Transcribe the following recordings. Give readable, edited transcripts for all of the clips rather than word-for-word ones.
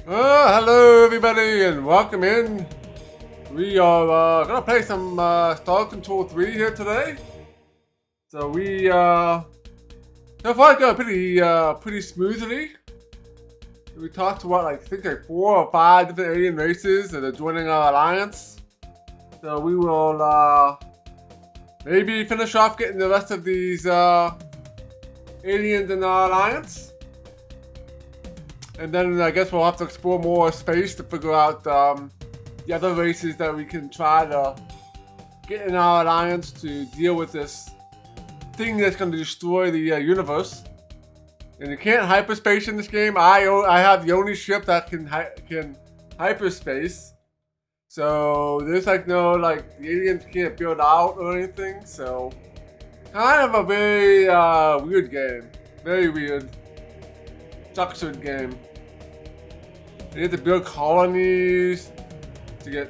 Hello everybody and welcome in. We are gonna play some Star Control 3 here today. So so far it's going pretty smoothly. We talked to I think like 4 or 5 different alien races that are joining our alliance. So we will maybe finish off getting the rest of these aliens in our alliance. And then I guess we'll have to explore more space to figure out the other races that we can try to get in our alliance to deal with this thing that's going to destroy the universe. And you can't hyperspace in this game. I have the only ship that can hyperspace. So there's no the aliens can't build out or anything. So kind of a very weird game. Very weird. Structured game. You have to build colonies to get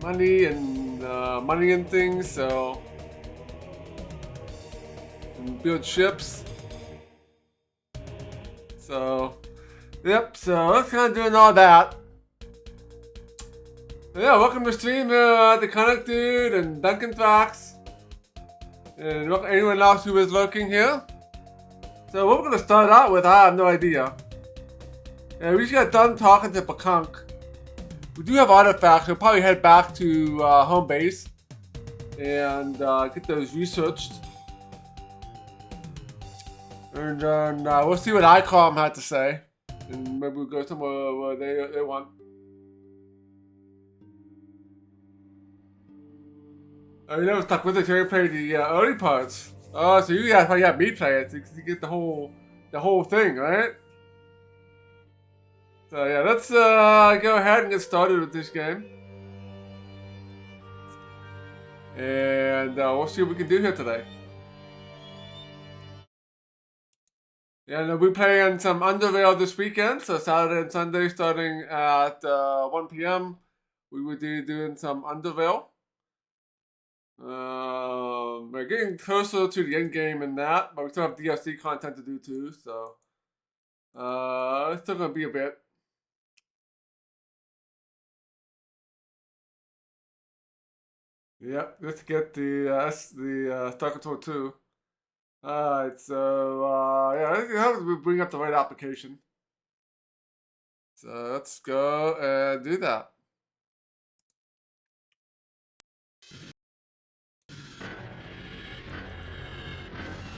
money and things, so and build ships. So yep, so let's kind of doing all that. Yeah, welcome to the stream, the Conic Dude and Duncan Fox, and welcome anyone else who is lurking here. So what we're gonna start out with, I have no idea. Yeah, we just got done talking to Pakunk. We do have artifacts. We'll probably head back to home base and get those researched. And then we'll see what ICOM had to say. And maybe we'll go somewhere where they want. Oh, you never stuck with it till you play the early parts. Oh, so you guys probably got me play it to get the whole thing, right? So yeah, let's go ahead and get started with this game. And we'll see what we can do here today. Yeah, and we'll be playing some Underrail this weekend, so Saturday and Sunday starting at 1 p.m. We will be doing some Underrail. We're getting closer to the end game in that, but we still have DLC content to do too, so it's still gonna be a bit. Yep, let's get the Star Control 2. Alright, so yeah, let's how do we bring up the right application? So let's go and do that.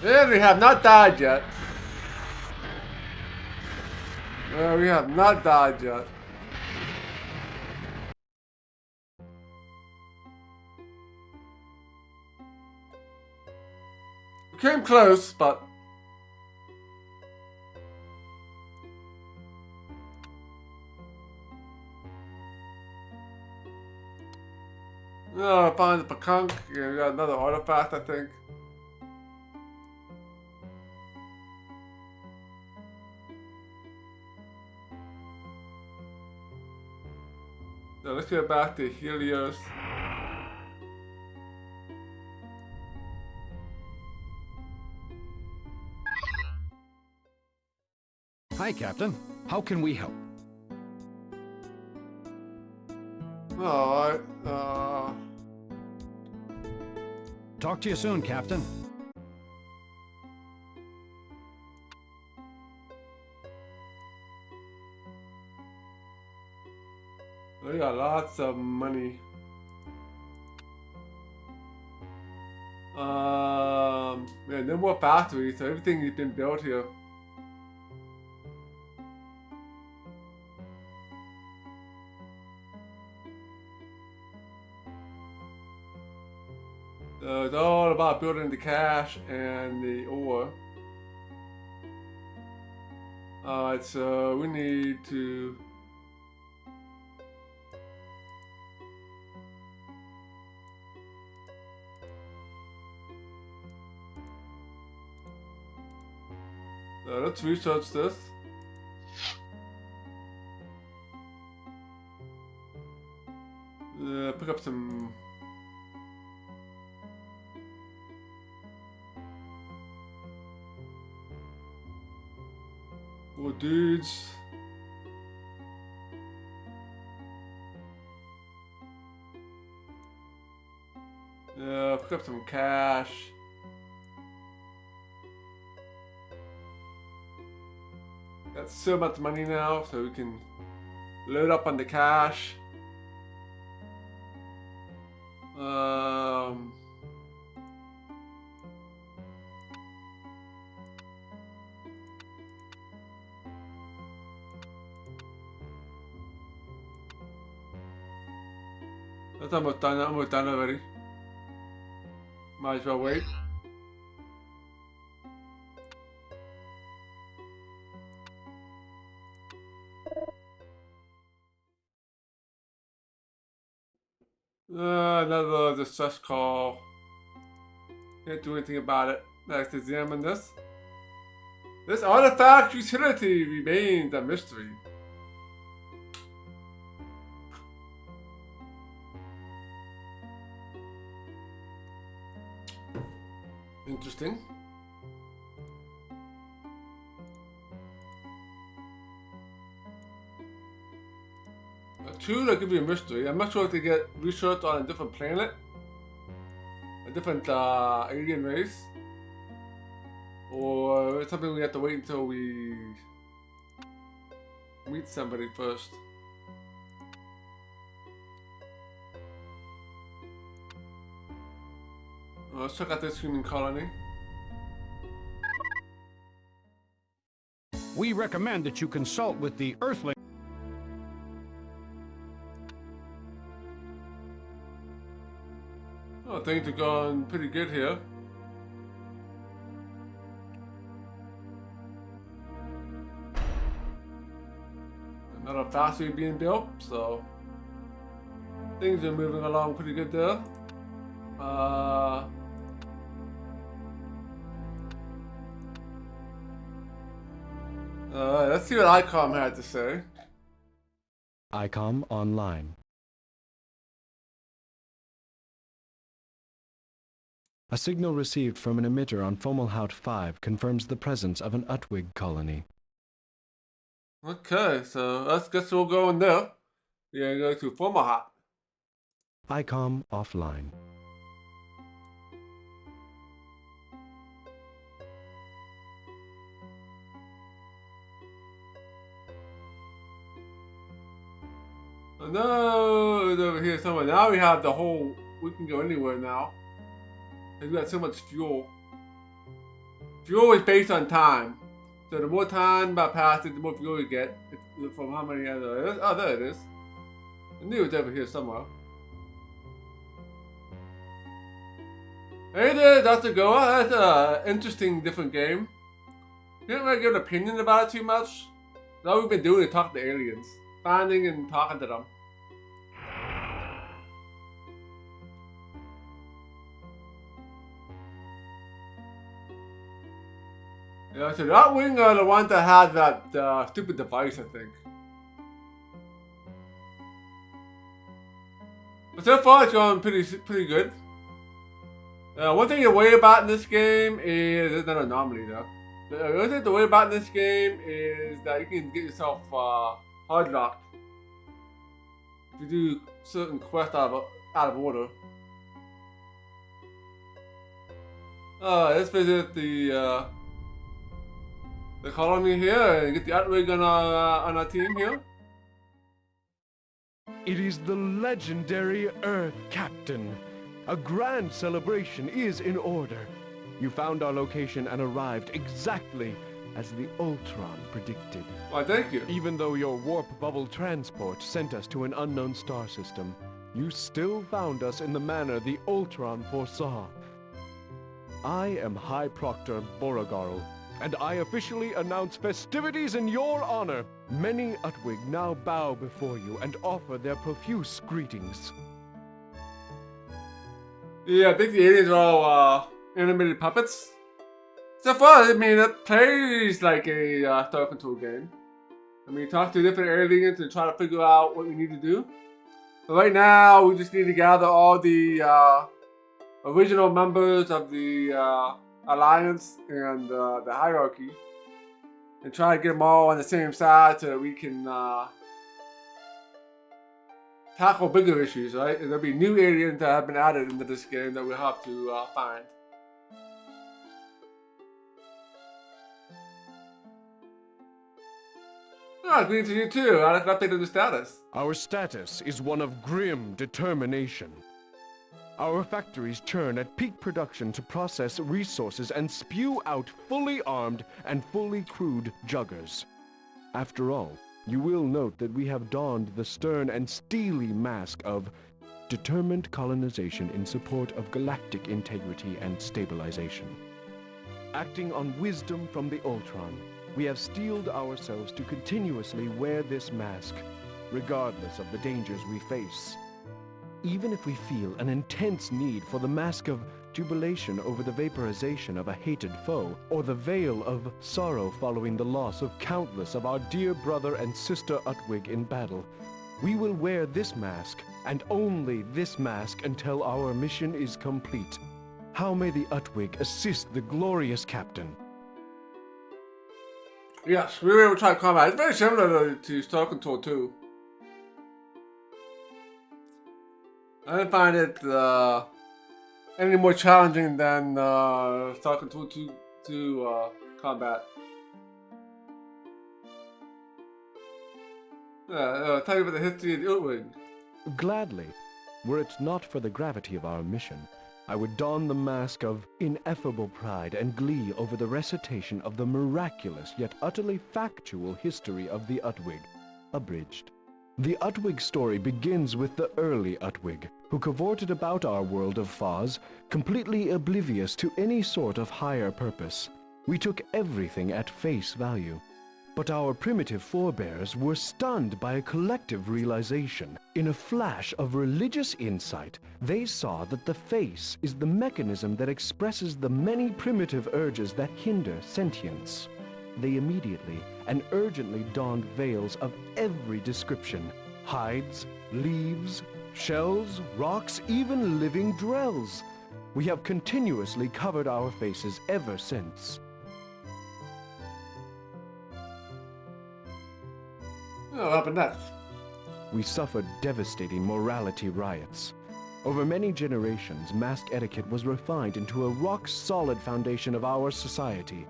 And we have not died yet. We have not died yet. We came close, but find the Pakunk. Yeah, we got another artifact, I think. So let's get back to Helios. Hi, Captain. How can we help? Alright, Talk to you soon, Captain. we got lots of money. Yeah, no more factories, so everything has been built here. So it's all about building the cash and the ore. Alright, so we need to... let's research this. Pick up some... more dudes. pick up some cash. Got so much money now, so we can load up on the cash. That's almost done already. Might as well wait. Another distress call. Can't do anything about it. Let's examine this. This artifact's utility remains a mystery. Interesting. Two, that could be a mystery. I'm not sure if they get research on a different planet, a different alien race, or it's something we have to wait until we meet somebody first. Let's check out this human colony. We recommend that you consult with the Earthling. Oh, things are going pretty good here. Another factory being built, so things are moving along pretty good there. Let's see what ICOM had to say. ICOM online. A signal received from an emitter on Fomalhaut 5 confirms the presence of an Utwig colony. Okay, so let's guess we'll go in there. We're gonna go to Fomalhaut. ICOM offline. Oh no, it's over here somewhere. Now we have the whole, we can go anywhere now. We've got so much fuel. Fuel is based on time. So the more time passes, the more fuel you get. It's from how many other, oh there it is. I knew it was over here somewhere. Hey there, Dr. Goa. That's an interesting, different game. Can't really give an opinion about it too much. All we've been doing is talking to aliens. Finding and talking to them. Yeah, so that wing are the ones that had that stupid device, I think. But so far, it's going pretty good. One thing to worry about in this game is there's not an anomaly though. The other thing to worry about in this game is that you can get yourself hard locked if you do certain quests out of order. Let's visit the colony here and get the Outwig on our team here. It is the legendary Earth Captain. A grand celebration is in order. You found our location and arrived exactly as the Ultron predicted. Why, thank you. Even though your warp bubble transport sent us to an unknown star system, you still found us in the manner the Ultron foresaw. I am High Proctor Borogarl, and I officially announce festivities in your honor. Many Utwig now bow before you and offer their profuse greetings. Yeah, I think the aliens are all animated puppets. So far, I mean, it plays like a Star Control game. I mean, you talk to different aliens and try to figure out what you need to do. But right now, we just need to gather all the original members of the Alliance and the Hierarchy and try to get them all on the same side so that we can tackle bigger issues, right? And there'll be new aliens that have been added into this game that we'll have to find. Oh, green to you too. I can update the status. Our status is one of grim determination. Our factories churn at peak production to process resources and spew out fully armed and fully crewed juggers. After all, you will note that we have donned the stern and steely mask of determined colonization in support of galactic integrity and stabilization. Acting on wisdom from the Ultron, we have steeled ourselves to continuously wear this mask, regardless of the dangers we face. Even if we feel an intense need for the mask of jubilation over the vaporization of a hated foe, or the veil of sorrow following the loss of countless of our dear brother and sister Utwig in battle, we will wear this mask, and only this mask, until our mission is complete. How may the Utwig assist the glorious captain? Yes, we were able to try combat. It's very similar to Star Control 2. I didn't find it any more challenging than Star Control 2 combat. Tell you about the history of the Utwig. Gladly. Were it not for the gravity of our mission, I would don the mask of ineffable pride and glee over the recitation of the miraculous yet utterly factual history of the Utwig, abridged. The Utwig story begins with the early Utwig, who cavorted about our world of Foz, completely oblivious to any sort of higher purpose. We took everything at face value. But our primitive forebears were stunned by a collective realization. In a flash of religious insight, they saw that the face is the mechanism that expresses the many primitive urges that hinder sentience. They immediately and urgently donned veils of every description: hides, leaves, shells, rocks, even living drells. We have continuously covered our faces ever since. What happened next? We suffered devastating morality riots. Over many generations, mask etiquette was refined into a rock-solid foundation of our society.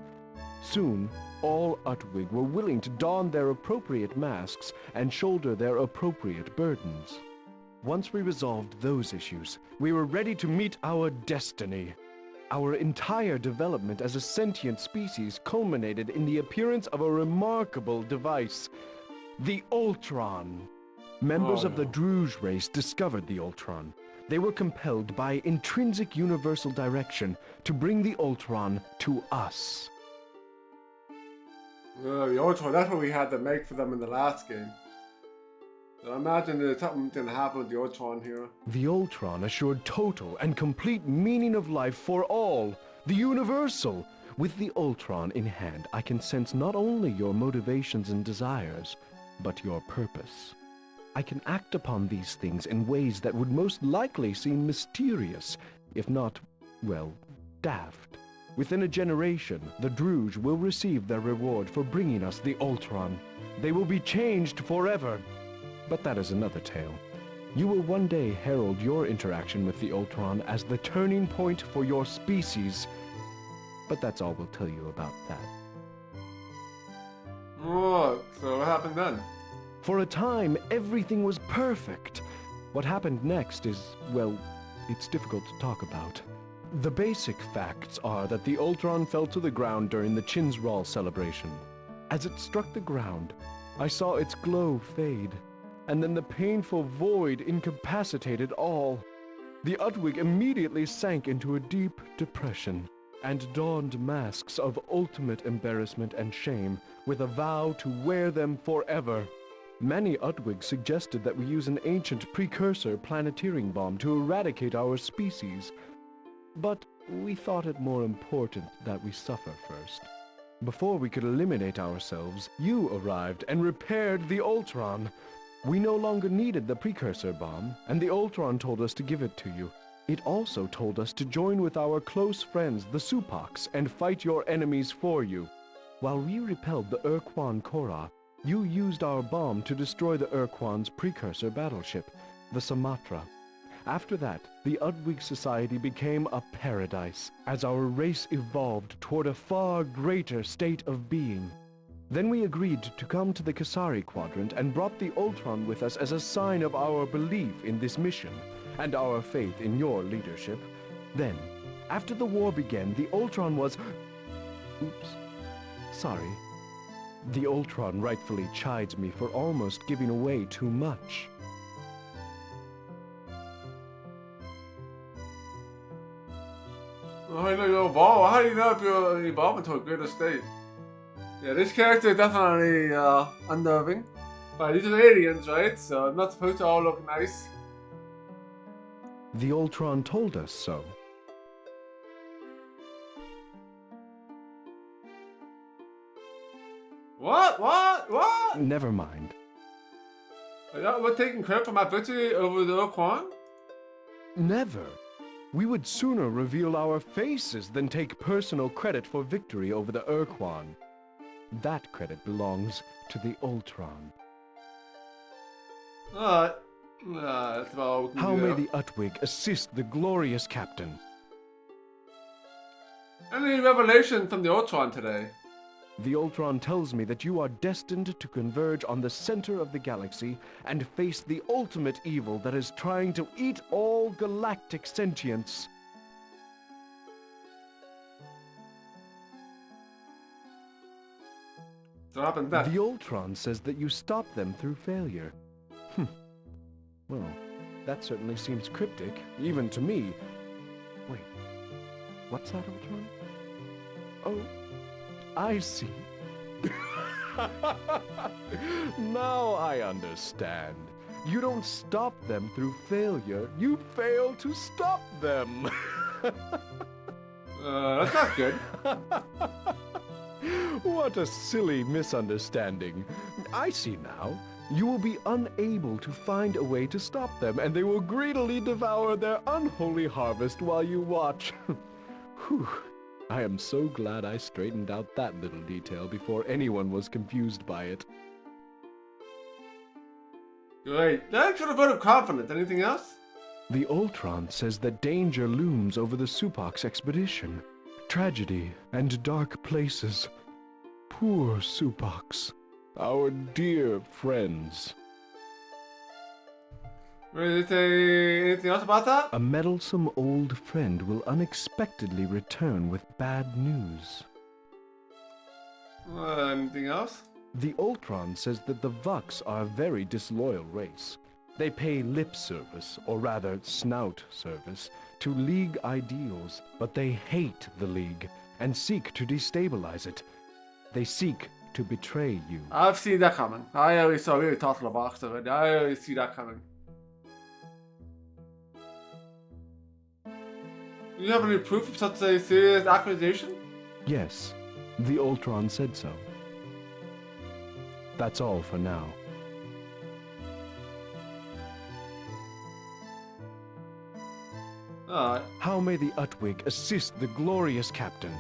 Soon, all Utwig were willing to don their appropriate masks and shoulder their appropriate burdens. Once we resolved those issues, we were ready to meet our destiny. Our entire development as a sentient species culminated in the appearance of a remarkable device: the Ultron. Members of the Druge race discovered the Ultron. They were compelled by intrinsic universal direction to bring the Ultron to us. The Ultron, that's what we had to make for them in the last game. So I imagine there's something going to happen with the Ultron here. The Ultron assured total and complete meaning of life for all, the universal. With the Ultron in hand, I can sense not only your motivations and desires, but your purpose. I can act upon these things in ways that would most likely seem mysterious, if not, well, daft. Within a generation, the Druge will receive their reward for bringing us the Ultron. They will be changed forever. But that is another tale. You will one day herald your interaction with the Ultron as the turning point for your species. But that's all we'll tell you about that. Oh, so what happened then? For a time, everything was perfect. What happened next is, well, it's difficult to talk about. The basic facts are that the Ultron fell to the ground during the Chinsral celebration. As it struck the ground, I saw its glow fade, and then the painful void incapacitated all. The Utwig immediately sank into a deep depression and donned masks of ultimate embarrassment and shame with a vow to wear them forever. Many Utwig suggested that we use an ancient precursor planeteering bomb to eradicate our species, but we thought it more important that we suffer first. Before we could eliminate ourselves, you arrived and repaired the Ultron. We no longer needed the precursor bomb, and the Ultron told us to give it to you. It also told us to join with our close friends, the Supocs, and fight your enemies for you. While we repelled the Urquan Korra, you used our bomb to destroy the Urquan's precursor battleship, the Sumatra. After that, the Udwig Society became a paradise, as our race evolved toward a far greater state of being. Then we agreed to come to the Kasari Quadrant and brought the Ultron with us as a sign of our belief in this mission, and our faith in your leadership. Then, after the war began, the Ultron was... Oops. Sorry. The Ultron rightfully chides me for almost giving away too much. How do you know you're evolved? How do you know if you're evolving to a greater state? Yeah, this character is definitely unnerving. But these are aliens, right? So not supposed to all look nice. The Ultron told us so. What? Never mind. We're taking credit for my victory over the Urquan? Never. We would sooner reveal our faces than take personal credit for victory over the Urquan. That credit belongs to the Ultron. Alright. That's about all we can How do may there. the Utwig assist the glorious captain? Any revelation from the Ultron today? The Ultron tells me that you are destined to converge on the center of the galaxy and face the ultimate evil that is trying to eat all galactic sentience. So what happened next? The Ultron says that you stop them through failure. Well, that certainly seems cryptic, even to me. Wait, what's that, Ultron? Oh, I see. Now I understand. You don't stop them through failure. You fail to stop them. That's not good. What a silly misunderstanding. I see now. You will be unable to find a way to stop them, and they will greedily devour their unholy harvest while you watch. Whew. I am so glad I straightened out that little detail before anyone was confused by it. Great. That should have vote of confidence. Anything else? The Ultron says that danger looms over the Supox expedition. Tragedy and dark places. Poor Supox. Our dear friends. Did they say anything else about that? A meddlesome old friend will unexpectedly return with bad news. Anything else? The Ultron says that the Vux are a very disloyal race. They pay lip service, or rather snout service, to League ideals, but they hate the League and seek to destabilize it. They seek to betray you. I've seen that coming. I always saw really talk to the box already. I always see that coming. Do you have any proof of such a serious accusation? Yes, the Ultron said so. That's all for now. Alright. How may the Utwig assist the glorious captain?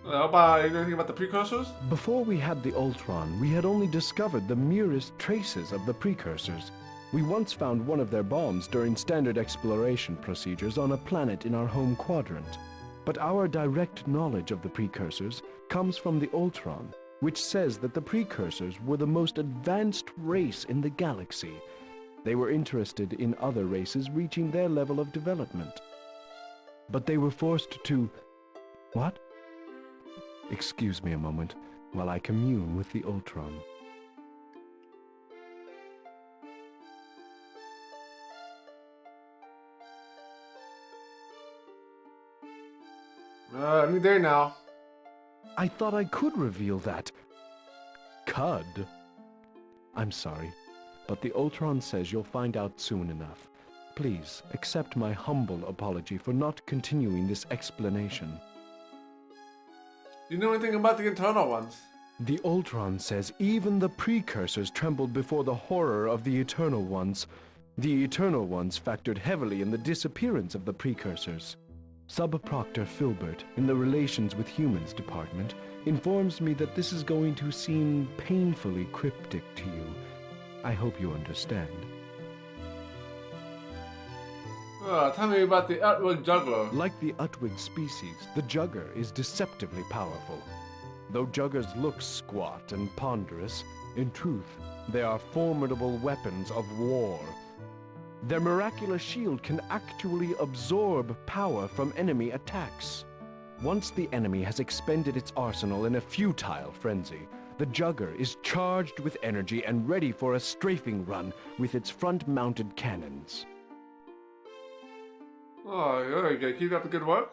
How about anything about the precursors? Before we had the Ultron, we had only discovered the merest traces of the precursors. We once found one of their bombs during standard exploration procedures on a planet in our home quadrant. But our direct knowledge of the precursors comes from the Ultron, which says that the precursors were the most advanced race in the galaxy. They were interested in other races reaching their level of development. But they were forced to... What? Excuse me a moment while I commune with the Ultron. Any day now. I thought I could reveal that. Cud? I'm sorry, but the Ultron says you'll find out soon enough. Please, accept my humble apology for not continuing this explanation. Do you know anything about the internal ones? The Ultron says even the precursors trembled before the horror of the Eternal Ones. The Eternal Ones factored heavily in the disappearance of the precursors. Sub-Proctor Filbert, in the Relations with Humans department, informs me that this is going to seem painfully cryptic to you. I hope you understand. Tell me about the Utwood Juggler. Like the Utwig species, the Jugger is deceptively powerful. Though Juggers look squat and ponderous, in truth, they are formidable weapons of war. Their miraculous shield can actually absorb power from enemy attacks. Once the enemy has expended its arsenal in a futile frenzy, the Jugger is charged with energy and ready for a strafing run with its front-mounted cannons. Oh, there you go. Keep up the good work.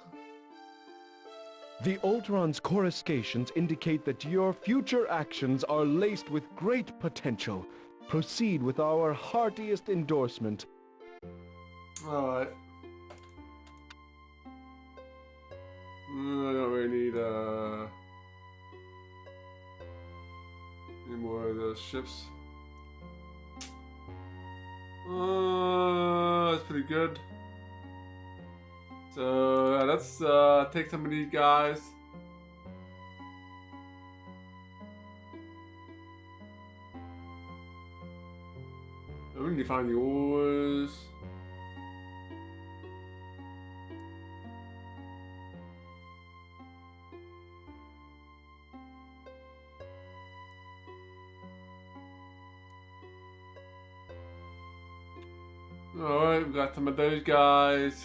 The Ultron's coruscations indicate that your future actions are laced with great potential. Proceed with our heartiest endorsement. Alright. I don't really need any more of those ships. That's pretty good. So let's take some of these guys. We need to find the ores. Alright, we got some of those guys.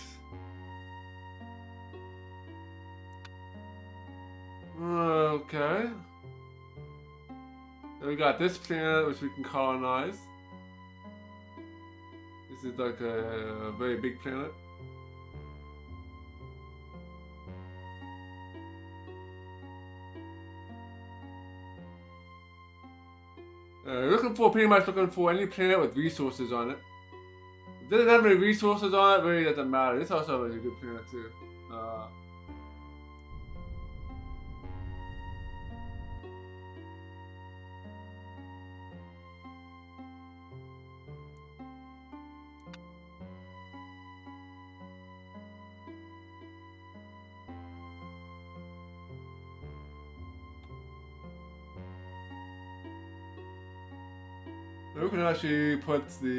Okay. Then we got this planet which we can colonize. This is like a very big planet. Pretty much looking for any planet with resources on it. If it doesn't have any resources on it, really doesn't matter. This also is a good planet too. We can actually put the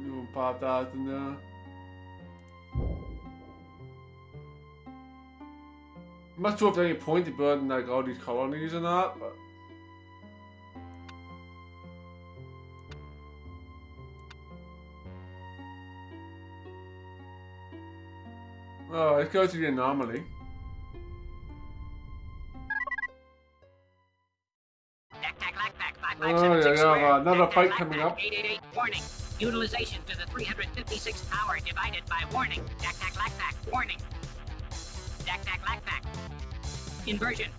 you want 5,000 there. I'm not sure if there's any point to building like all these colonies or not, but oh, let's go to the anomaly. Oh, yeah, yeah, another fight coming up. 888 warning. Utilization to the 356 power divided by warning. Tac tac lac tac. Warning. Tac tac lac tac. Inversion.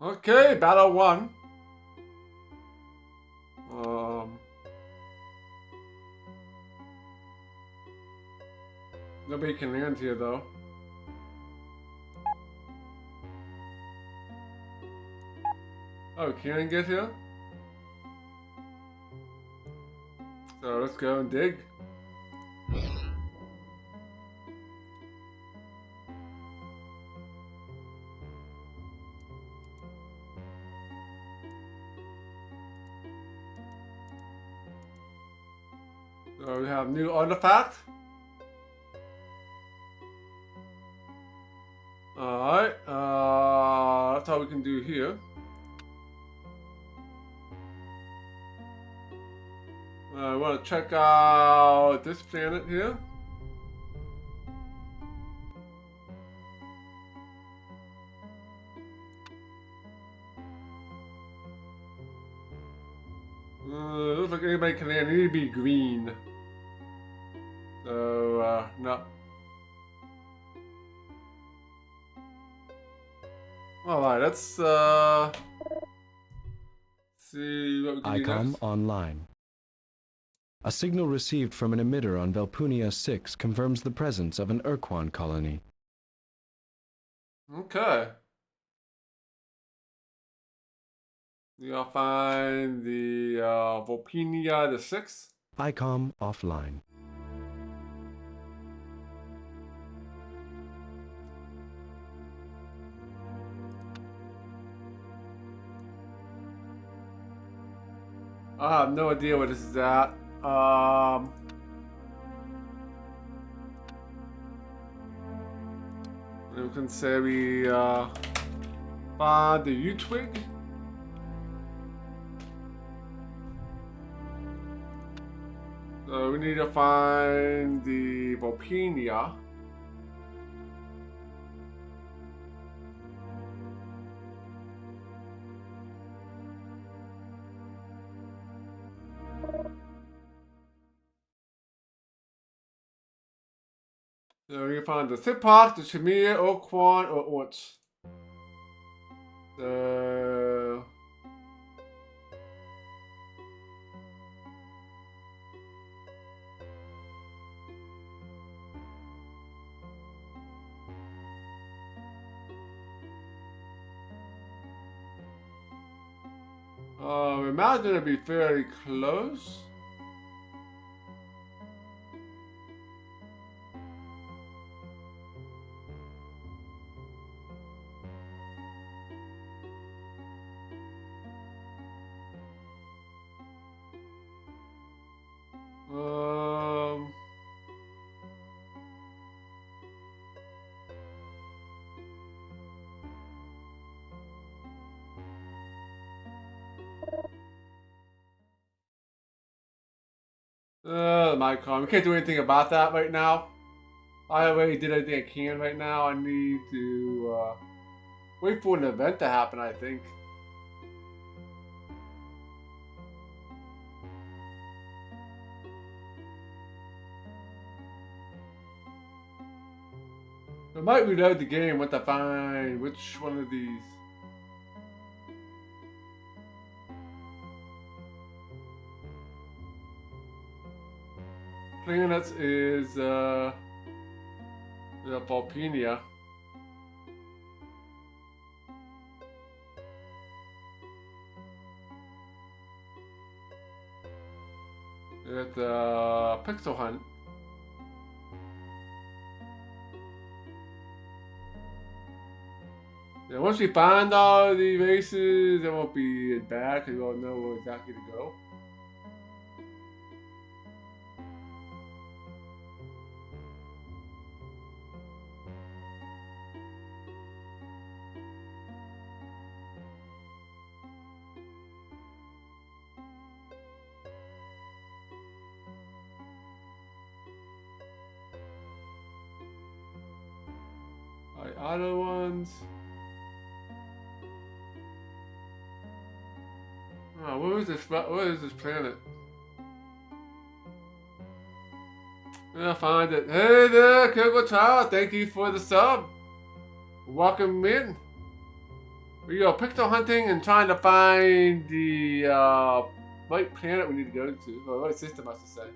Okay, battle 1. Nobody can land here though. Oh, can I get here? So let's go and dig. So we have new artifact. Alright, that's all we can do here. I want to check out this planet here. Looks like anybody can land. It need to be green. So, no. Alright, let's see what we can do ICOM next. online. A signal received from an emitter on Velpunia 6 confirms the presence of an Urquan colony. Okay. You gotta find the Volpinia the 6th. ICOM offline. I have no idea what this is at. We can say we find the U-twig. So we need to find the Volpinia. So we can find the Thipak, the Chimere, Oquan, or Orts. So imagine it'd be fairly close. Um, my con. We can't do anything about that right now. I already did everything I can right now. I need to wait for an event to happen, I think. I might reload the game once I find which one of these. Planets is the Volpinia. It's Pixel Hunt. Yeah, once we find all the races, it won't be as bad because we'll know where exactly to go. Alright, other ones. Oh, where is this? Where is this planet? I'll find it. Hey there, Kirkle Child. Thank you for the sub. Welcome in. We go pixel hunting and trying to find the right planet we need to go to, or right system, I should say.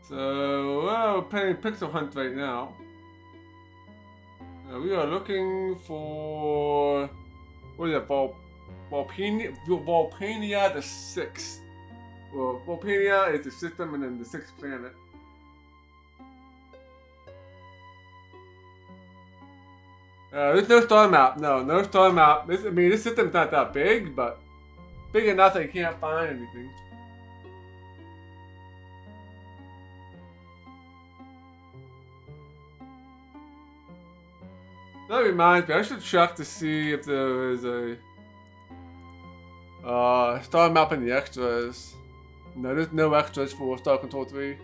So, we're playing Pixel Hunt right now. We are looking for, what is it, Volpania the 6th. Well, Volpania is the system and then the 6th planet. There's no star map. No star map. This system's not that big, but big enough that you can't find anything. That reminds me, I should check to see if there is a star map in the extras. No, there's no extras for Star Control 3.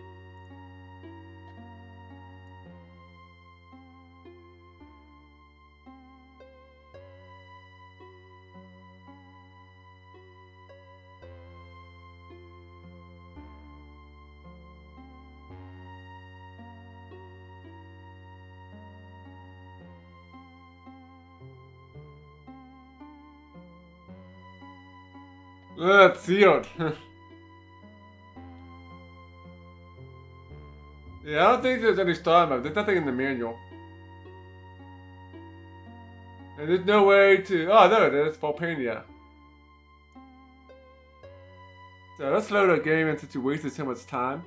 It's sealed. Yeah, I don't think there's any star mode. There's nothing in the manual. And there's no way to... Oh, there it is. Volpania. So let's load a game in since you wasted so much time.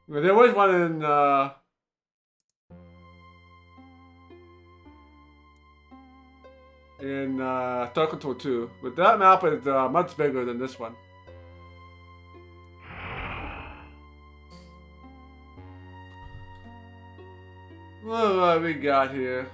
Well, there was one in Star Control 2, but that map is much bigger than this one. What have we got here?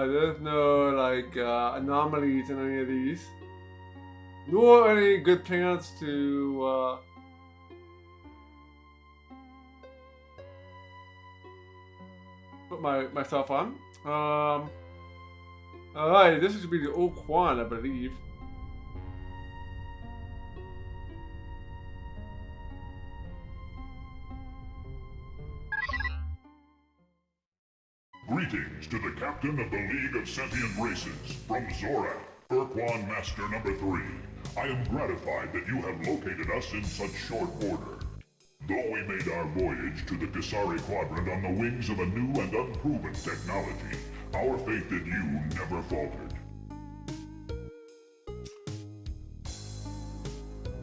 There's no like anomalies in any of these, nor any good plans to put myself on. Alright, this should be the old Quan, I believe. Greetings to the captain of the League of Sentient Races, from Zorak, Urquan Master number 3. I am gratified that you have located us in such short order. Though we made our voyage to the Kisari Quadrant on the wings of a new and unproven technology, our faith in you never faltered.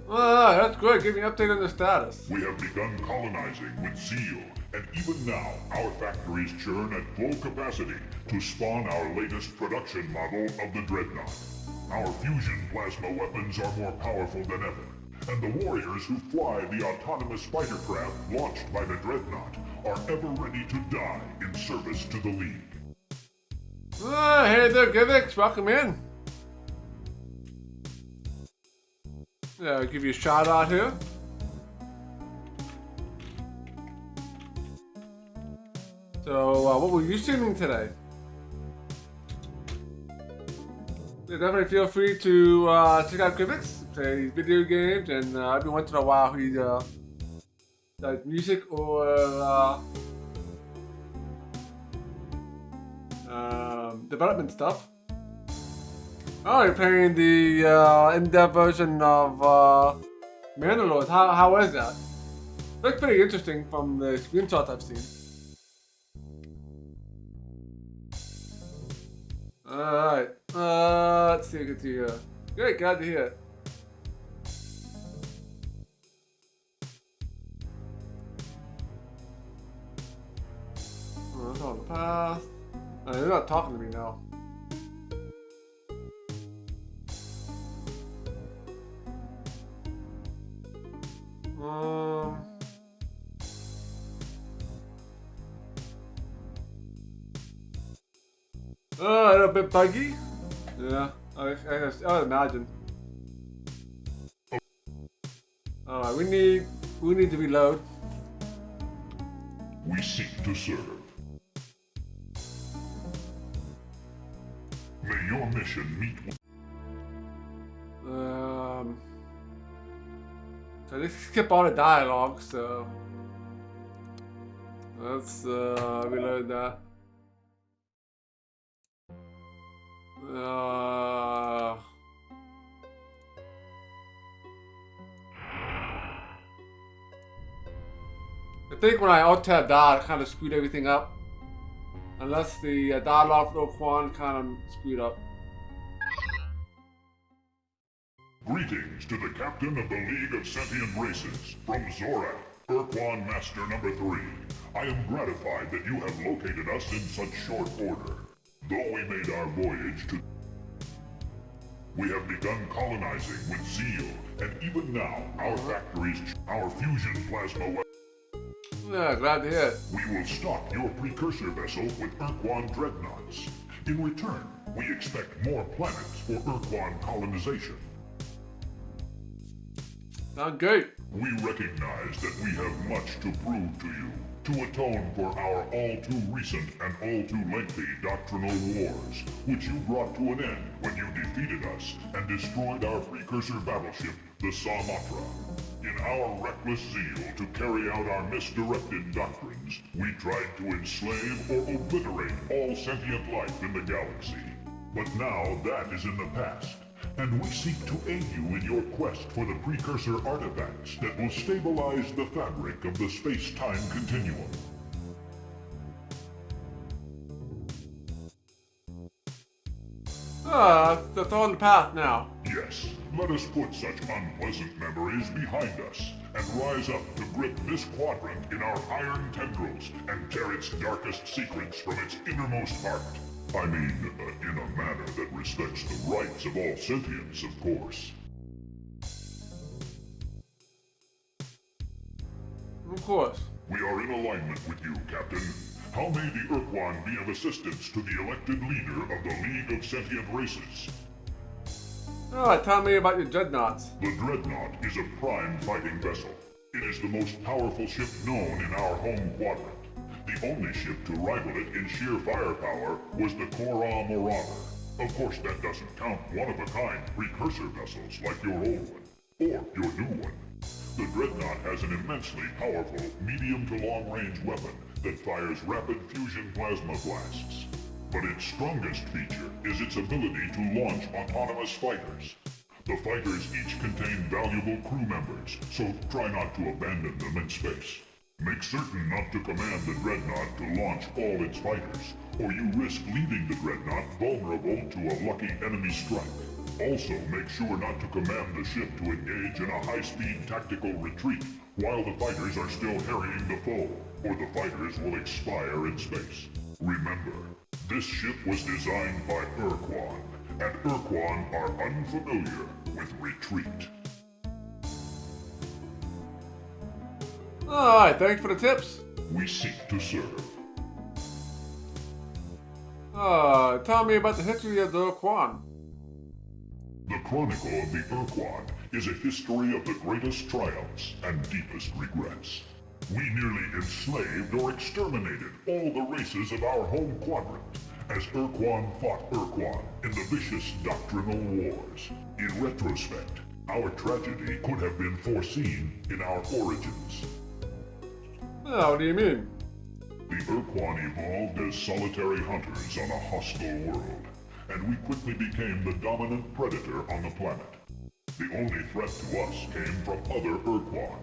That's good. Give me an update on the status. We have begun colonizing with zeal, and even now, our factories churn at full capacity to spawn our latest production model of the Dreadnought. Our fusion plasma weapons are more powerful than ever, and the warriors who fly the autonomous fighter craft launched by the Dreadnought are ever ready to die in service to the League. Hey there, Givix. Welcome in. Yeah, I'll give you a shout out here. So, what were you streaming today? Yeah, definitely feel free to check out Givix, play video games, and every once in a while he does music or development stuff. Oh, you're playing the in-depth version of Mandalore. How is that? Looks pretty interesting from the screenshots I've seen. Alright, let's see what we can see here. Great, glad to hear it. Oh, that's all the past. Oh, they're not talking to me now. A little bit buggy. Yeah, I would imagine. Alright, we need to reload. We seek to serve. May your mission meet. So let's skip all the dialogue. So let's reload that. I think when I alt-tab that, it kind of screwed everything up. Unless the dialogue for Quan kind of screwed up. Greetings to the captain of the League of Sentient Races, from Zorak, Urquan Master number 3. I am gratified that you have located us in such short order. Though we made our voyage to... We have begun colonizing with zeal, and even now, our fusion plasma weapons. Yeah, glad to hear it. We will stock your precursor vessel with Urquan dreadnoughts. In return, we expect more planets for Urquan colonization. Sound great. We recognize that we have much to prove to you, to atone for our all-too-recent and all-too-lengthy doctrinal wars, which you brought to an end when you defeated us and destroyed our precursor battleship, the Samatra. In our reckless zeal to carry out our misdirected doctrines, we tried to enslave or obliterate all sentient life in the galaxy. But now that is in the past, and we seek to aid you in your quest for the precursor artifacts that will stabilize the fabric of the space-time continuum. That's on the path now. Yes, let us put such unpleasant memories behind us and rise up to grip this quadrant in our iron tendrils and tear its darkest secrets from its innermost heart. I mean, in a manner that respects the rights of all sentience, of course. Of course. We are in alignment with you, Captain. How may the Urquan be of assistance to the elected leader of the League of Sentient Races? Alright, tell me about your dreadnoughts. The Dreadnought is a prime fighting vessel. It is the most powerful ship known in our home quadrant. The only ship to rival it in sheer firepower was the Korra Marauder. Of course, that doesn't count one-of-a-kind precursor vessels like your old one, or your new one. The Dreadnought has an immensely powerful medium to long-range weapon that fires rapid fusion plasma blasts. But its strongest feature is its ability to launch autonomous fighters. The fighters each contain valuable crew members, so try not to abandon them in space. Make certain not to command the Dreadnought to launch all its fighters, or you risk leaving the Dreadnought vulnerable to a lucky enemy strike. Also, make sure not to command the ship to engage in a high-speed tactical retreat while the fighters are still harrying the foe, or the fighters will expire in space. Remember, this ship was designed by Urquan, and Urquan are unfamiliar with retreat. Alright, thanks for the tips. We seek to serve. Tell me about the history of the Urquan. The Chronicle of the Urquan is a history of the greatest triumphs and deepest regrets. We nearly enslaved or exterminated all the races of our home quadrant, as Urquan fought Urquan in the vicious doctrinal wars. In retrospect, our tragedy could have been foreseen in our origins. What do you mean? The Urquan evolved as solitary hunters on a hostile world, and we quickly became the dominant predator on the planet. The only threat to us came from other Urquan.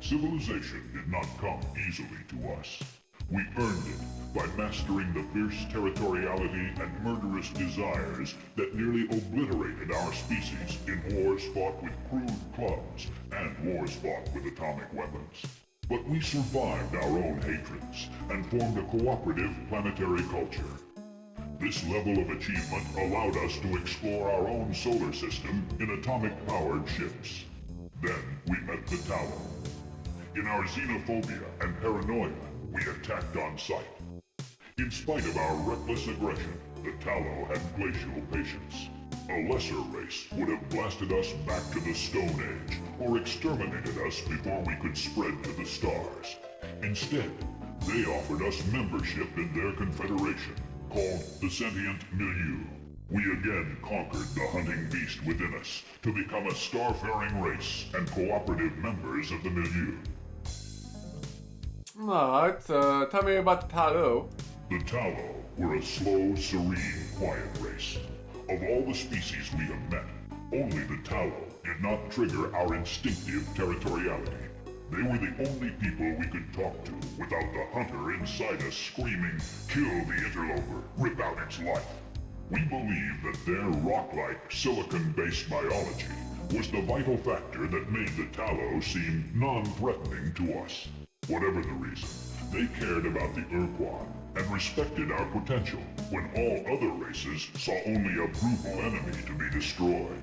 Civilization did not come easily to us. We earned it by mastering the fierce territoriality and murderous desires that nearly obliterated our species in wars fought with crude clubs and wars fought with atomic weapons. But we survived our own hatreds and formed a cooperative planetary culture. This level of achievement allowed us to explore our own solar system in atomic-powered ships. Then we met the Tallow. In our xenophobia and paranoia, we attacked on sight. In spite of our reckless aggression, the Tallow had glacial patience. A lesser race would have blasted us back to the Stone Age, or exterminated us before we could spread to the stars. Instead, they offered us membership in their confederation, called the Sentient Milieu. We again conquered the hunting beast within us to become a starfaring race and cooperative members of the Milieu. Alright, tell me about the Tallow. The Tallow were a slow, serene, quiet race. Of all the species we have met, only the Tallow did not trigger our instinctive territoriality. They were the only people we could talk to without the hunter inside us screaming, "Kill the interloper, rip out its life." We believe that their rock-like, silicon-based biology was the vital factor that made the Tallow seem non-threatening to us. Whatever the reason, they cared about the Urquan and respected our potential when all other races saw only a brutal enemy to be destroyed.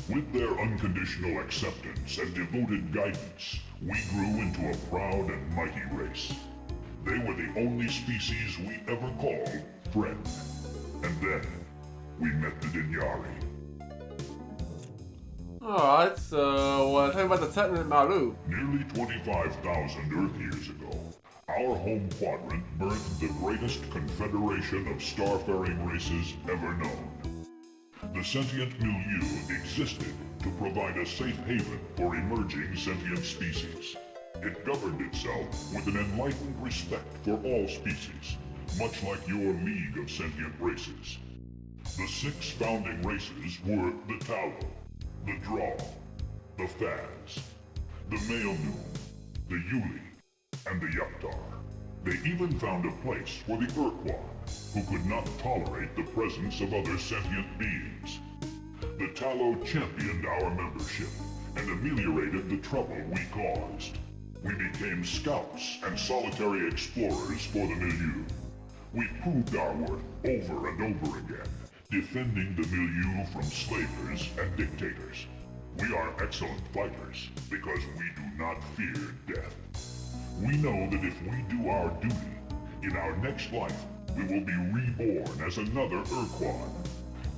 With their unconditional acceptance and devoted guidance, we grew into a proud and mighty race. They were the only species we ever called friend. And then, we met the Dinyari. Alright, so tell me about the settlement Maru. Nearly 25,000 Earth years ago, our home quadrant birthed the greatest confederation of starfaring races ever known. The sentient milieu existed to provide a safe haven for emerging sentient species. It governed itself with an enlightened respect for all species, much like your League of Sentient Races. The 6 founding races were the Tallow, the Draw, the Faz, the Maelnoom, the Yuli, and the Yuptar. They even found a place for the Urquan, who could not tolerate the presence of other sentient beings. The Tallow championed our membership and ameliorated the trouble we caused. We became scouts and solitary explorers for the milieu. We proved our worth over and over again, defending the milieu from slavers and dictators. We are excellent fighters because we do not fear death. We know that if we do our duty, in our next life, we will be reborn as another Urquan.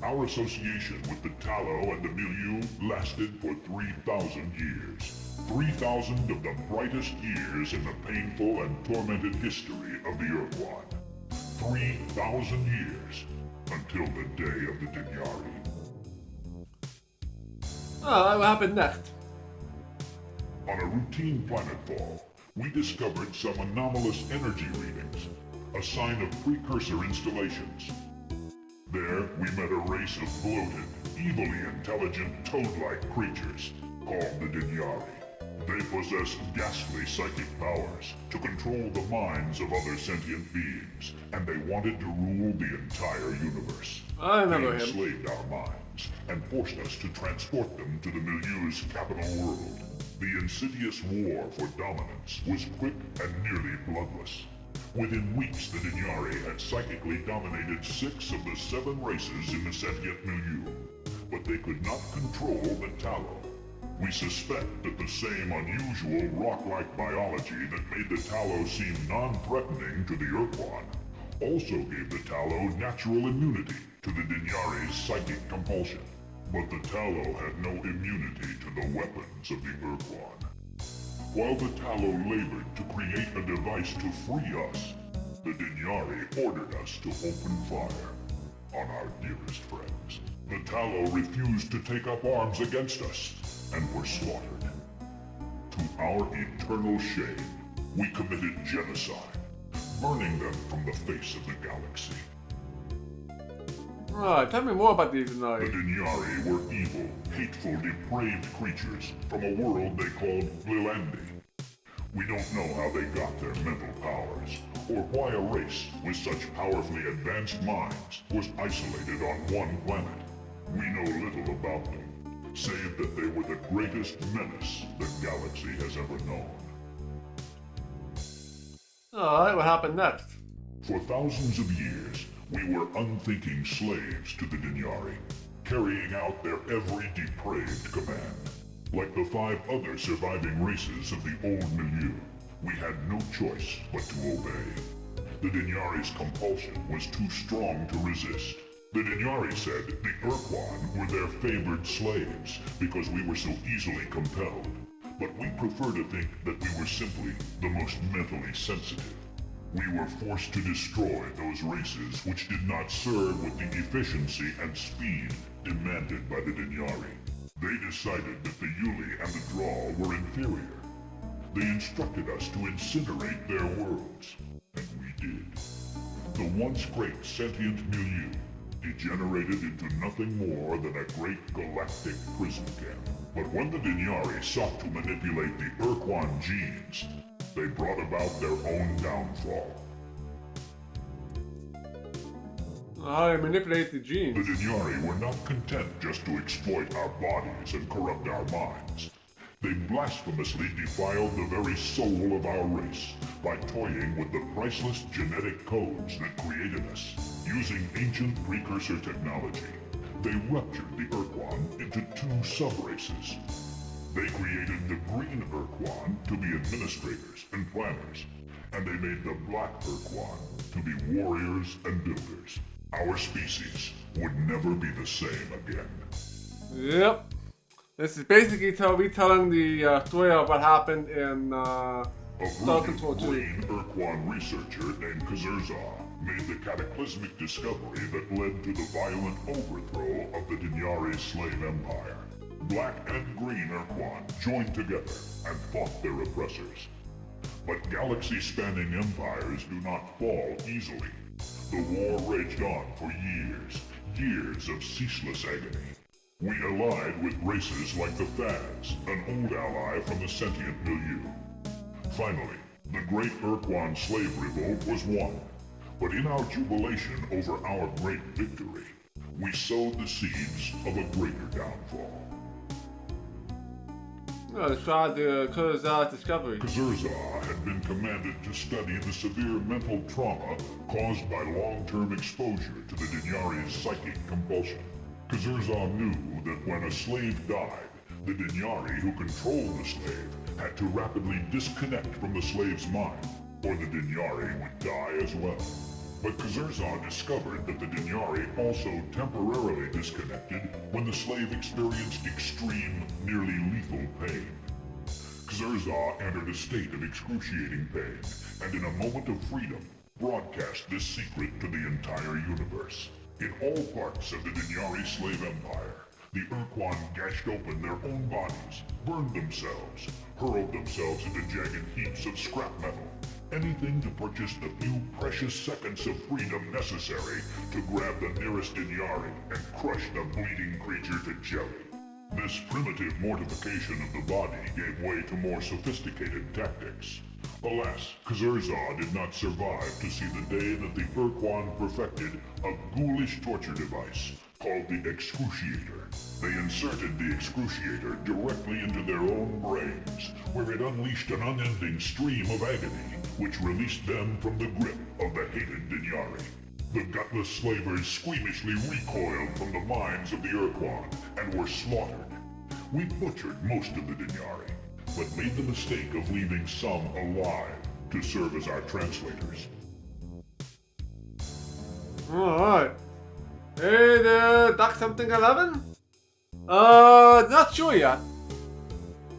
Our association with the Tallow and the milieu lasted for 3,000 years. 3,000 of the brightest years in the painful and tormented history of the Urquan. 3,000 years until the day of the Dinyari. Alright, what happened next? On a routine planetfall, we discovered some anomalous energy readings, a sign of precursor installations. There, we met a race of bloated, evilly intelligent toad-like creatures called the Dinyari. They possess ghastly psychic powers to control the minds of other sentient beings, and they wanted to rule the entire universe. I remember They him. enslaved our minds and forced us to transport them to the milieu's capital world. The insidious war for dominance was quick and nearly bloodless. Within weeks, the Dinyari had psychically dominated 6 of the 7 races in the sentient milieu, but they could not control the Tallow. We suspect that the same unusual rock-like biology that made the Tallow seem non-threatening to the Urquan also gave the Tallow natural immunity to the Dinyari's psychic compulsion. But the Tallow had no immunity to the weapons of the Urquan. While the Tallow labored to create a device to free us, the Dinyari ordered us to open fire on our dearest friends. The Tallow refused to take up arms against us and were slaughtered. To our eternal shame, we committed genocide, burning them from the face of the galaxy. Alright, tell me more about these The Dinyari. Dinyari were evil, hateful, depraved creatures from a world they called Lilandi. We don't know how they got their mental powers, or why a race with such powerfully advanced minds was isolated on one planet. We know little about them, save that they were the greatest menace the galaxy has ever known. Alright, what happened next? For thousands of years, we were unthinking slaves to the Dinyari, carrying out their every depraved command. Like the 5 other surviving races of the old milieu, we had no choice but to obey. The Dinyari's compulsion was too strong to resist. The Dinyari said the Urquan were their favored slaves because we were so easily compelled, but we prefer to think that we were simply the most mentally sensitive. We were forced to destroy those races which did not serve with the efficiency and speed demanded by the Dinyari. They decided that the Yuli and the Draw were inferior. They instructed us to incinerate their worlds, and we did. The once great sentient milieu degenerated into nothing more than a great galactic prison camp. But when the Dinyari sought to manipulate the Urquan genes, they brought about their own downfall. How they manipulate the The genes. Dinyari were not content just to exploit our bodies and corrupt our minds. They blasphemously defiled the very soul of our race by toying with the priceless genetic codes that created us. Using ancient precursor technology, they ruptured the Urquan into two sub-races. They created the green Urquan to be administrators and planners, and they made the black Urquan to be warriors and builders. Our species would never be the same again. Yep. This is basically retelling the story of what happened in A Star brooding Control 2. green Urquan researcher named Kazurza made the cataclysmic discovery that led to the violent overthrow of the Dinyari slave empire. Black and green Urquan joined together and fought their oppressors. But galaxy-spanning empires do not fall easily. The war raged on for years, years of ceaseless agony. We allied with races like the Fads, an old ally from the sentient milieu. Finally, the great Urquan slave revolt was won. But in our jubilation over our great victory, we sowed the seeds of a greater downfall. Let's try the Kurzar discovery. Kazurza had been commanded to study the severe mental trauma caused by long-term exposure to the Dinyari's psychic compulsion. Kazurza knew that when a slave died, the Dinyari who controlled the slave had to rapidly disconnect from the slave's mind, or the Dinyari would die as well. But Kazurza discovered that the Dinyari also temporarily disconnected when the slave experienced extreme, nearly lethal pain. Kazurza entered a state of excruciating pain, and in a moment of freedom, broadcast this secret to the entire universe. In all parts of the Dinyari slave empire, the Urquan gashed open their own bodies, burned themselves, hurled themselves into jagged heaps of scrap metal, anything to purchase the few precious seconds of freedom necessary to grab the nearest Dinyari and crush the bleeding creature to jelly. This primitive mortification of the body gave way to more sophisticated tactics. Alas, Kazurza did not survive to see the day that the Urquan perfected a ghoulish torture device called the Excruciator. They inserted the Excruciator directly into their own brains, where it unleashed an unending stream of agony, which released them from the grip of the hated Dinyari. The gutless slavers squeamishly recoiled from the minds of the Urquan and were slaughtered. We butchered most of the Dinyari, but made the mistake of leaving some alive to serve as our translators. Alright. Hey there, Doc something 11? Not sure yet.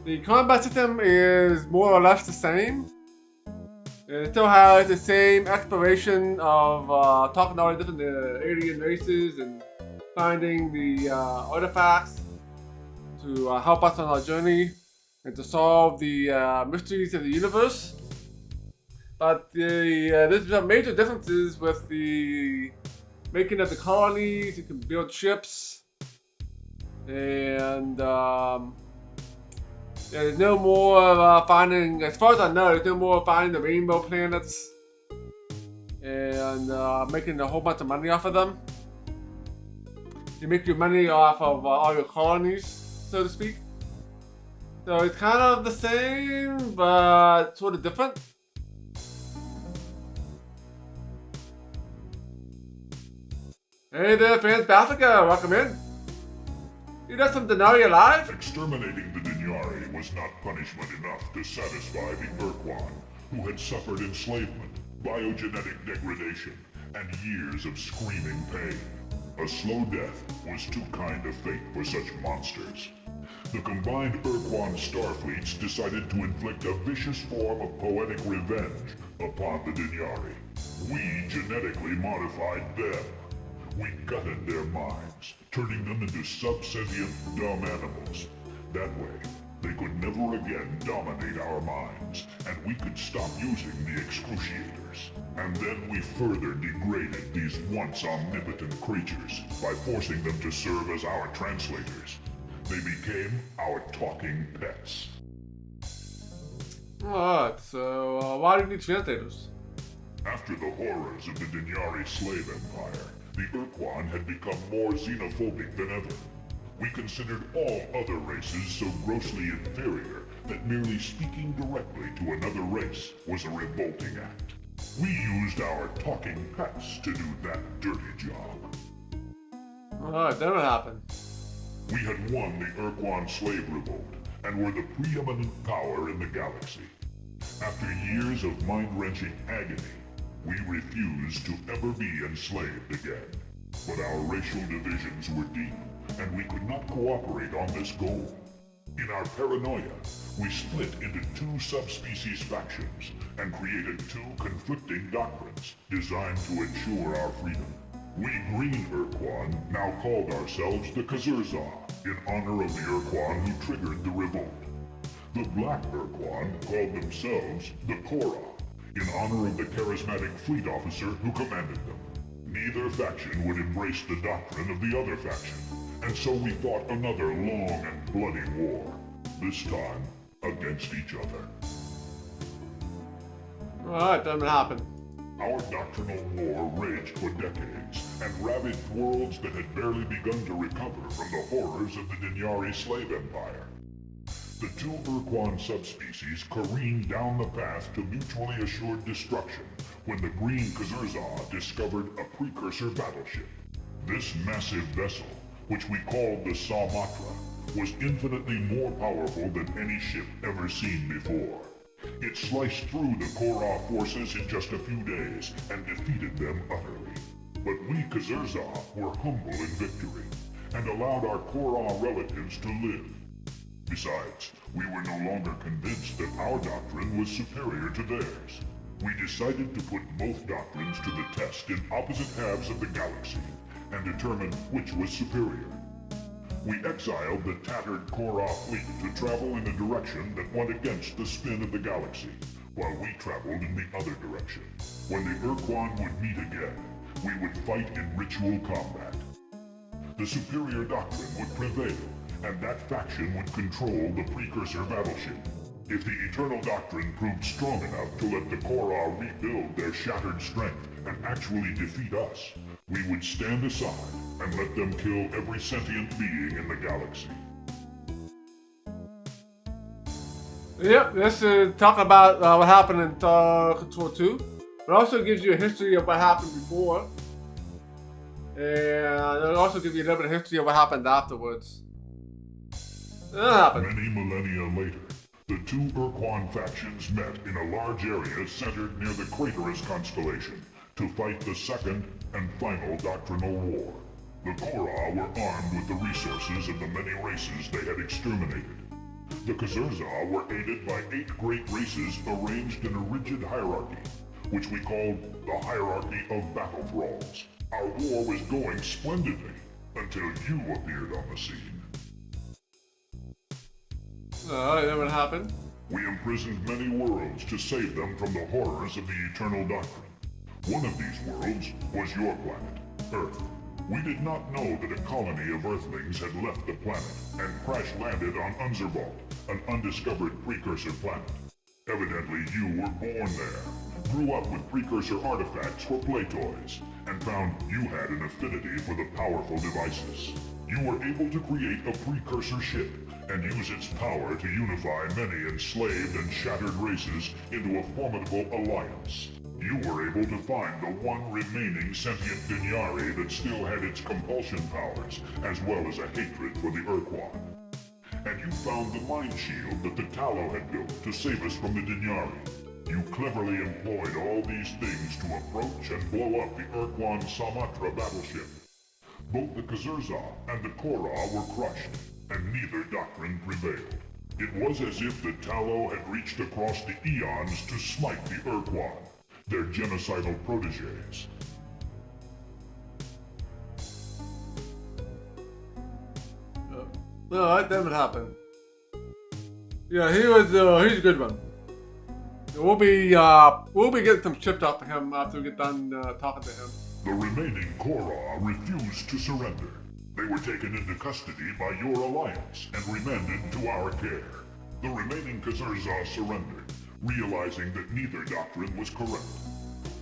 The combat system is more or less the same. It still has the same exploration of talking to all the different alien races and finding the artifacts to help us on our journey and to solve the mysteries of the universe. But there's some major differences with the making of the colonies. You can build ships, and there's no more finding, as far as I know, there's no more finding the rainbow planets and making a whole bunch of money off of them. You make your money off of all your colonies, so to speak. So it's kind of the same, but sort of different. Hey there, fans, Baffica, welcome in. You got some Denari alive? Exterminating the Dinyari was not punishment enough to satisfy the Urquan, who had suffered enslavement, biogenetic degradation, and years of screaming pain. A slow death was too kind a fate for such monsters. The combined Urquan starfleets decided to inflict a vicious form of poetic revenge upon the Dinyari. We genetically modified them. We gutted their minds, turning them into subsentient, dumb animals. That way, they could never again dominate our minds, and we could stop using the Excruciators. And then we further degraded these once omnipotent creatures by forcing them to serve as our translators. They became our talking pets. Alright, so why do you need translators? After the horrors of the Dinyari slave empire, the Urquan had become more xenophobic than ever. we considered all other races so grossly inferior that merely speaking directly to another race was a revolting act. We used our talking pets to do that dirty job. Alright, then what happened? We had won the Urquan slave revolt and were the preeminent power in the galaxy. After years of mind-wrenching agony, we refused to ever be enslaved again. But our racial divisions were deep, and we could not cooperate on this goal. In our paranoia, we split into two subspecies factions and created two conflicting doctrines designed to ensure our freedom. We Green Urquan now called ourselves the Kazurza, in honor of the Urquan who triggered the revolt. The Black Urquan called themselves the Kora, in honor of the charismatic fleet officer who commanded them. Neither faction would embrace the doctrine of the other faction, and so we fought another long and bloody war, this time against each other. Alright, then what happened? Our doctrinal war raged for decades and ravaged worlds that had barely begun to recover from the horrors of the Dinyari slave empire. The two Urquan subspecies careened down the path to mutually assured destruction when the Green Kazurza discovered a precursor battleship. This massive vessel, which we called the Samatra, was infinitely more powerful than any ship ever seen before. It sliced through the Kora forces in just a few days and defeated them utterly. But we Kazurza were humble in victory and allowed our Kora relatives to live. Besides, we were no longer convinced that our doctrine was superior to theirs. We decided to put both doctrines to the test in opposite halves of the galaxy and determine which was superior. We exiled the tattered Kora fleet to travel in a direction that went against the spin of the galaxy, while we traveled in the other direction. When the Urquan would meet again, we would fight in ritual combat. The superior doctrine would prevail, and that faction would control the precursor battleship. If the Eternal Doctrine proved strong enough to let the Kora rebuild their shattered strength and actually defeat us, we would stand aside and let them kill every sentient being in the galaxy. Yep, this is talk about what happened in Control 2. It also gives you a history of what happened before. And it'll also give you a little bit of history of what happened afterwards. That happened. Many millennia later, the two Urquan factions met in a large area centered near the Craterus constellation to fight the second and final doctrinal war. The Kora were armed with the resources of the many races they had exterminated. The Kazurza were aided by 8 great races arranged in a rigid hierarchy, which we called the Hierarchy of Battle Thralls. Our war was going splendidly until you appeared on the scene. Alright, then what happened? We imprisoned many worlds to save them from the horrors of the Eternal Doctrine. One of these worlds was your planet, Earth. We did not know that a colony of Earthlings had left the planet and crash-landed on Unzerbalt, an undiscovered precursor planet. Evidently, you were born there, grew up with precursor artifacts for play toys, and found you had an affinity for the powerful devices. You were able to create a precursor ship and use its power to unify many enslaved and shattered races into a formidable alliance. You were able to find the one remaining sentient Dinyari that still had its compulsion powers, as well as a hatred for the Urquan. And you found the mind shield that the Tallow had built to save us from the Dinyari. You cleverly employed all these things to approach and blow up the Urquan Samatra battleship. Both the Kazurza and the Kora were crushed, and neither doctrine prevailed. It was as if the Tallow had reached across the eons to smite the Urquan, their genocidal protégés. Alright, then what happened? Yeah, he's a good one. We'll be getting some chips off of him after we get done talking to him. The remaining Kora refused to surrender. They were taken into custody by your alliance and remanded to our care. The remaining Kazurza surrendered, realizing that neither doctrine was correct.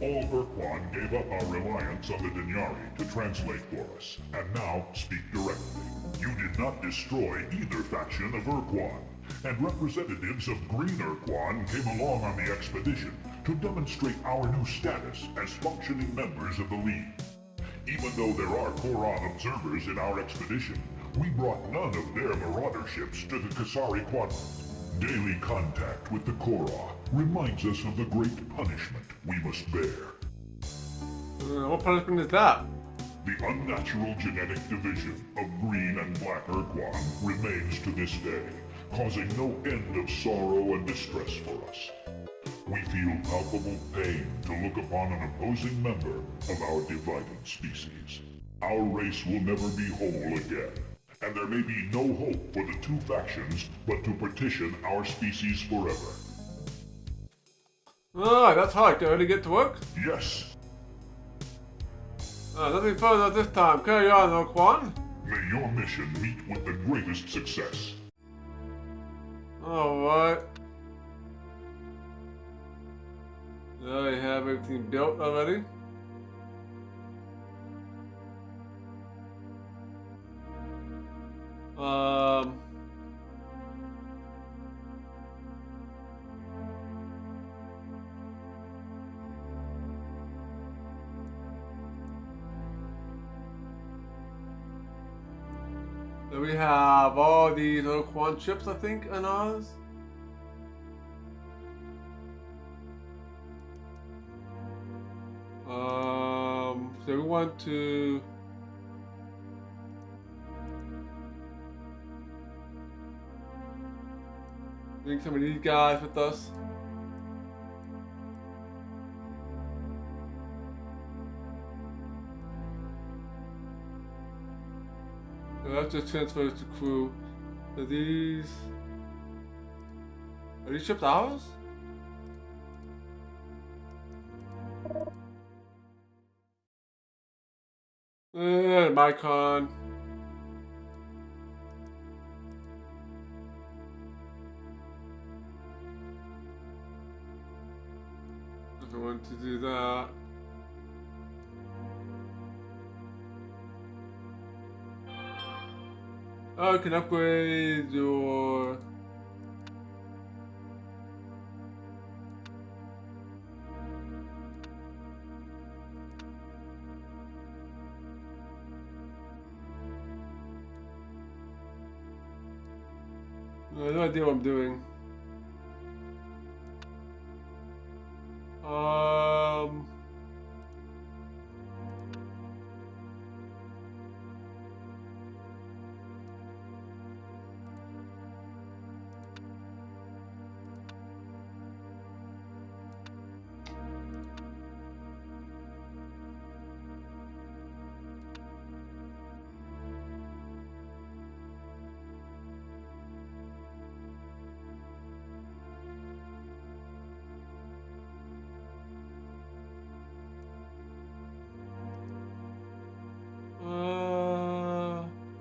all Urquan gave up our reliance on the Dinyari to translate for us, and now speak directly. You did not destroy either faction of Urquan, and representatives of Green Urquan came along on the expedition to demonstrate our new status as functioning members of the League. Even though there are Koran observers in our expedition, we brought none of their marauder ships to the Kasari Quadrant. Daily contact with the Korra reminds us of the great punishment we must bear. What punishment is that? The unnatural genetic division of green and black Urquan remains to this day, causing no end of sorrow and distress for us. We feel palpable pain to look upon an opposing member of our divided species. Our race will never be whole again, and there may be no hope for the two factions but to partition our species forever. Alright, that's hard. Can I really get to work? Yes, Nothing further this time. Carry on, Urquan. may your mission meet with the greatest success. Alright. I have everything built already. So we have all these Urquan ships, I think, on ours. So we want to bring some of these guys with us. So that just transfers to crew. Are these ships ours? Micron. I want to do that. Oh, I can upgrade your... I have no idea what I'm doing.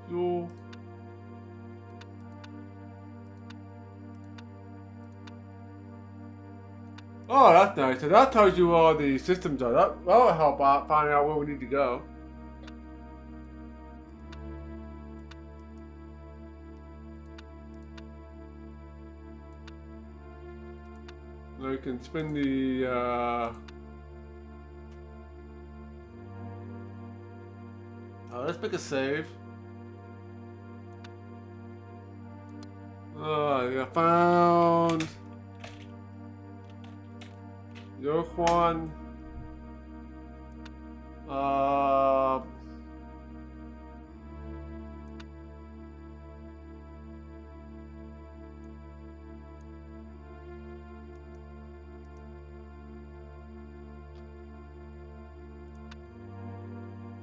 Fuel. Oh, that's nice. So that tells you all the systems are. That'll help out finding out where we need to go. So you can spin the let's make a save. I found Urquan.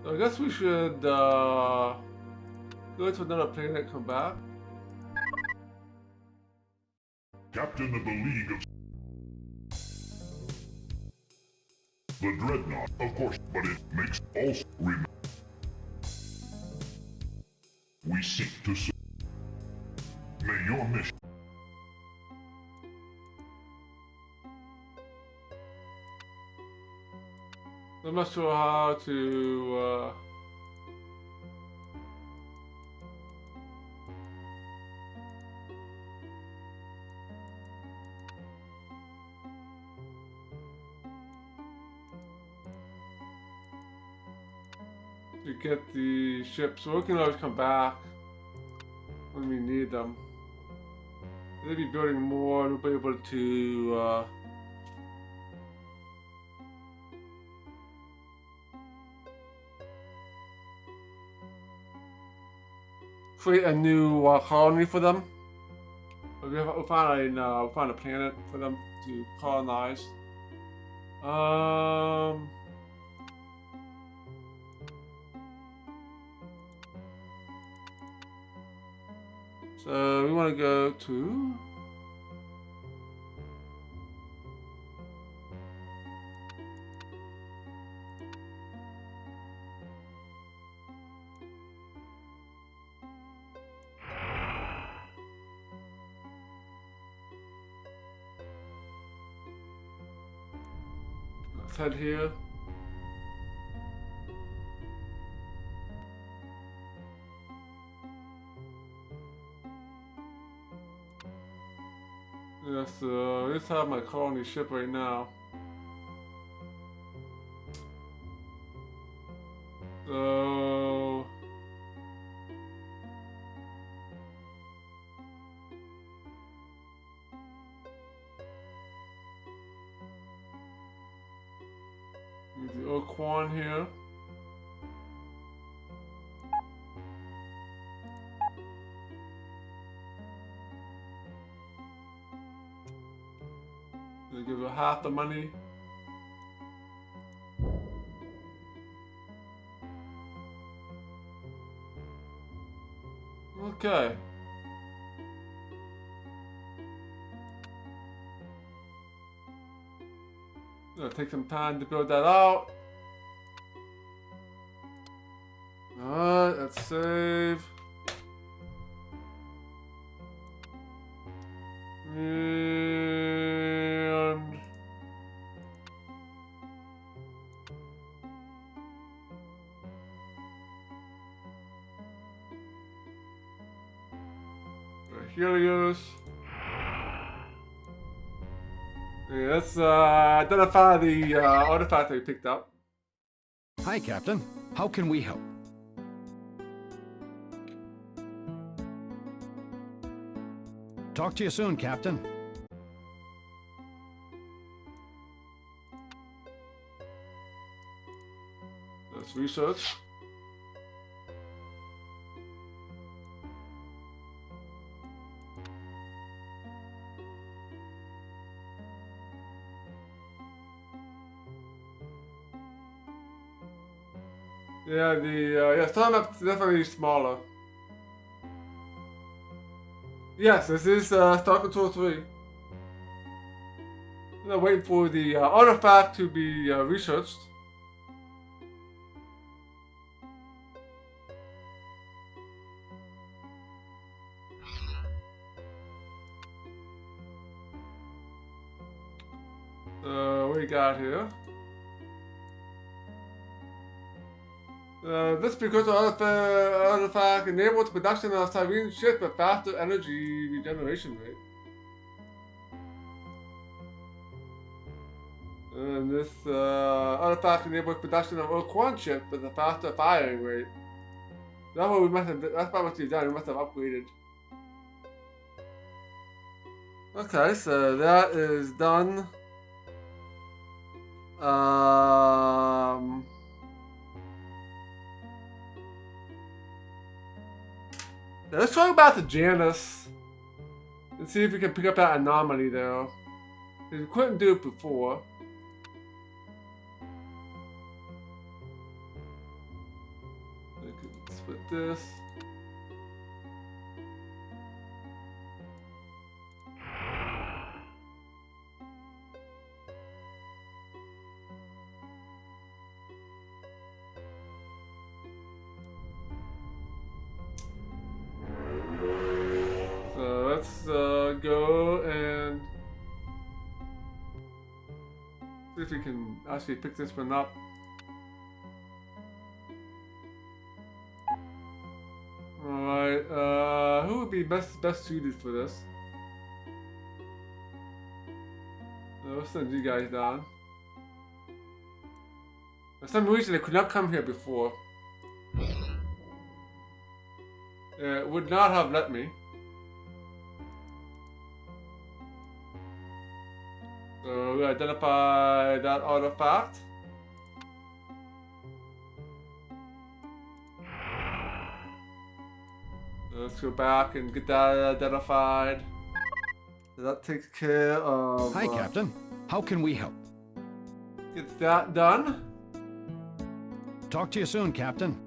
I guess we should go to another planet and come back. Captain of the League of the Dreadnought, of course, but it makes also remember. We seek to serve. May your mission I'm not sure how to get the ships, so we can always come back when we need them. They'll be building more, we'll be able to create a new colony for them. We'll find a planet for them to colonize. So we want to go to let's head here. Yes, let's have my colony ship right now. So use the oak one here. They give her half the money. Okay. It'll take some time to build that out. Alright, let's save. And Helios. Yeah, let's identify the artifact they picked up. Hi, Captain. How can we help? Talk to you soon, Captain. Let's research. Yeah, the Star Map's definitely smaller. Yes, this is Star Control 3. I'm gonna wait for the artifact to be researched. What do we got here? This because the artifact enables the production of Cyrene ships with faster energy regeneration rate. And this artifact enables production of Oak ships with a faster firing rate. That's what we must have. That's probably what we've done. We must have upgraded. Okay, so that is done. Let's talk about the Janus and see if we can pick up that anomaly there. We couldn't do it before. I could split this. Let's go and see if we can actually pick this one up. Alright, who would be best suited for this? We'll send you guys down. For some reason, they could not come here before. It would not have let me. So we identify that artifact. Let's go back and get that identified. That takes care of... Hi, Captain. How can we help? Gets that done. Talk to you soon, Captain.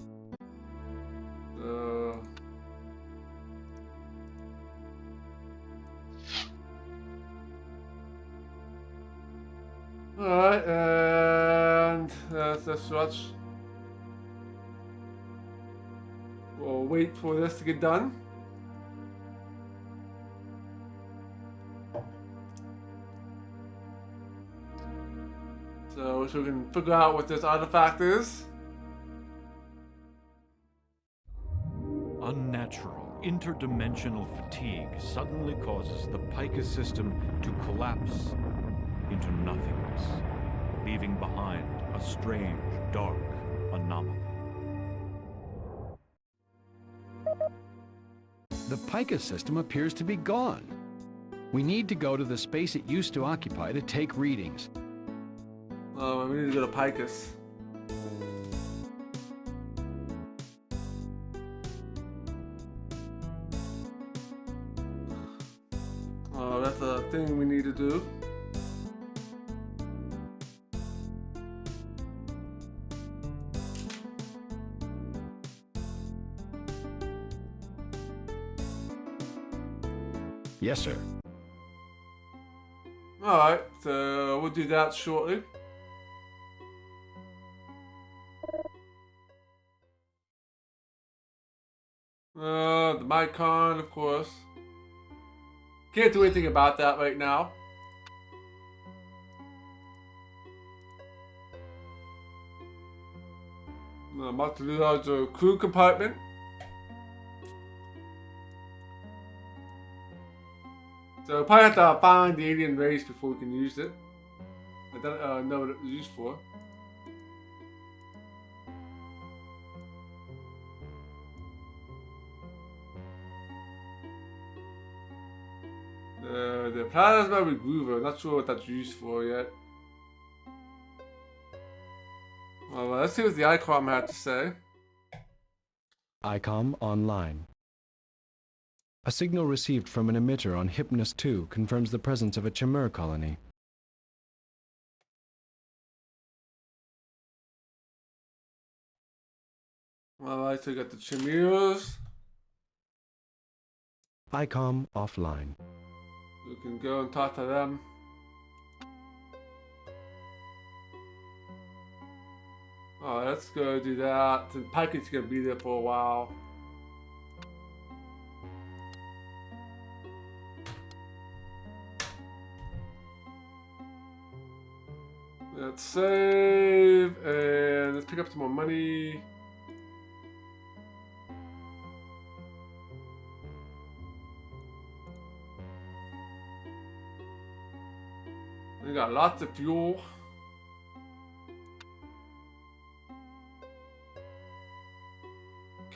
Alright, and that's what. We'll wait for this to get done. So we can figure out what this artifact is. Unnatural, interdimensional fatigue suddenly causes the Picus system to collapse into nothingness, leaving behind a strange, dark anomaly. The Picus system appears to be gone. We need to go to the space it used to occupy to take readings. Oh, we need to go to Picus. Oh, that's a thing we need to do. Yes, sir. Alright, so we'll do that shortly. The Micon, of course. Can't do anything about that right now. Much larger crew compartment. So we'll probably have to find the alien race before we can use it. I don't know what it was used for. The plasma regroover, not sure what that's used for yet. Well, let's see what the ICOM had to say. ICOM online. A signal received from an emitter on Hypnus 2 confirms the presence of a Chimera colony. Alright, so we got the Chimeras. ICOM offline. We can go and talk to them. Alright, let's go do that. The packet's gonna be there for a while. Let's save and let's pick up some more money. We got lots of fuel.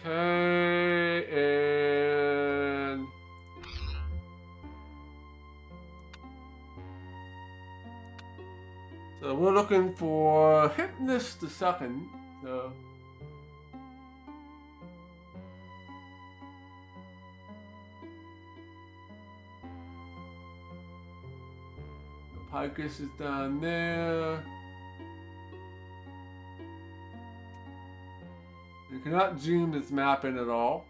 Okay, and so we're looking for Hypnus the second. So Picus is down there. You cannot zoom this map in at all.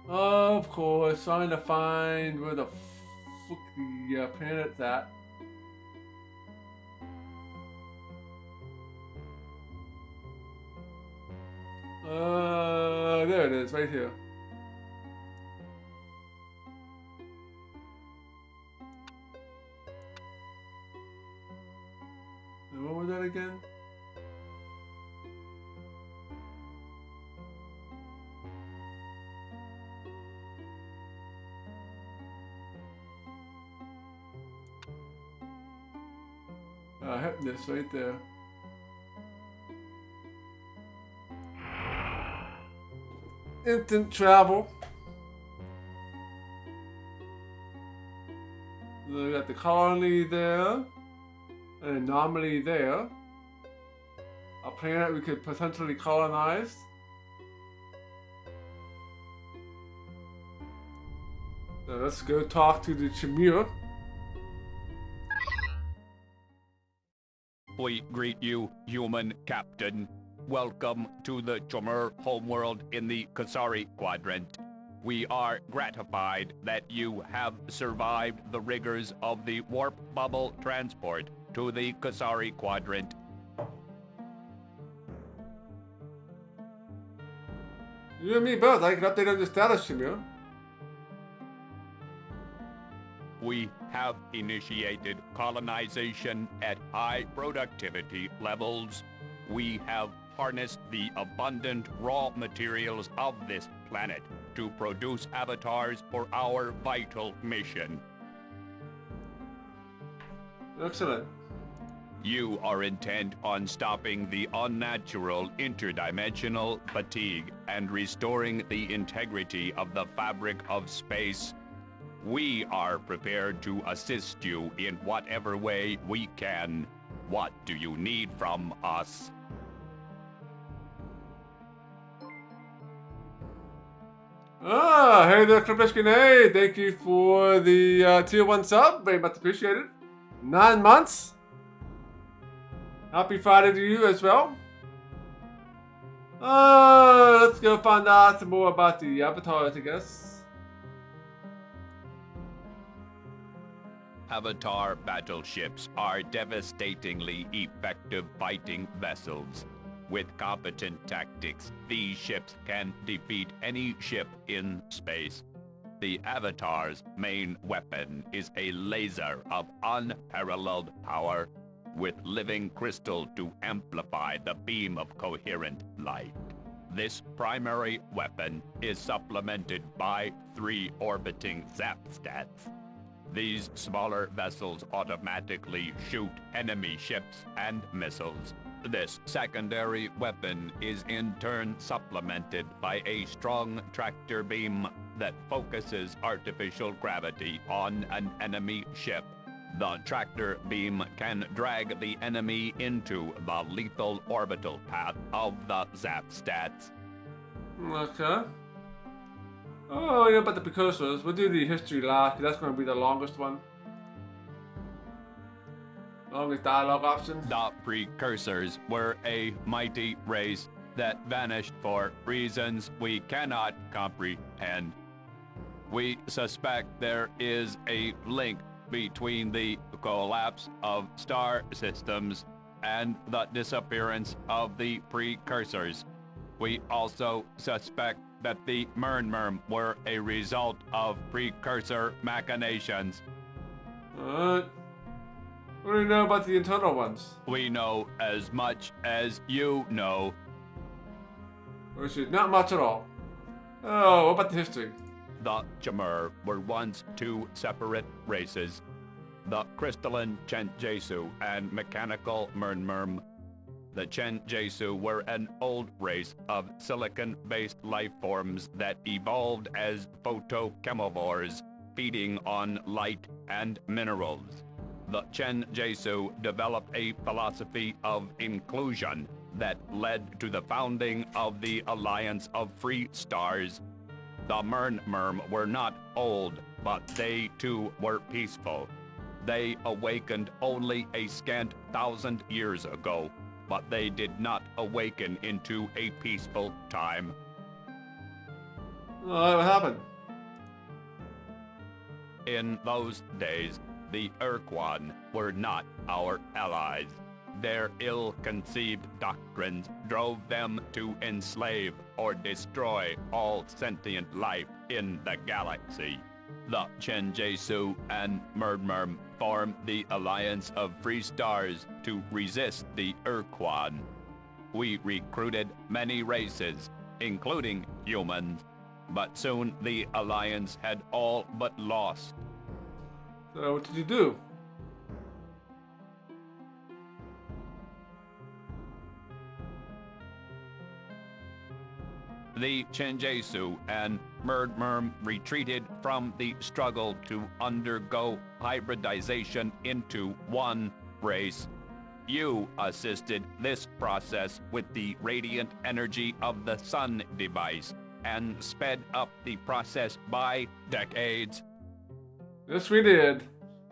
Of course, trying to find where the fuck the planet's at. There it is, right here. again? Hitting this right there. Instant travel. We got the colony there, an anomaly there, a planet we could potentially colonize. So let's go talk to the Chimera. We greet you, human captain. Welcome to the Chimera homeworld in the Kasari Quadrant. We are gratified that you have survived the rigors of the warp bubble transport to the Kasari Quadrant. You and me both. I can update on the status, Chimera. We have initiated colonization at high productivity levels. We have harnessed the abundant raw materials of this planet to produce avatars for our vital mission. Excellent. You are intent on stopping the unnatural interdimensional fatigue and restoring the integrity of the fabric of space. We are prepared to assist you in whatever way we can. What do you need from us? Hey there, Klipishkin. Hey, thank you for the tier 1 sub. Very much appreciated. 9 months. Happy Friday to you as well. Let's go find out some more about the avatars, I guess. Avatar battleships are devastatingly effective fighting vessels. With competent tactics, these ships can defeat any ship in space. The Avatar's main weapon is a laser of unparalleled power, with living crystal to amplify the beam of coherent light. This primary weapon is supplemented by 3 orbiting zap stats. These smaller vessels automatically shoot enemy ships and missiles. This secondary weapon is in turn supplemented by a strong tractor beam that focuses artificial gravity on an enemy ship. The tractor beam can drag the enemy into the lethal orbital path of the zap stats. Okay. Oh, yeah, about the precursors. We'll do the history last, 'cause that's going to be the longest one. Longest dialogue option. The precursors were a mighty race that vanished for reasons we cannot comprehend. We suspect there is a link between the collapse of star systems and the disappearance of the precursors. We also suspect that the Mernmerm were a result of precursor machinations. Alright. What do you know about the internal ones? We know as much as you know. Which is not much at all. Oh, what about the history? The Chimera were once 2 separate races. The crystalline Chen-Jesu and mechanical Mernmerm. The Chen-Jesu were an old race of silicon-based life forms that evolved as photochemivores, feeding on light and minerals. The Chen-Jesu developed a philosophy of inclusion that led to the founding of the Alliance of Free Stars. The Mernmerm were not old, but they too were peaceful. They awakened only a scant 1,000 years ago, but they did not awaken into a peaceful time. What happened? In those days, the Urquan were not our allies. Their ill-conceived doctrines drove them to enslave or destroy all sentient life in the galaxy. The Chenjesu and Murdmurm formed the Alliance of Free Stars to resist the Urquan. We recruited many races, including humans, but soon the Alliance had all but lost. So what did you do? The Chenjesu and Murdmurm retreated from the struggle to undergo hybridization into one race. You assisted this process with the radiant energy of the Sun device and sped up the process by decades. Yes, we did.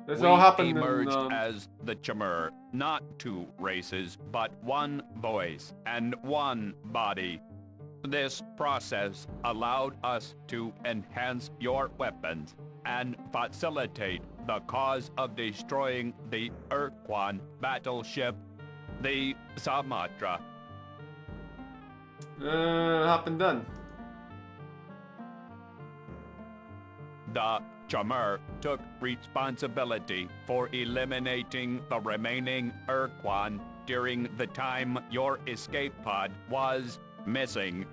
This We all happened emerged in, as the Chimur, not two races, but one voice and one body. This process allowed us to enhance your weapons and facilitate the cause of destroying the Urquan battleship, the Samatra. happened then. The Chimur took responsibility for eliminating the remaining Urquan during the time your escape pod was missing.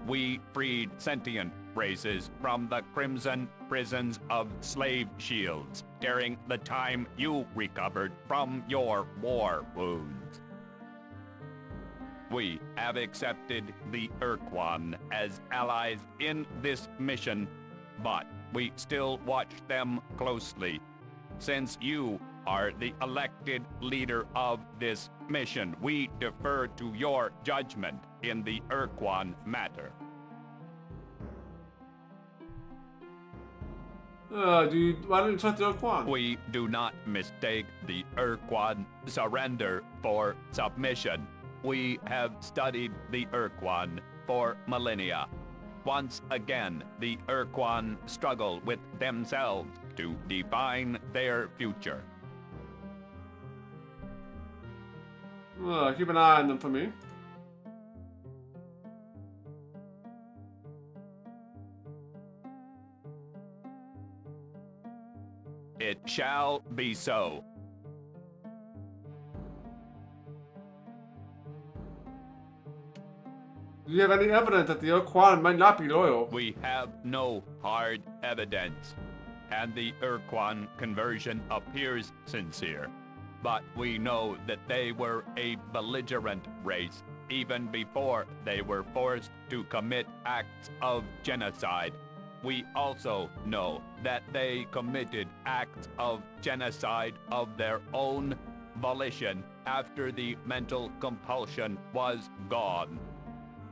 We freed sentient races from the crimson prisons of slave shields during the time you recovered from your war wounds. We have accepted the Urquan as allies in this mission, but we still watch them closely. Since you are the elected leader of this mission, we defer to your judgment in the Urquan matter. Dude, why don't you trust the Urquan? We do not mistake the Urquan surrender for submission. We have studied the Urquan for millennia. Once again, the Urquan struggle with themselves to define their future. Keep an eye on them for me. It shall be so. Do you have any evidence that the Urquan might not be loyal? We have no hard evidence, and the Urquan conversion appears sincere. But we know that they were a belligerent race even before they were forced to commit acts of genocide. We also know that they committed acts of genocide of their own volition after the mental compulsion was gone.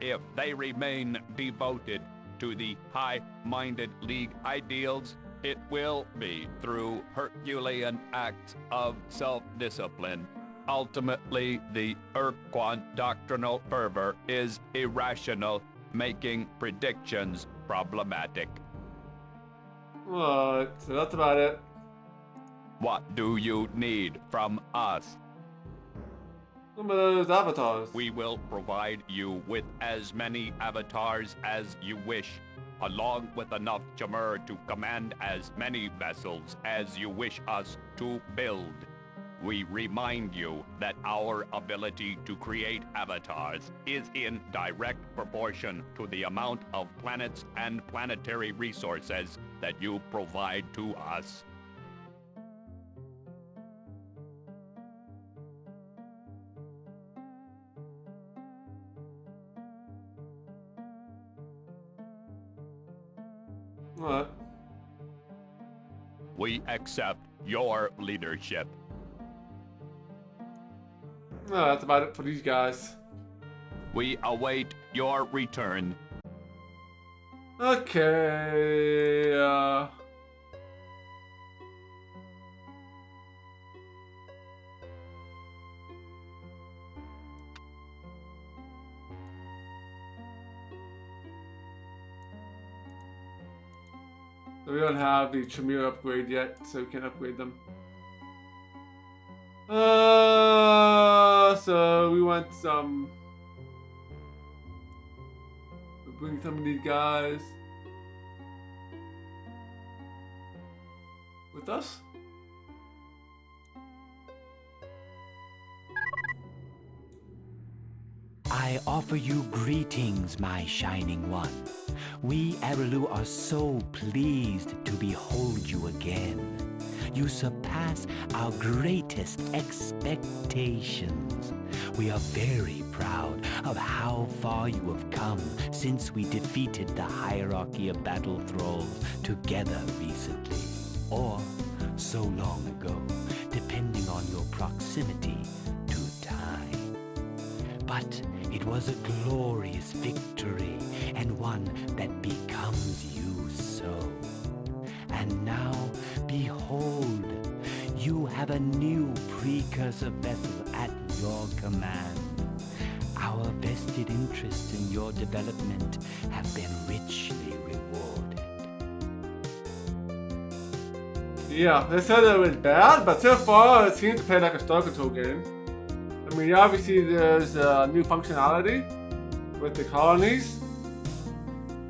If they remain devoted to the high-minded League ideals, it will be through Herculean acts of self-discipline. Ultimately, the Urquan doctrinal fervor is irrational, making predictions problematic. So that's about it. What do you need from us? Some of those avatars. We will provide you with as many avatars as you wish, along with enough Chimur to command as many vessels as you wish us to build. We remind you that our ability to create avatars is in direct proportion to the amount of planets and planetary resources that you provide to us. What? We accept your leadership. That's about it for these guys. We await your return. Okay, we don't have the Chimera upgrade yet, so we can upgrade them. So we want some. We'll bring some of these guys. with us. I offer you greetings, my shining one. We Arelu are so pleased to behold you again. You surpass our greatest expectations. We are very proud of how far you have come since we defeated the hierarchy of battle thralls together recently, or so long ago, depending on your proximity to time. But it was a glorious victory, and one that becomes you so. And now, behold, you have a new precursor vessel at your command. Our vested interests in your development have been richly rewarded. Yeah, they said it was bad, but so far it seems to play like a Star Control game. I mean, obviously there's new functionality with the colonies,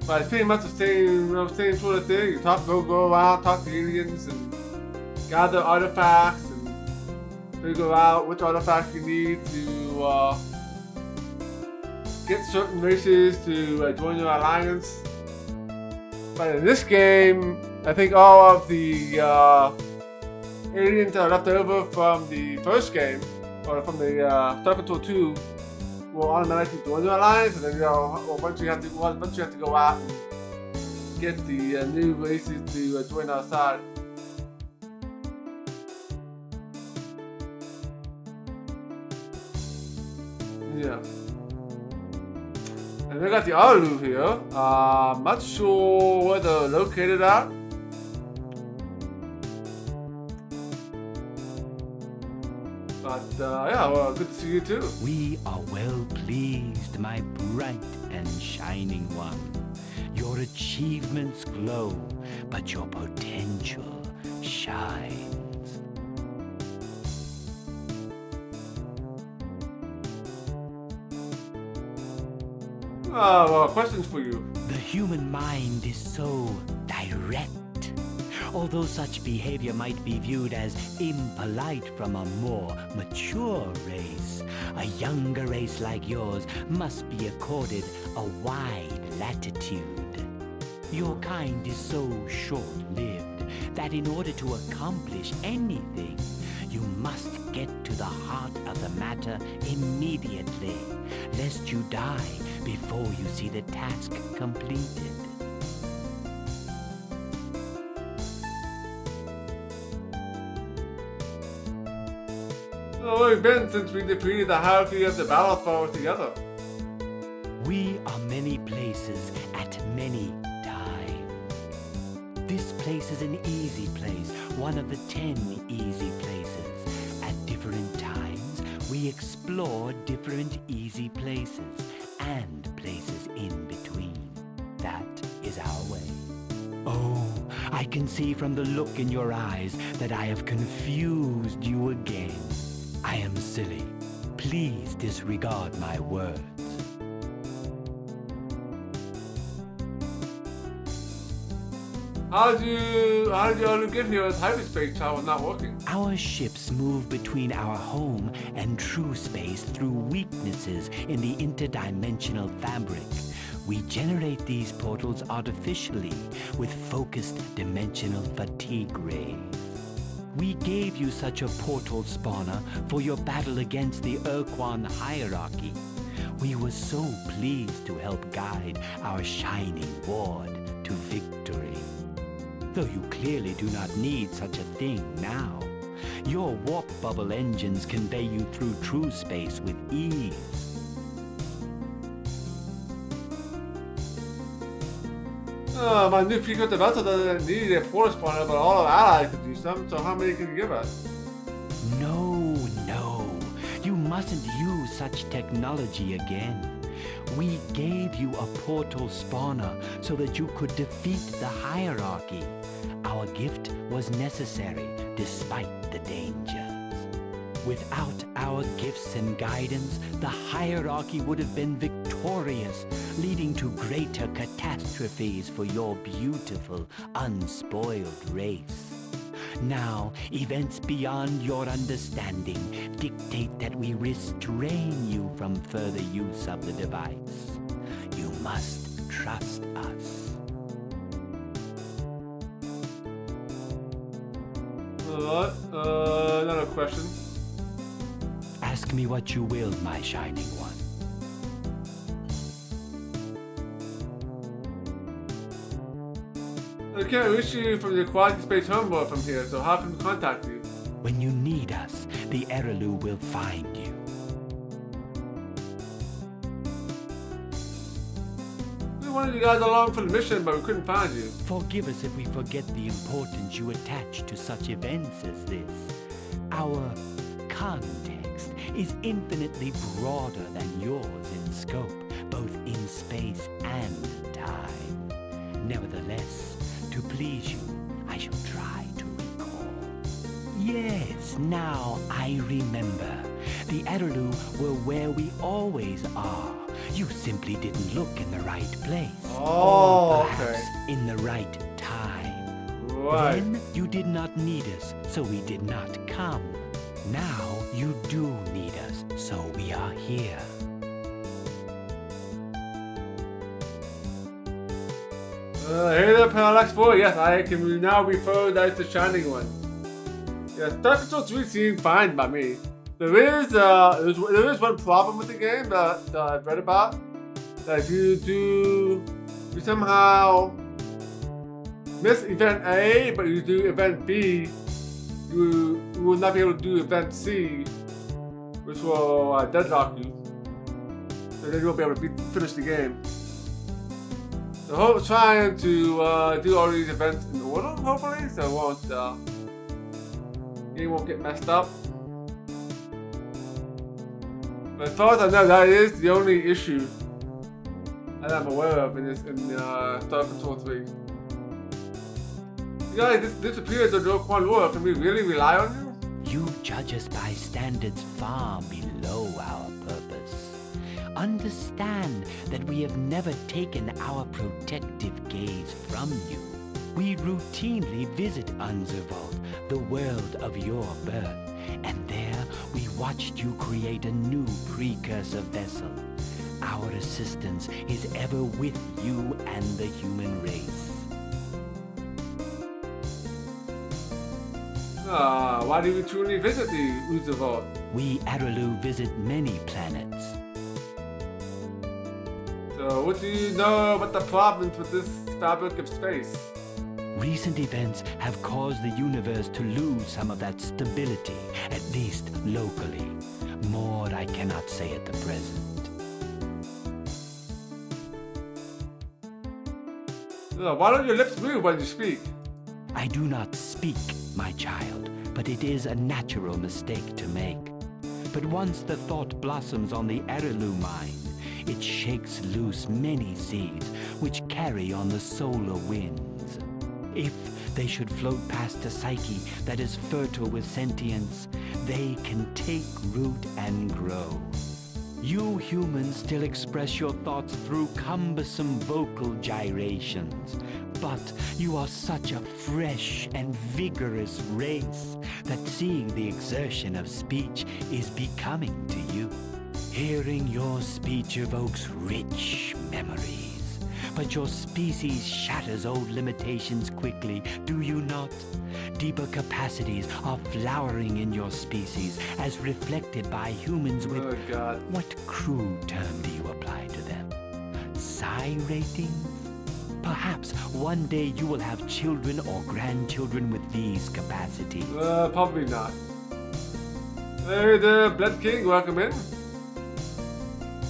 but it's pretty much the same sort of thing. You go around, talk to aliens, and gather artifacts, and figure out which artifacts you need to get certain races to join your alliance. But in this game, I think all of the aliens that are left over from the first game, or from the Star Control 2, will automatically join your alliance, and then once you have to go out and get the new races to join our side. Yeah. And they got the Arelu here. I'm not sure where they're located at. But yeah, well, good to see you too. We are well pleased, my bright and shining one. Your achievements glow, but your potential shines. Well, questions for you. The human mind is so direct. Although such behavior might be viewed as impolite from a more mature race, a younger race like yours must be accorded a wide latitude. Your kind is so short-lived that in order to accomplish anything, you must get to the heart of the matter immediately, lest you die before you see the task completed. Well, it's been since we defeated the hierarchy of the battle thralls together. We are many places at many times. This place is an easy place, one of the 10 easy places. At different times, we explore different easy places and places in between. That is our way. Oh, I can see from the look in your eyes that I have confused you again. I am silly. Please disregard my words. How did you all get here as hyperspace travel not working? Our ships move between our home and true space through weaknesses in the interdimensional fabric. We generate these portals artificially with focused dimensional fatigue rays. We gave you such a portal spawner for your battle against the Urquan hierarchy. We were so pleased to help guide our shining ward to victory. Though you clearly do not need such a thing now. Your warp bubble engines convey you through true space with ease. My new precursor vessel doesn't need a portal spawner, but all of our allies could do some, so how many can you give us? No. You mustn't use such technology again. We gave you a portal spawner so that you could defeat the hierarchy. Our gift was necessary despite the dangers. Without our gifts and guidance, the hierarchy would have been victorious, leading to greater catastrophes for your beautiful, unspoiled race. Now, events beyond your understanding dictate that we restrain you from further use of the device. You must trust us. Another question. Ask me what you will, my shining one. I can't reach you from the quasi-space homeworld from here, so how can we contact you? When you need us, the Erelu will find you. We wanted you guys along for the mission, but we couldn't find you. Forgive us if we forget the importance you attach to such events as this. Our context is infinitely broader than yours in scope, both in space and time. Nevertheless, to please you, I shall try to recall. Yes, now I remember. The Erelu were where we always are. You simply didn't look in the right place. Oh, or perhaps okay. in the right time. Right. Then you did not need us, so we did not come. Now you do need us, so we are here. Hey there, Parallax 4. Yes, I can now refer as the Shining One. Yes, Dark Control 3 seemed fine by me. There is one problem with the game that I've read about. That if you somehow miss event A, but you do event B, you will not be able to do event C, which will deadlock you. And then you won't be able to finish the game. So hope trying to do all these events in order, hopefully, so it won't game won't get messed up. But as far as I know, that is the only issue that I'm aware of in Star Control 3. You guys, this appears as though Quan War. Can we really rely on you? You judge us by standards far below our purpose. Understand that we have never taken our protective gaze from you. We routinely visit Unzervault, the world of your birth, and there we watched you create a new precursor vessel. Our assistance is ever with you and the human race. Why do we truly visit the Unzervault? We Erelu visit many planets. So what do you know about the problems with this fabric of space? Recent events have caused the universe to lose some of that stability, at least locally. More I cannot say at the present. Why don't your lips move when you speak? I do not speak, my child, but it is a natural mistake to make. But once the thought blossoms on the Erelu mind, it shakes loose many seeds which carry on the solar winds. If they should float past a psyche that is fertile with sentience, they can take root and grow. You humans still express your thoughts through cumbersome vocal gyrations, but you are such a fresh and vigorous race that seeing the exertion of speech is becoming to you. Hearing your speech evokes rich memories, but your species shatters old limitations quickly, do you not? Deeper capacities are flowering in your species as reflected by humans with... Oh God. What crude term do you apply to them? Psi ratings? Perhaps one day you will have children or grandchildren with these capacities. Probably not. Hey there, Blood King, welcome in.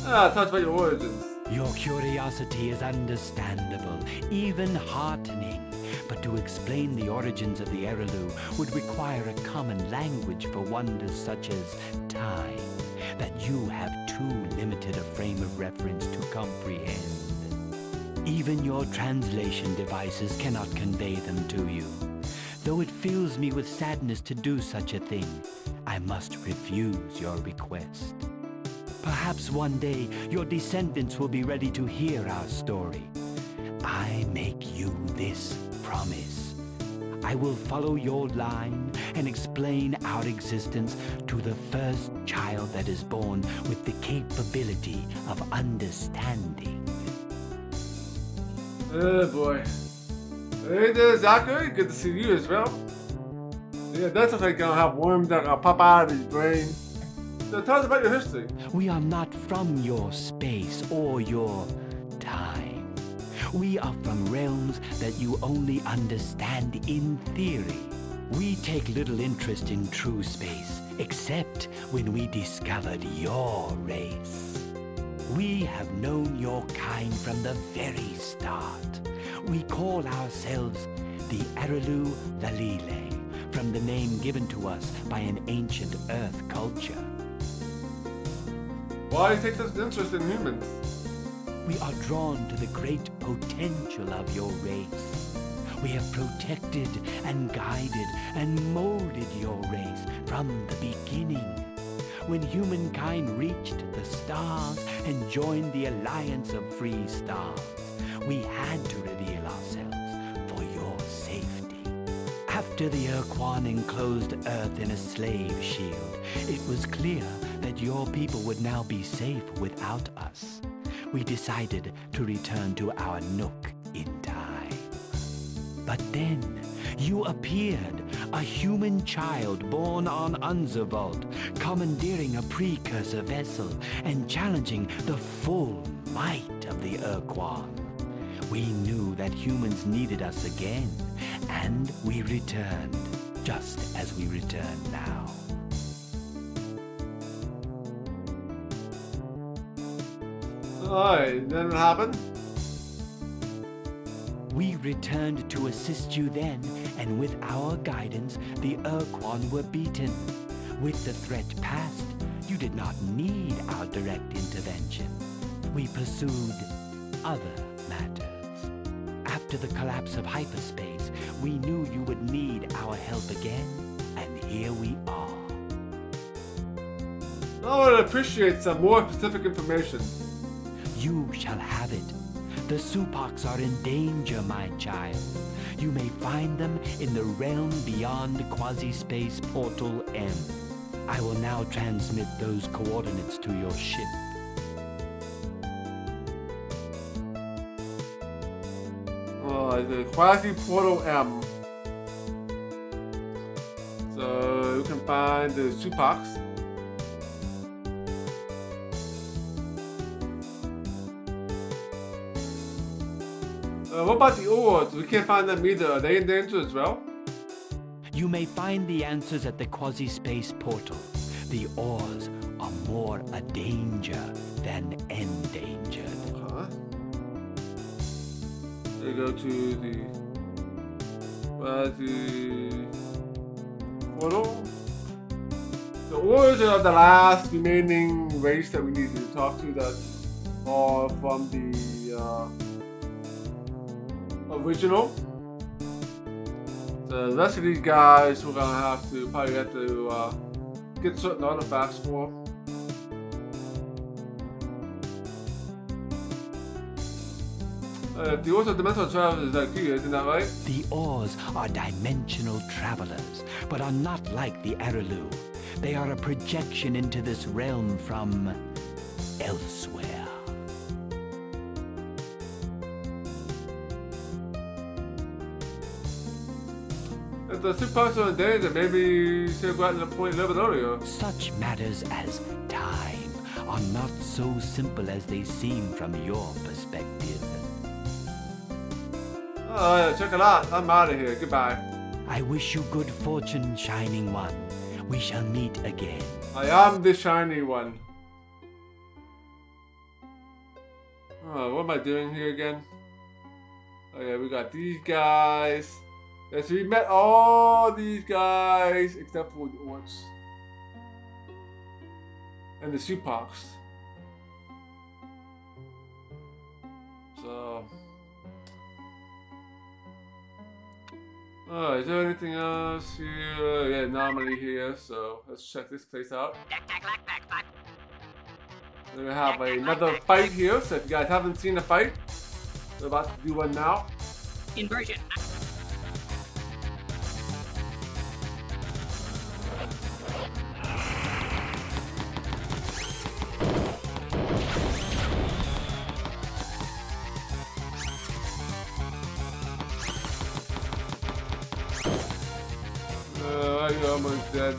Talk about your origins. Your curiosity is understandable, even heartening. But to explain the origins of the Erelu would require a common language for wonders such as time, that you have too limited a frame of reference to comprehend. Even your translation devices cannot convey them to you. Though it fills me with sadness to do such a thing, I must refuse your request. Perhaps one day your descendants will be ready to hear our story. I make you this promise. I will follow your line and explain our existence to the first child that is born with the capability of understanding. Oh boy. Hey there, Zachary. Good to see you as well. Yeah, that's like gonna have worms that are gonna pop out of his brain. So tell us about your history. We are not from your space or your time. We are from realms that you only understand in theory. We take little interest in true space, except when we discovered your race. We have known your kind from the very start. We call ourselves the Arelu Lalile, from the name given to us by an ancient Earth culture. Why do you take such interest in humans? We are drawn to the great potential of your race. We have protected and guided and molded your race from the beginning. When humankind reached the stars and joined the alliance of free stars, we had to reveal ourselves for your safety. After the Urquan enclosed Earth in a slave shield, it was clear that your people would now be safe without us. We decided to return to our nook in time. But then, you appeared, a human child born on Unzervault, commandeering a precursor vessel and challenging the full might of the Urquan. We knew that humans needed us again, and we returned, just as we return now. Alright, then it happened. We returned to assist you then, and with our guidance, the Urquan were beaten. With the threat past, you did not need our direct intervention. We pursued other matters. After the collapse of hyperspace, we knew you would need our help again, and here we are. I would appreciate some more specific information. You shall have it. The Supocs are in danger, my child. You may find them in the realm beyond Quasi-Space Portal M. I will now transmit those coordinates to your ship. The Quasi-Portal M. So you can find the Supocs. What about the Orbs? We can't find them either. Are they in danger as well? You may find the answers at the Quasi-Space Portal. The Oars are more a danger than endangered. Huh? They go to the Quasi-Portal. The Oars are the last remaining race that we need to talk to that are from the original. The rest of these guys we're gonna have to probably have to get certain artifacts for. The Oars are dimensional travelers like you, isn't that right? The Oars are dimensional travelers, but are not like the Arelu. They are a projection into this realm from elsewhere. If the Supocs are in danger, maybe you should have gotten to the point a little bit earlier. Such matters as time are not so simple as they seem from your perspective. Alright, check it out. I'm out of here. Goodbye. I wish you good fortune, Shining One. We shall meet again. I am the shiny one. Oh, what am I doing here again? Oh yeah, we got these guys. Yes, we met all these guys except for the Orcs. And the Supocs. So... is there anything else here? Yeah, anomaly here, so let's check this place out. We're gonna have another fight here, so if you guys haven't seen the fight, we're about to do one now. Inversion. Alright, you're almost dead.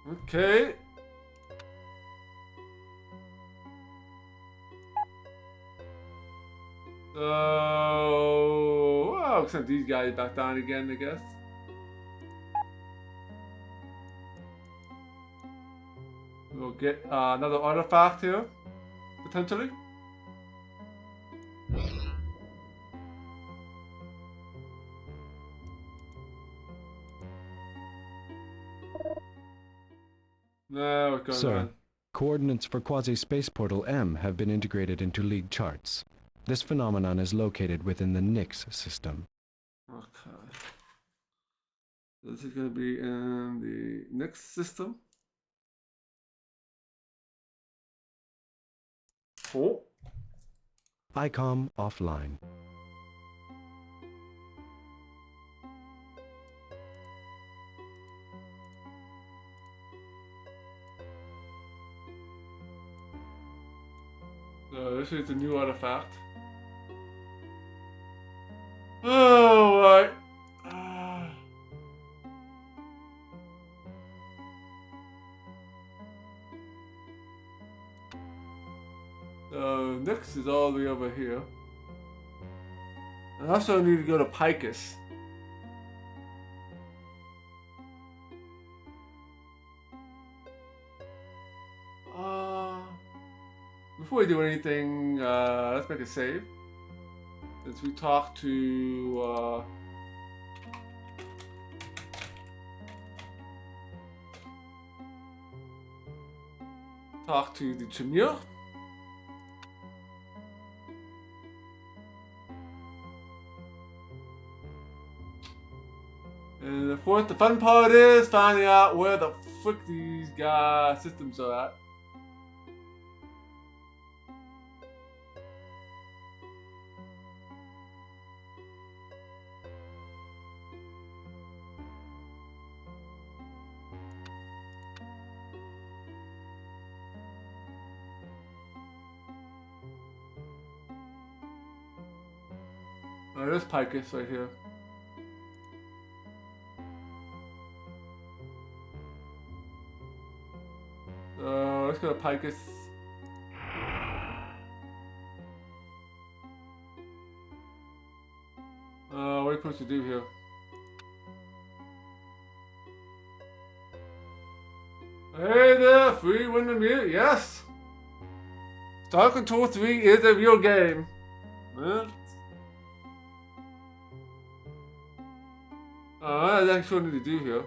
Okay. So, well, except these guys back down again, I guess. We'll get another artifact here, potentially. No, what's going Sir, on? coordinates for quasi-space portal M have been integrated into League charts. This phenomenon is located within the Nyx system. Okay. This is going to be in the next system. Oh. ICOM offline. So this is the new artifact. Oh, right. So next is all the way over here. I also need to go to Picus. Before we do anything, let's make a save. Since we talked to the Chimere. And of course, the fun part is finding out where the frick these guys' systems are at. Oh, there's Picus right here. So let's go to Picus. What are we supposed to do here? Hey there, free window mute, yes! Star Control 3 is a real game. Well, that's actually what I need to do here.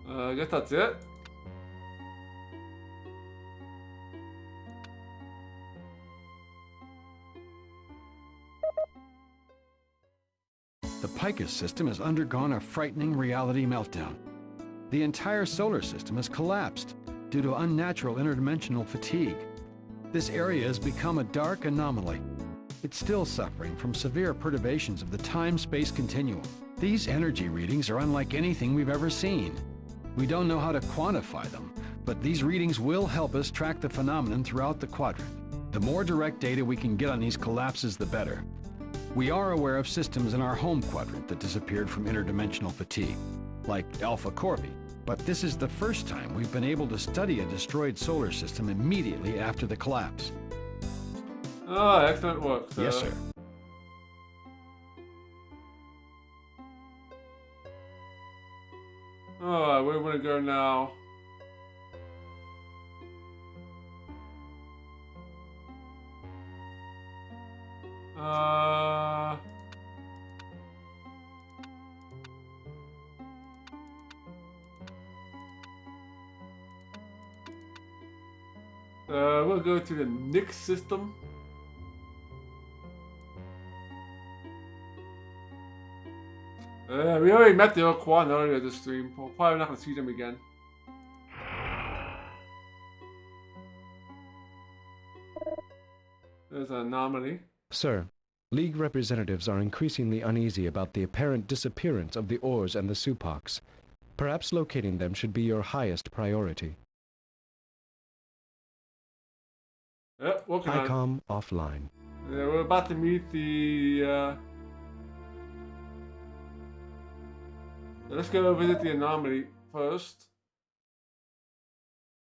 I guess that's it. The Picus system has undergone a frightening reality meltdown. The entire solar system has collapsed due to unnatural interdimensional fatigue. This area has become a dark anomaly. It's still suffering from severe perturbations of the time-space continuum. These energy readings are unlike anything we've ever seen. We don't know how to quantify them, but these readings will help us track the phenomenon throughout the quadrant. The more direct data we can get on these collapses, the better. We are aware of systems in our home quadrant that disappeared from interdimensional fatigue, like Alpha Corvi, but this is the first time we've been able to study a destroyed solar system immediately after the collapse. Oh, excellent work, sir. Yes, sir. Alright, where do we want to go now? We'll go to the Nyx system. We already met the Urquan earlier this stream. We're probably not going to see them again. There's an anomaly. Sir, League representatives are increasingly uneasy about the apparent disappearance of the ores and the Supox. Perhaps locating them should be your highest priority. Yep, working on it. ICOM offline. Yeah, we're about to meet the, let's go visit the anomaly first.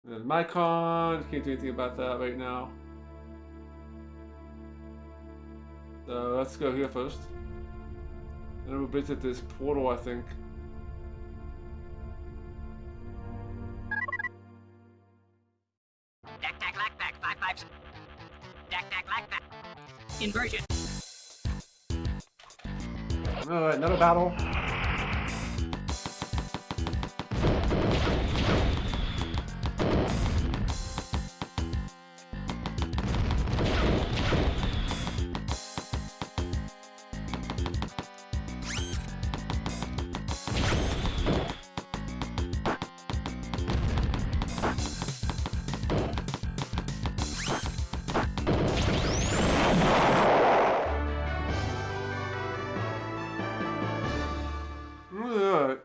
There's Mycon, can't do anything about that right now. So let's go here first. And then we'll visit this portal, I think. Dak-tack, lack-back, 5-5. Dak-tack, lack-back. Inversion. Alright, another battle. Alright.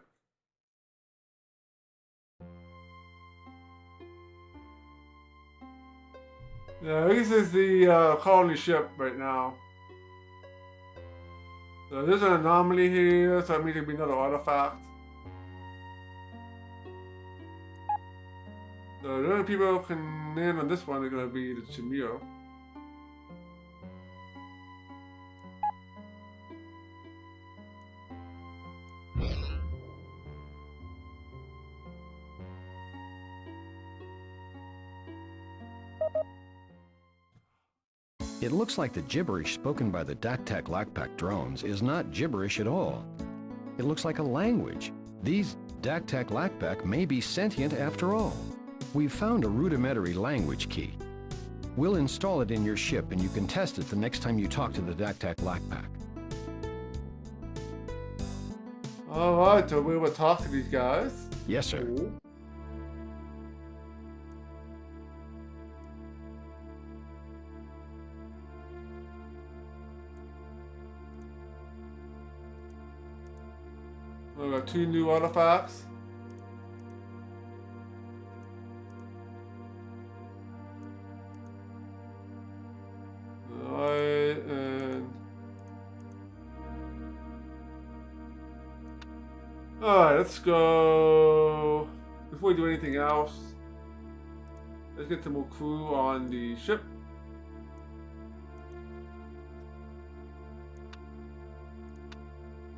Yeah, this is the colony ship right now. So there's an anomaly here, so that means there'll be another artifact. So the only people who can land on this one are gonna be the Chimera. It looks like the gibberish spoken by the Dak-Tak Lakpak drones is not gibberish at all. It looks like a language. These Dak-Tak Lakpak may be sentient after all. We've found a rudimentary language key. We'll install it in your ship and you can test it the next time you talk to the Dak-Tak Lakpak. Alright, so we will talk to these guys. Yes, sir. Cool. We got 2 new artifacts. Alright, and alright, let's go. Before we do anything else, let's get some more crew on the ship.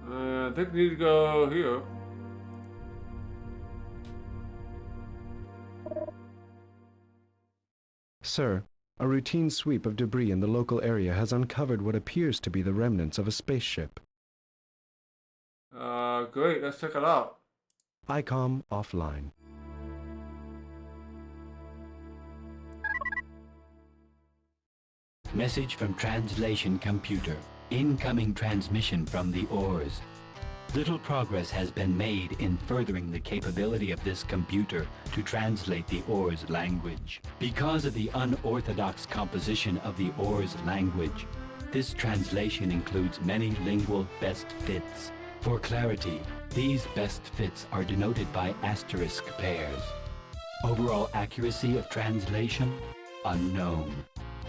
I think we need to go here. Sir, a routine sweep of debris in the local area has uncovered what appears to be the remnants of a spaceship. Great, let's check it out. ICOM offline. Message from translation computer. Incoming transmission from the ores. Little progress has been made in furthering the capability of this computer to translate the ores language. Because of the unorthodox composition of the ores language, this translation includes many lingual best fits. For clarity, these best fits are denoted by asterisk pairs. Overall accuracy of translation, unknown.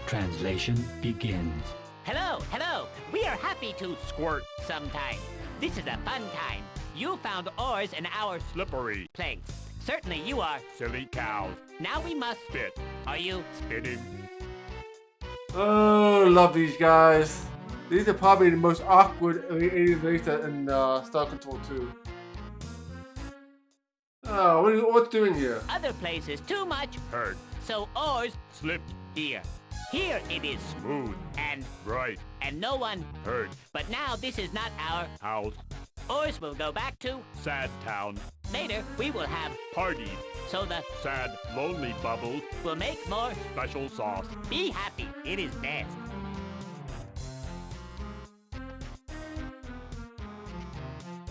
Translation begins. Hello, hello. We are happy to squirt sometime. This is a fun time. You found ores in our Slippery. place. Certainly you are. Silly cows. Now we must Spit. Are you? Spitting. Oh, love these guys. These are probably the most awkward alien race in Star Control 2. Oh, what are you doing here? Other places too much. Hurt. So ores Slipped. here. Here it is Smooth. and Right. no one. Hurt. But now this is not our House. ores will go back to Sad town. later we will have Parties. so the Sad, lonely bubbles. will make more. Special sauce. Be happy. It is best.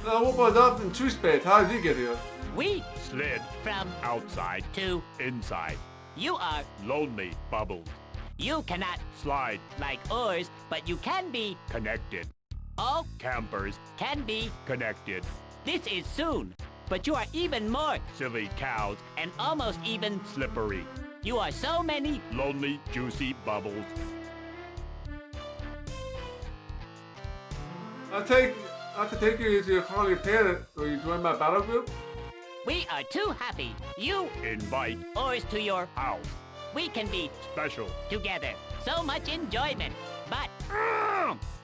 What about up in True Space? How did you get here? We Slid. from Outside. to Inside. you are Lonely bubbles. You cannot Slide. like oars, but you can be. Connected. All Campers. can be. Connected. This is soon. But you are even more Silly cows. and almost even. Slippery. You are so many. Lonely, juicy bubbles. I can take you to your colony planet where you join my battle group. We are too happy. You Invite. oars to your. House. We can be Special. together. So much enjoyment. But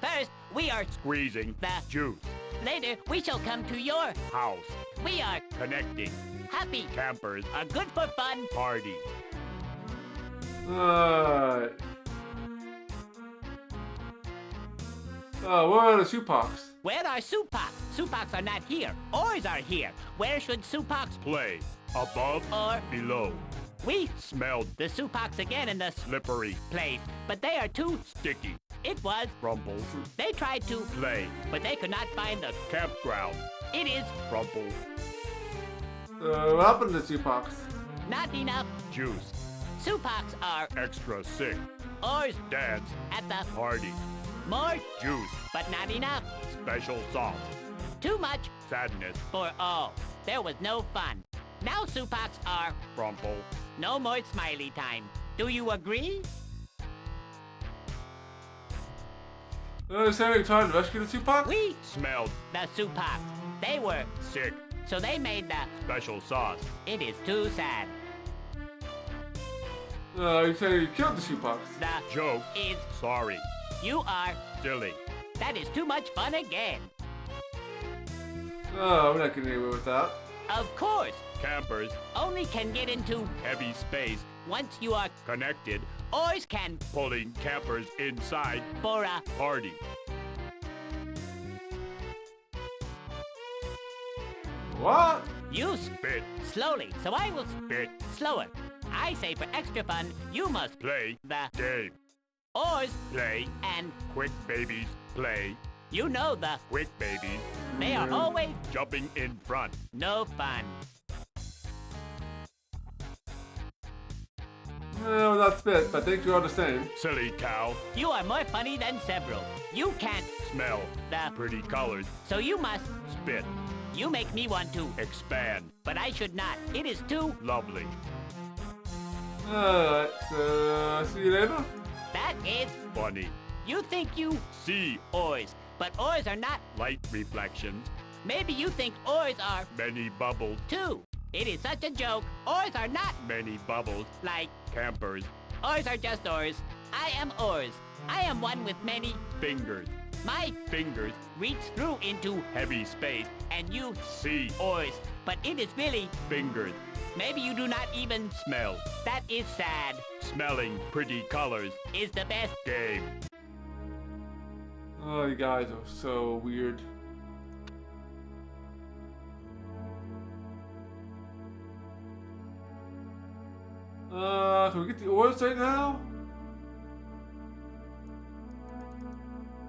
first, we are. Squeezing. The. Juice. Later, we shall come to your. House. We are Connecting. happy. Campers. Are good for fun. Parties. Alright. Where are the Supocs? Where are Supocs? Supocs are not here. Oars are here. Where should Supocs Play. Above. or Below. we Smelled. the Supocs again in the Slippery. place, but they are too. Sticky. It was. Rumple. They tried to, Play. but they could not find the. Campground. It is Rumple. What happened to the Supocs? not enough. Juice. Supocs are Extra sick. oars Dance. at the Party. more, Juice. but not enough. Special sauce. Too much Sadness. for all. There was no fun. Now Supocs are Rumple. no more smiley time. Do you agree? So we trying to rescue the Supocs? We Smelled. the Supocs. They were, Sick. so they made the. Special sauce. It is too sad. You say you killed the Supocs. The Joke. is Sorry. you are. Silly. That is too much fun again. We're not getting anywhere with that. Of course, Campers. only can get into Heavy space. once you are. Connected. Oars can Pulling campers inside. for a. Party. What? You Spit. slowly, so I will Bit. slower. I say for extra fun, you must Play. the Game. oars Play. and Quick babies. Play. you know the. Quick babies. They are always Jumping in front. no fun. Well, not spit, but thank you all the same. Silly cow. You are more funny than several. You can't Smell. the. Pretty colors. So you must. Spit. You make me want to, Expand. but I should not. It is too. Lovely. Alright, so see you later. That is. Funny. You think you See. oars, but oars are not. Light reflections. Maybe you think oars are Many bubbles. too. It is such a joke. Oars are not Many bubbles. like. Campers. Oars are just oars. I am oars. I am one with many. Fingers. My Fingers. reach through into Heavy space. and you See. oars, but it is really. Fingers. Maybe you do not even. Smell. That is sad. Smelling pretty colors. Is the best. Game. Oh, you guys are so weird. Can we get the oars right now?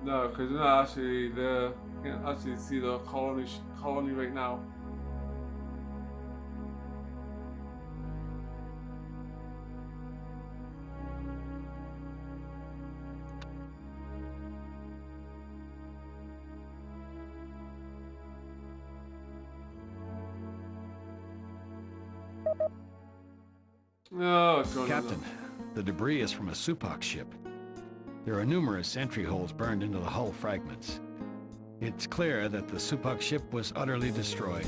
No, because they're not actually there. Can't actually see the colony right now. No, it's going Captain, the debris is from a Supoc ship. There are numerous entry holes burned into the hull fragments. It's clear that the Supoc ship was utterly destroyed.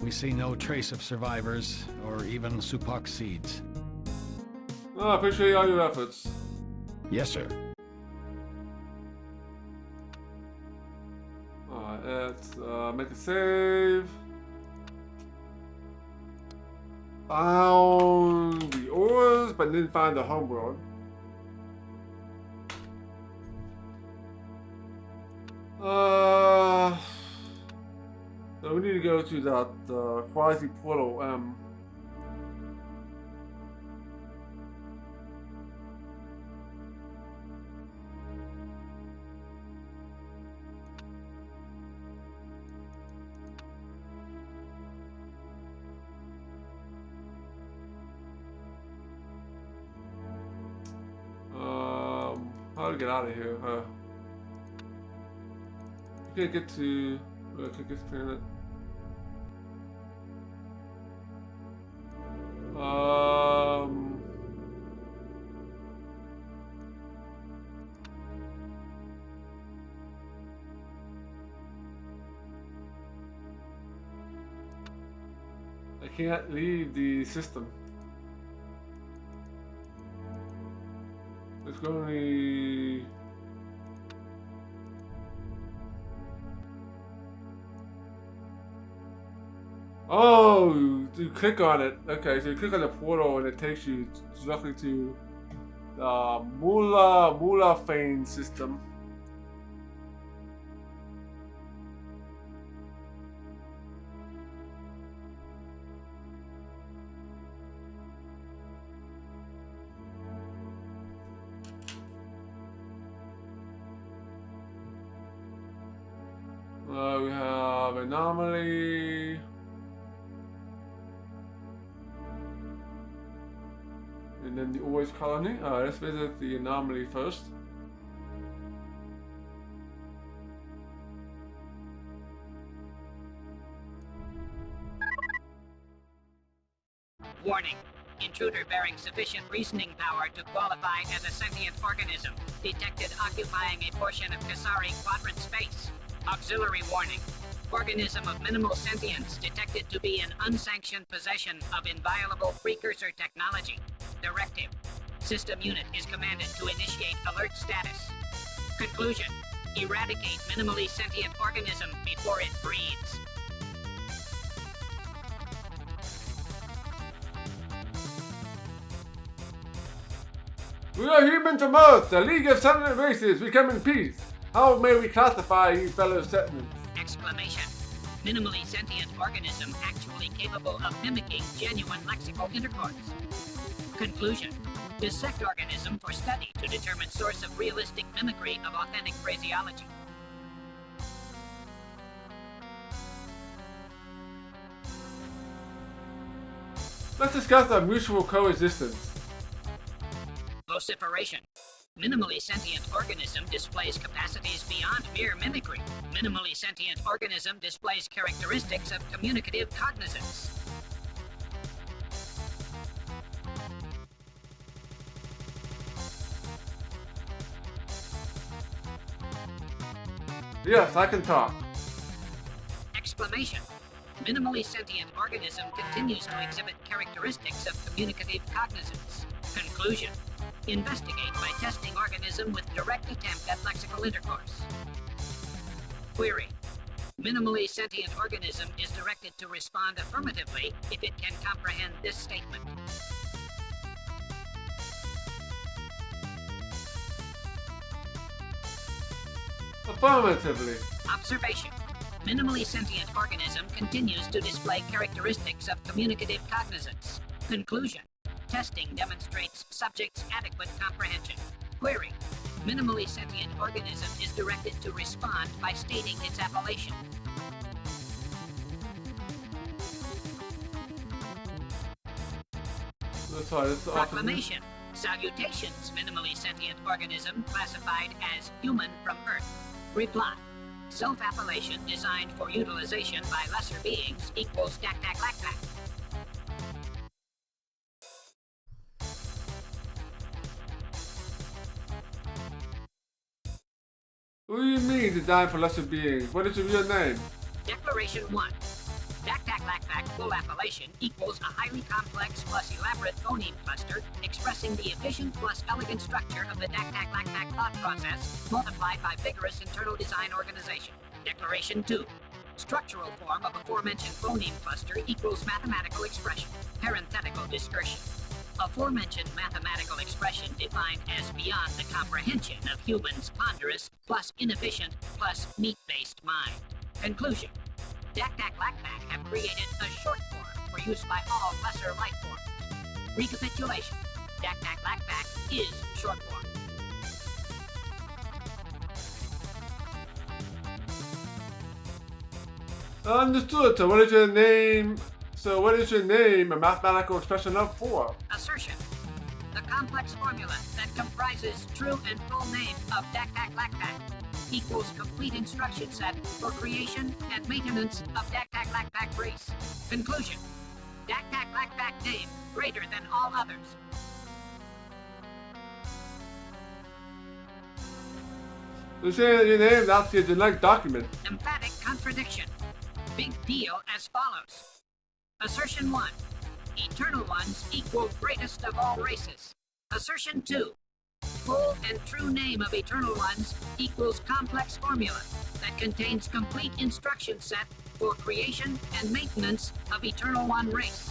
We see no trace of survivors or even Supoc seeds. Oh, I appreciate all your efforts. Yes, sir. Alright, let's make a save. Found the oars, but didn't find the homeworld. So we need to go to that quasi portal M. How do we get out of here? We can't get to this planet. I can't leave the system. It's going to... Oh, you click on it. Okay, so you click on the portal and it takes you directly to the Mula Fane system. We have anomaly. And then the always colony. Let's visit the anomaly first. Warning. Intruder bearing sufficient reasoning power to qualify as a sentient organism. Detected occupying a portion of Kasari quadrant space. Auxiliary warning. Organism of minimal sentience detected to be in unsanctioned possession of inviolable precursor technology. Directive. System unit is commanded to initiate alert status. Conclusion. Eradicate minimally sentient organism before it breeds. We are humans from Earth, the League of Sentient Races. We come in peace. How may we classify you fellow sentinels? Exclamation. Minimally sentient organism actually capable of mimicking genuine lexical intercourse. Conclusion. Dissect organism for study to determine source of realistic mimicry of authentic phraseology. Let's discuss our mutual coexistence. Vociferation. Minimally sentient organism displays capacities beyond mere mimicry. Minimally sentient organism displays characteristics of communicative cognizance. Yes, I can talk. Exclamation. Minimally sentient organism continues to exhibit characteristics of communicative cognizance. Conclusion. Investigate by testing organism with direct attempt at lexical intercourse. Query. Minimally sentient organism is directed to respond affirmatively if it can comprehend this statement. Affirmatively. Observation. Minimally sentient organism continues to display characteristics of communicative cognizance. Conclusion. Testing demonstrates subject's adequate comprehension. Query. Minimally sentient organism is directed to respond by stating its appellation. Proclamation. Salutations, minimally sentient organism classified as human from Earth. Reply. Self-appellation designed for utilization by lesser beings equals dak-dak-lak-dak. What do you mean designed for lesser beings? What is your real name? Declaration 1. Dak-dak-lak-dak full appellation equals a highly complex plus elaborate phoneme cluster expressing the efficient plus elegant structure of the dak-dak-lak-dak thought process multiplied by vigorous internal design organization. Declaration 2. Structural form of aforementioned phoneme cluster equals mathematical expression. Parenthetical discursion. Aforementioned mathematical expression defined as beyond the comprehension of humans' ponderous plus inefficient plus meat-based mind. Conclusion. Dak-dak-lak-dak have created a short form for use by all lesser life forms. Recapitulation. Dak-dak-lak-dak is short form. Understood. So what is your name? So what is your name a mathematical expression of for? Assertion. The complex formula that comprises true and full name of Dak equals complete instruction set for creation and maintenance of Dak race. Conclusion. Dak name greater than all others. They're saying that your name, that's your genetic document. Emphatic contradiction. Big deal as follows. Assertion 1. Eternal ones equal greatest of all races. Assertion 2. Full and true name of eternal ones equals complex formula that contains complete instruction set for creation and maintenance of eternal one race.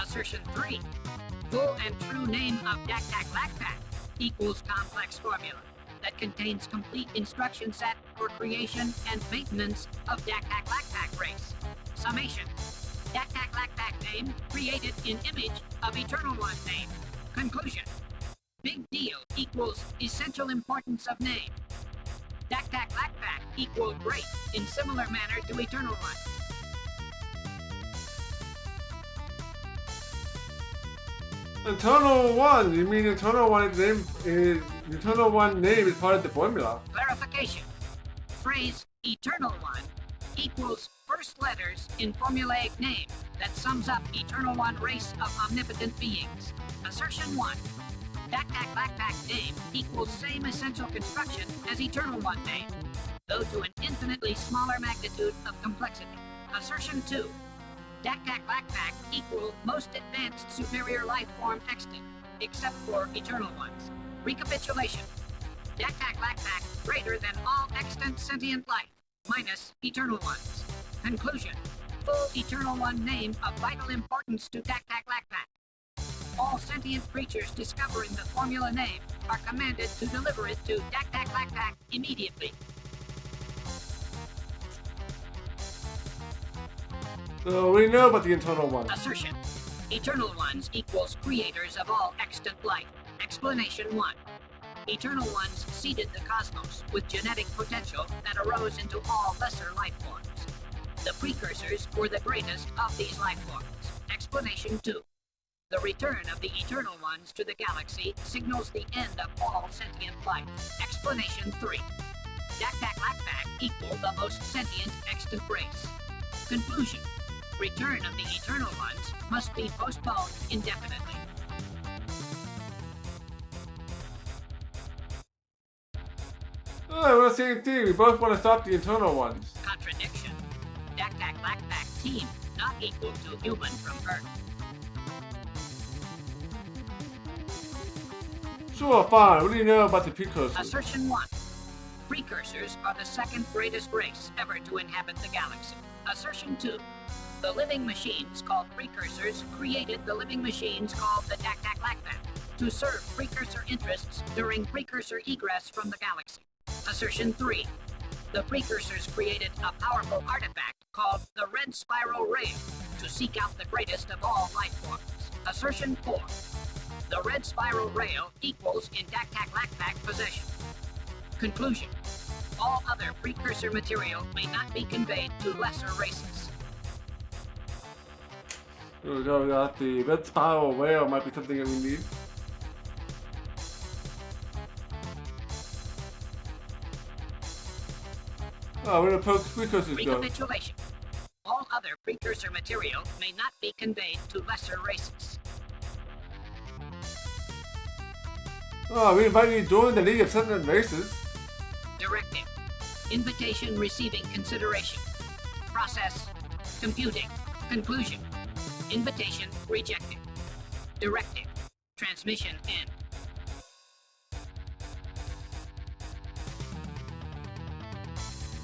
Assertion 3. Full and true name of Dak equals complex formula that contains complete instruction set for creation and maintenance of Dak race. Summation. Dak name created in image of eternal one name. Conclusion. Big deal equals essential importance of name. Dak equal great in similar manner to eternal ones. Eternal One, you mean Eternal One name is Eternal One name is part of the formula. Clarification. Phrase eternal one equals first letters in formulaic name that sums up eternal one race of omnipotent beings. Assertion 1. Dak name equals same essential construction as eternal one name, though to an infinitely smaller magnitude of complexity. Assertion 2. Dak equal most advanced superior life form extant, except for eternal ones. Recapitulation. Dak greater than all extant sentient life, minus eternal ones. Conclusion. Full eternal one name of vital importance to Dak. All sentient creatures discovering the formula name are commanded to deliver it to Dak immediately. So we know about the Eternal One. Assertion. Eternal ones equals creators of all extant life. Explanation 1. Eternal ones seeded the cosmos with genetic potential that arose into all lesser life forms. The precursors were the greatest of these life forms. Explanation 2. The return of the Eternal Ones to the galaxy signals the end of all sentient life. Explanation 3. Dak equal the most sentient extant race. Conclusion. Return of the Eternal Ones must be postponed indefinitely. Oh, we're the same thing. We both want to stop the Eternal Ones. Contradiction. Dak team not equal to human from Earth. Sure, fine. What do you know about the precursors? Assertion 1. Precursors are the second greatest race ever to inhabit the galaxy. Assertion 2. The living machines called precursors created the living machines called the Dak to serve precursor interests during precursor egress from the galaxy. Assertion 3. The precursors created a powerful artifact called the Red Spiral Rail to seek out the greatest of all life forms. Assertion 4. The Red Spiral Rail equals in Dak possession. Conclusion. All other precursor material may not be conveyed to lesser races. Here we go, we got the Red Spiral Rail might be something that we need. Oh, where the precursors go? Recapitulation. All other precursor material may not be conveyed to lesser races. Oh, we invite you to join the League of Sentient Races. Directive. Invitation receiving consideration. Process. Computing. Conclusion. Invitation rejected. Directive. Transmission end.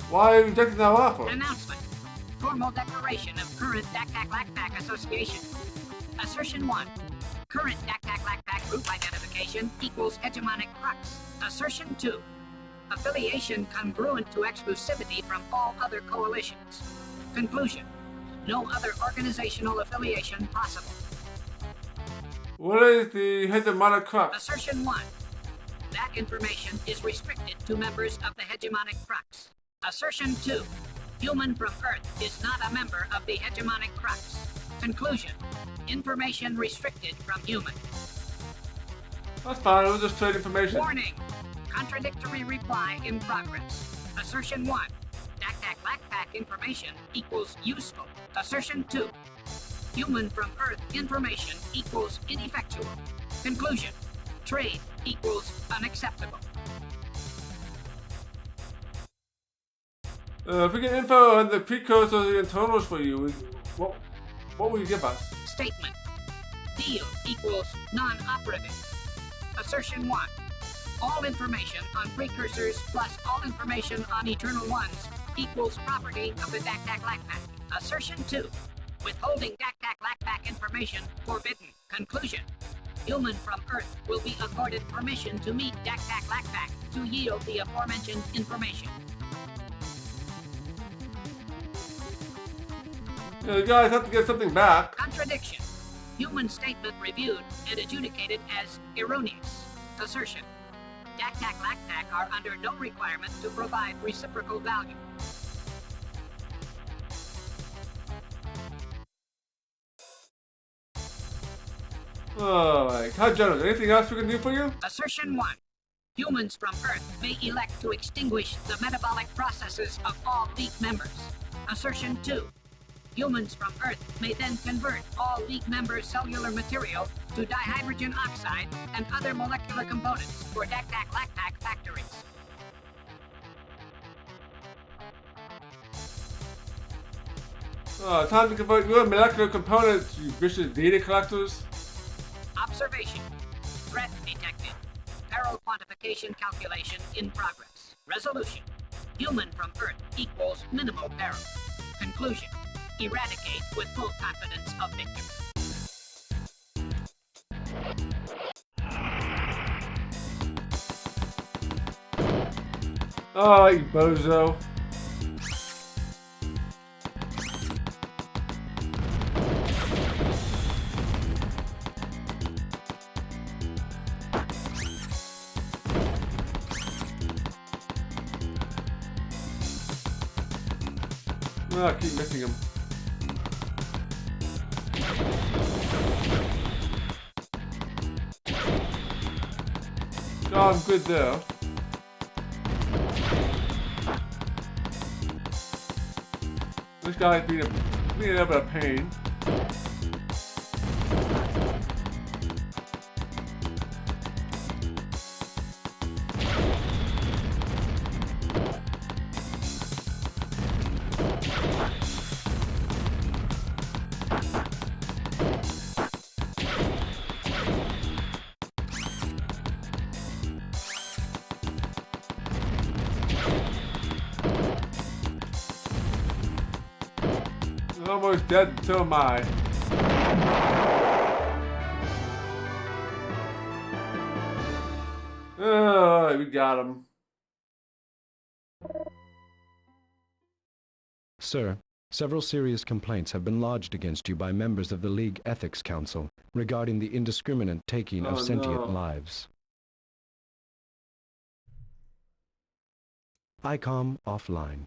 Why are you rejecting our offer? Announcement. Formal declaration of current Dak Association. Assertion 1. Current Dak group identification equals hegemonic crux. Assertion 2. Affiliation congruent to exclusivity from all other coalitions. Conclusion. No other organizational affiliation possible. What is the hegemonic crux? Assertion 1. That information is restricted to members of the hegemonic crux. Assertion 2. Human from Earth is not a member of the hegemonic crux. Conclusion. Information restricted from human. That's fine, we'll just trade information. Warning! Contradictory reply in progress. Assertion 1. Backpack information equals useful. Assertion 2. Human from Earth information equals ineffectual. Conclusion. Trade equals unacceptable. If we get info on the precursors and internals for you, what will you give us? Statement. Deal equals non-operative. Assertion 1. All information on precursors plus all information on eternal ones equals property of the Dak-Dak-Lak-Pack. Assertion 2. Withholding Dak-Dak-Lak-Pack information forbidden. Conclusion. Human from Earth will be accorded permission to meet Dak-Dak-Lak-Pack to yield the aforementioned information. You guys have to get something back. Contradiction. Human statement reviewed and adjudicated as erroneous. Assertion. Dak-Dak-Lak-Pack are under no requirement to provide reciprocal value. Alright, how generous. Anything else we can do for you? Assertion 1. Humans from Earth may elect to extinguish the metabolic processes of all League members. Assertion 2. Humans from Earth may then convert all League members' cellular material to dihydrogen oxide and other molecular components for Dak-Dak-Lak-Pack factories. Time to convert your molecular components, you vicious data collectors. Observation. Threat detected. Peril quantification calculation in progress. Resolution. Human from Earth equals minimal peril. Conclusion. Eradicate with full confidence of victory. Oh, you bozo. Oh, I keep missing him. Oh, I'm good there. This guy's being a little bit of pain. Almost dead, so am I. Oh, we got him. Sir, several serious complaints have been lodged against you by members of the League Ethics Council regarding the indiscriminate taking of sentient lives. ICOM offline.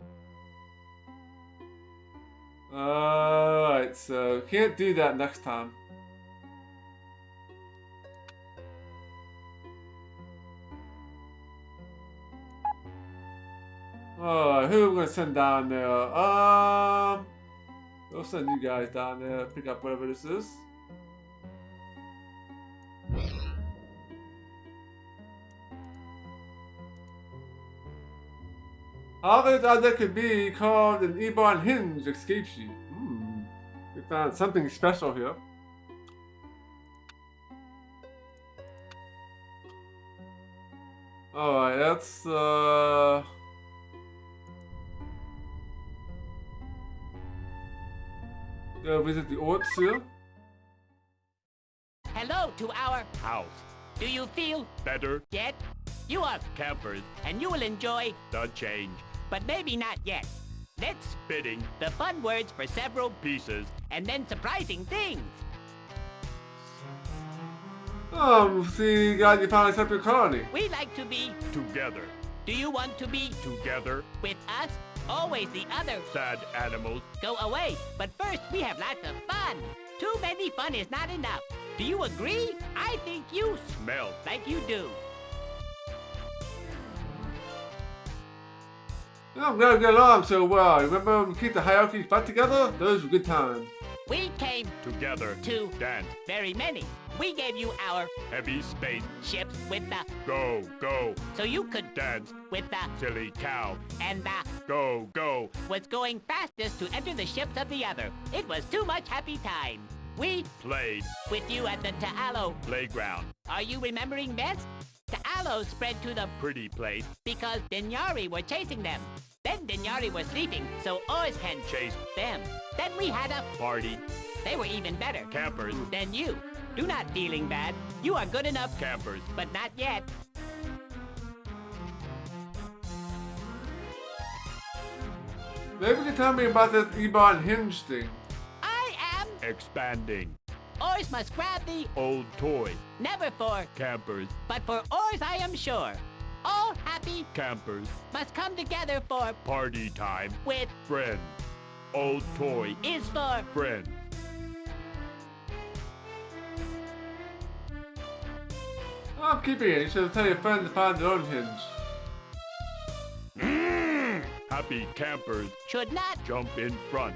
Alright, so can't do that next time. Alright, who are we gonna send down there? We'll send you guys down there, pick up whatever this is. All those out there could be called an E-bar hinge escape sheet. We found something special here. Alright, let's go visit the orcs here. Hello to our House. Do you feel Better. yet? You are Campers. and you will enjoy, The change. but maybe not yet. Let's Bidding. the fun words for several Pieces. and then surprising things. See, you got you found a separate colony. We like to be. Together. Do you want to be Together. with us? Always the other. Sad animals. Go away. But first, we have lots of fun. Too many fun is not enough. Do you agree? I think you Smell. like you do. Yeah, I'm glad we get along so well. Remember when we keep the hierarchies back together? Those were good times. We came Together. to Dance. very many. We gave you our Heavy space. ships with the Go, go. so you could Dance. with the Silly cow. and the Go, go. was going fastest to enter the ships of the other. It was too much happy time. We Played. with you at the Ta'alo. Playground. Are you remembering best? Ta'alo spread to the Pretty place. because Dinyari were chasing them. Then Dinyari was sleeping, so Oz can Chase. them. Then we had a Party. they were even better Campers. than you. Do not feeling bad. You are good enough, Campers. but not yet. Maybe you can tell me about this Ebon Hinge thing. I am. Expanding. Oz must grab the Old toy. never for, Campers. but for Oz I am sure. All happy Campers. must come together for Party time. with Friend. Old toy. is for Friend. I'm keeping it. You should tell your friend to find their own hinge. Happy campers. should not. Jump in front.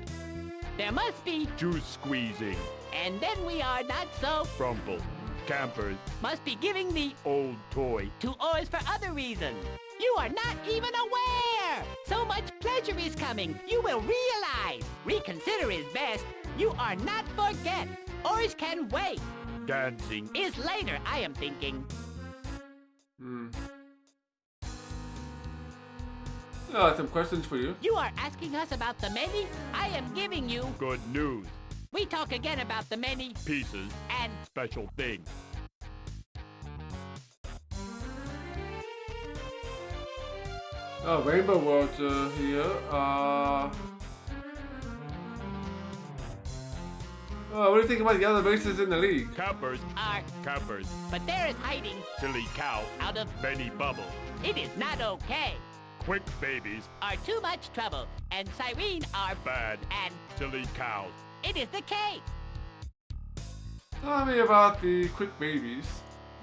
There must be, Juice squeezing. and then we are not so. Crumple. Campers. Must be giving the Old toy. to Oz for other reasons. You are not even aware. So much pleasure is coming. You will realize. Reconsider is best. You are not forget. Oz can wait. Dancing. Is later, I am thinking. I have some questions for you. You are asking us about the many? I am giving you. Good news. We talk again about the many Pieces. and Special things. Oh, Rainbow World's here. What do you think about the other races in the league? Campers. are, Campers. but there is hiding Silly cow. out of. Many bubbles. It is not okay. Quick babies. Are too much trouble, and Cyrene are Bad. and Silly cows. it is the case. Tell me about the quick babies.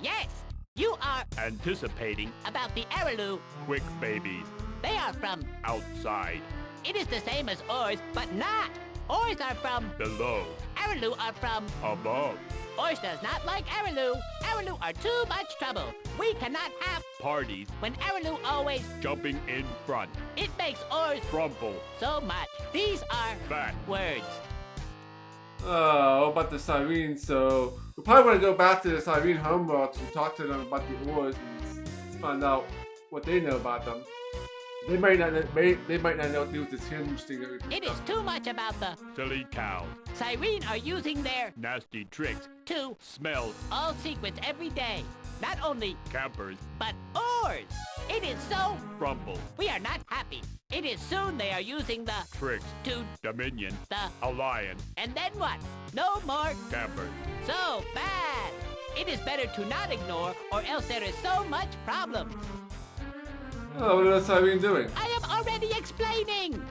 Yes, you are Anticipating. about the Araloo. Quick babies. They are from. Outside. It is the same as Oars, but not. Oars are from. Below. Araloo are from. Above. Oars does not like Araloo. Araloo are too much trouble. We cannot have Parties. when Araloo always. Jumping in front. It makes Oars Crumple. so much. These are Back. words. What about the Cyrene? So we probably want to go back to the Cyrene homeworld to talk to them about the oars and find out what they know about them. They might not know what to do with this hinge thing that we picked It is up. too much about the. Silly cows. Cyrene are using their. Nasty tricks. to Smells. all secrets every day. Not only, Campers. but oars. It is so. Crumple. We are not happy. It is soon they are using the. Tricks. to Dominion. the. Alliance. And then what? No more. Campers. So bad. It is better to not ignore, or else there is so much problem. What is Cyrene doing? I am already explaining.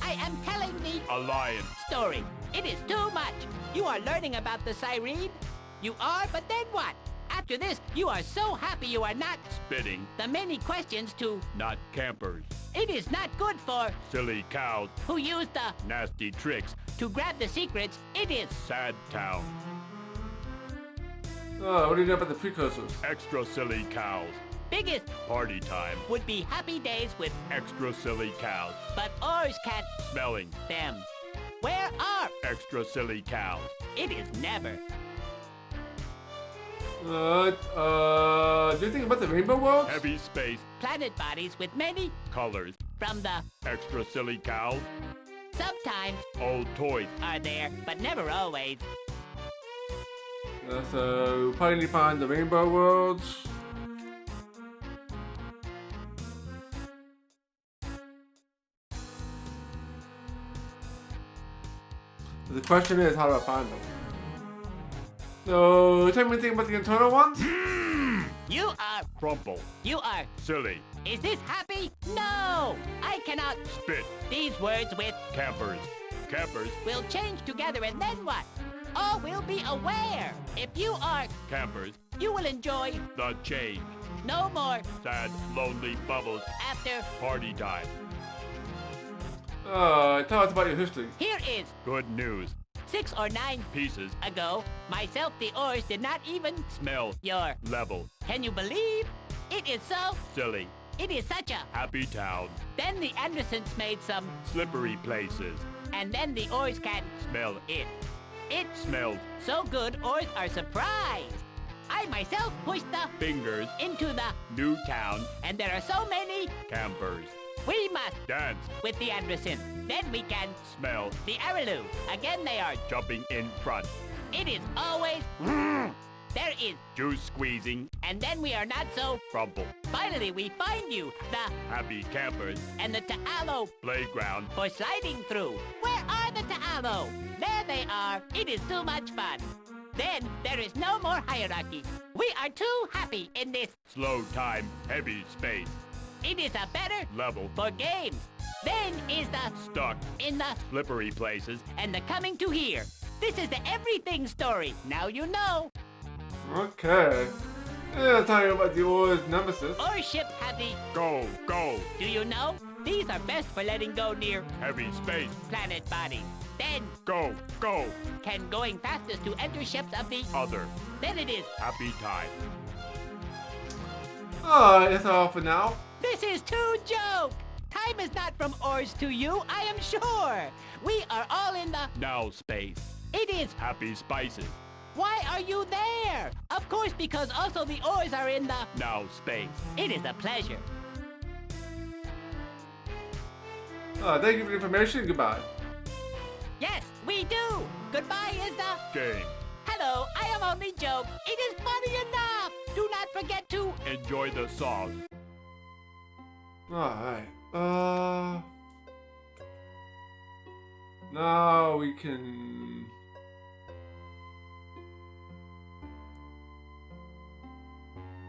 I am telling the Alliance. story. It is too much. You are learning about the Cyrene. You are, but then what? After this, you are so happy you are not. Spitting. The many questions to. Not campers. It is not good for. Silly cows. Who use the. Nasty tricks. To grab the secrets. It is. Sad town. What do you know about the precursors? Extra silly cows. Biggest Party time. would be happy days with. Extra silly cows. But ours can't. Smelling. Them. Where are. Extra silly cows. It is never. Do you think about the Rainbow World? Heavy space. Planet bodies with many. Colors. From the. Extra silly cows. Sometimes Old toys. are there, but never always. So probably need to find the Rainbow Worlds. The question is, how do I find them? So, tell me anything about the internal ones? You are. Crumple. You are. Silly. Is this happy? No! I cannot. Spit. These words with. Campers. campers, We'll change together and then what? Oh, we'll be aware. If you are, campers, you will enjoy the change. no more Sad, lonely bubbles, after. party time. Tell us about your history. Here is Good news. 6 or 9 Pieces, ago, myself, the oars, did not even smell, your. level, Can you believe? It is so. silly, It is such a. happy town, Then the Andersons made some, slippery places, and then the oars can. smell it, It smells, so good, oars are surprised. I myself pushed the fingers, into the, new town, and there are so many. campers, We must dance, with the Anderson. Then we can smell, the Araloo. Again they are. jumping in front, It is always. There is, juice squeezing, and then we are not so. crumple, Finally, we find you, the happy campers, and the Ta'alo playground, for sliding through. Where are the Ta'alo? There they are. It is too much fun. Then there is no more hierarchy. We are too happy in this. slow time, heavy space, It is a better level, for games. Then is the stuck, in the slippery places, and the coming to here. This is the everything story. Now you know. Okay. Yeah, tell you about the oars nemesis. Our ships have the. go, go, Do you know? These are best for letting go near heavy space, planet bodies. Then go, go, can going fastest to enter ships of the. other, Then it is. happy time. Alright, that's all for now. This is too joke. Time is not from oars to you, I am sure. We are all in the. Now space, It is. happy spices, Why are you there? Of course, because also the oars are in the. now space. It is a pleasure. Thank you for the information. Goodbye. Yes, we do. Goodbye is the. Game. Hello, I am only joke. It is funny enough. Do not forget to. Enjoy the sauce. Alright. Now we can.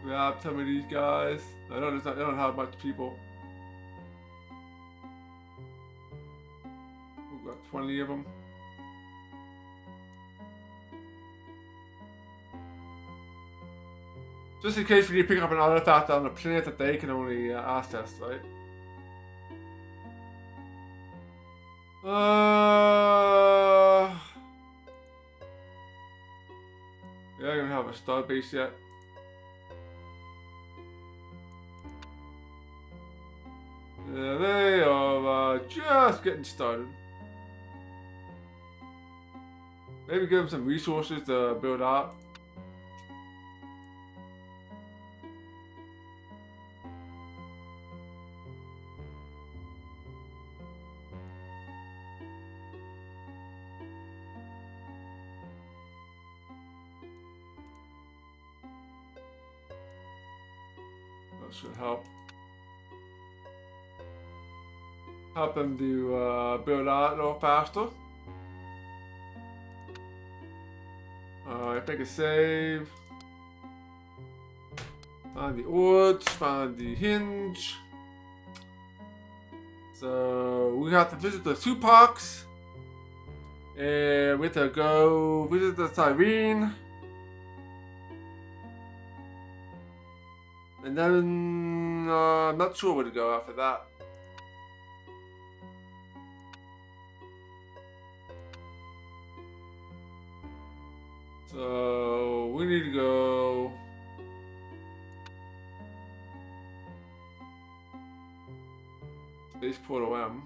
Grab some of these guys. I don't have much people. We've got 20 of them. Just in case we need to pick up an artifact on a planet that they can only access, right? Yeah, I don't have a star base yet. Yeah, they are just getting started. Maybe give them some resources to build out. That should help. Help them to build out a little faster. Alright, make a save. Find the oars, find the hinge. So we have to visit the two parks. And we have to go visit the Cyrene. And then I'm not sure where to go after that. So we need to go. Spaceport OM.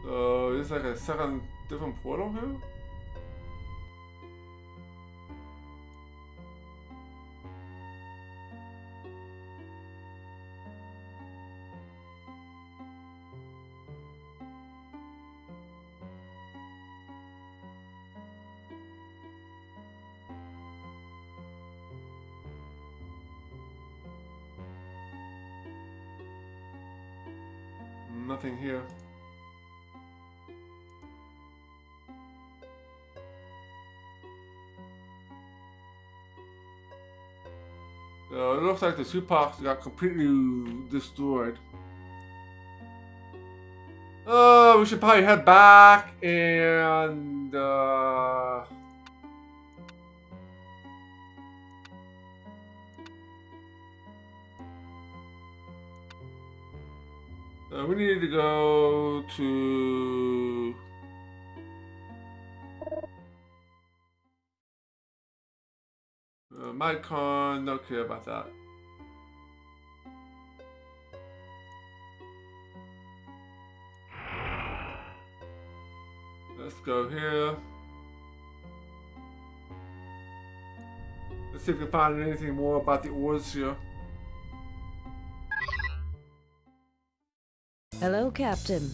So it's like a second different portal here? Nothing here. So it looks like the shoebox got completely destroyed. We should probably head back and we need to go to Mycon. Don't care about that. Let's go here. Let's see if we can find anything more about the ores here. Hello, Captain.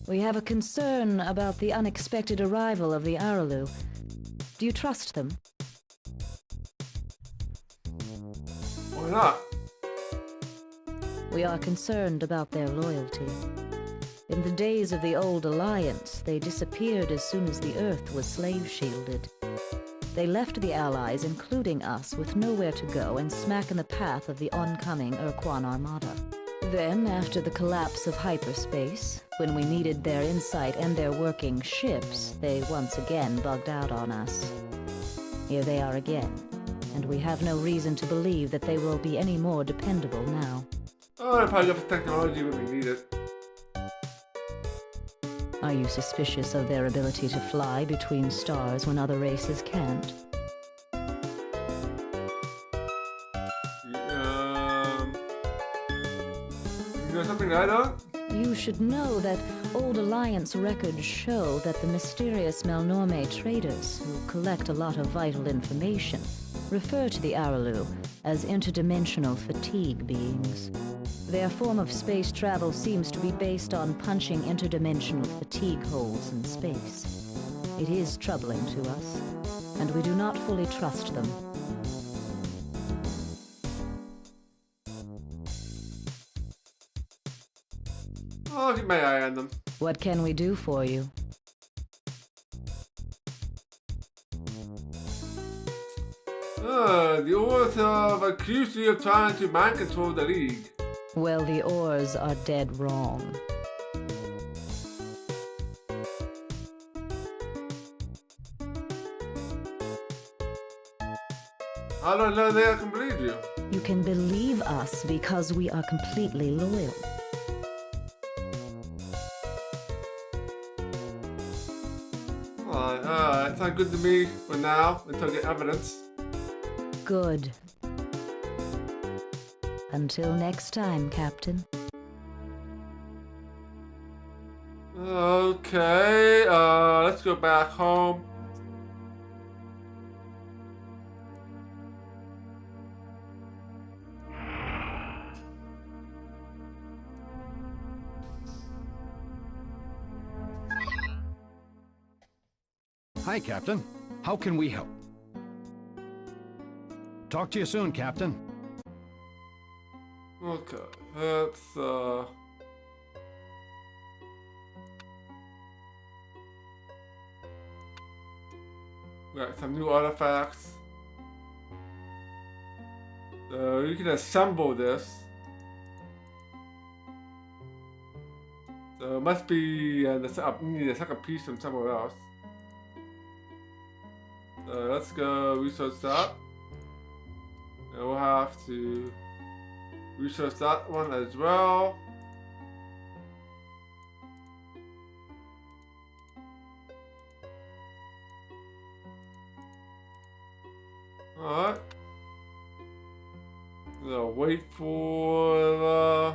We have a concern about the unexpected arrival of the Aralu. Do you trust them? Why not? We are concerned about their loyalty. In the days of the old Alliance, they disappeared as soon as the Earth was slave-shielded. They left the Allies, including us, with nowhere to go and smack in the path of the oncoming Urquan Armada. Then, after the collapse of hyperspace, when we needed their insight and their working ships, they once again bugged out on us. Here they are again, and we have no reason to believe that they will be any more dependable now. Oh, they probably got the technology when we need it. Are you suspicious of their ability to fly between stars when other races can't? You know something I don't? You should know that old Alliance records show that the mysterious Melnorme traders, who collect a lot of vital information, refer to the Aralu as interdimensional fatigue beings. Their form of space travel seems to be based on punching interdimensional fatigue holes in space. It is troubling to us, and we do not fully trust them. I'll keep my eye on them. What can we do for you? The ores have accused you of trying to mind control the League. Well, the ores are dead wrong. How do I know that I can believe you? You can believe us because we are completely loyal. Alright, sounds good to me for now until I get evidence. Good. Until next time, Captain. Okay, let's go back home. Hi, Captain. How can we help? Talk to you soon, Captain. Okay, let's we got some new artifacts. So you can assemble this. So it must be we need a second piece from somewhere else. So let's go research that. And we'll have to research that one as well. Alright. So wait for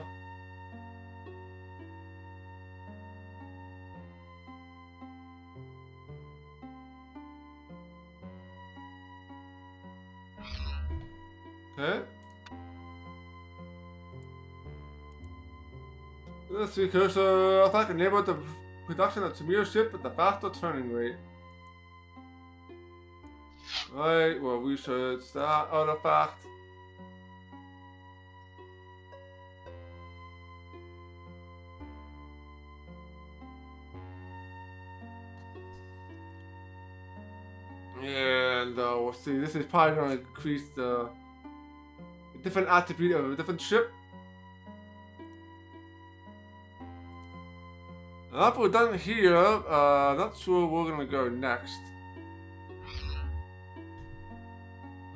okay. This precursor attack enabled the production of Tamir ship with a faster turning rate. Right, well, research that artifact. see. This is probably going to increase the different attribute of a different ship. After we're done here, not sure where we're gonna go next.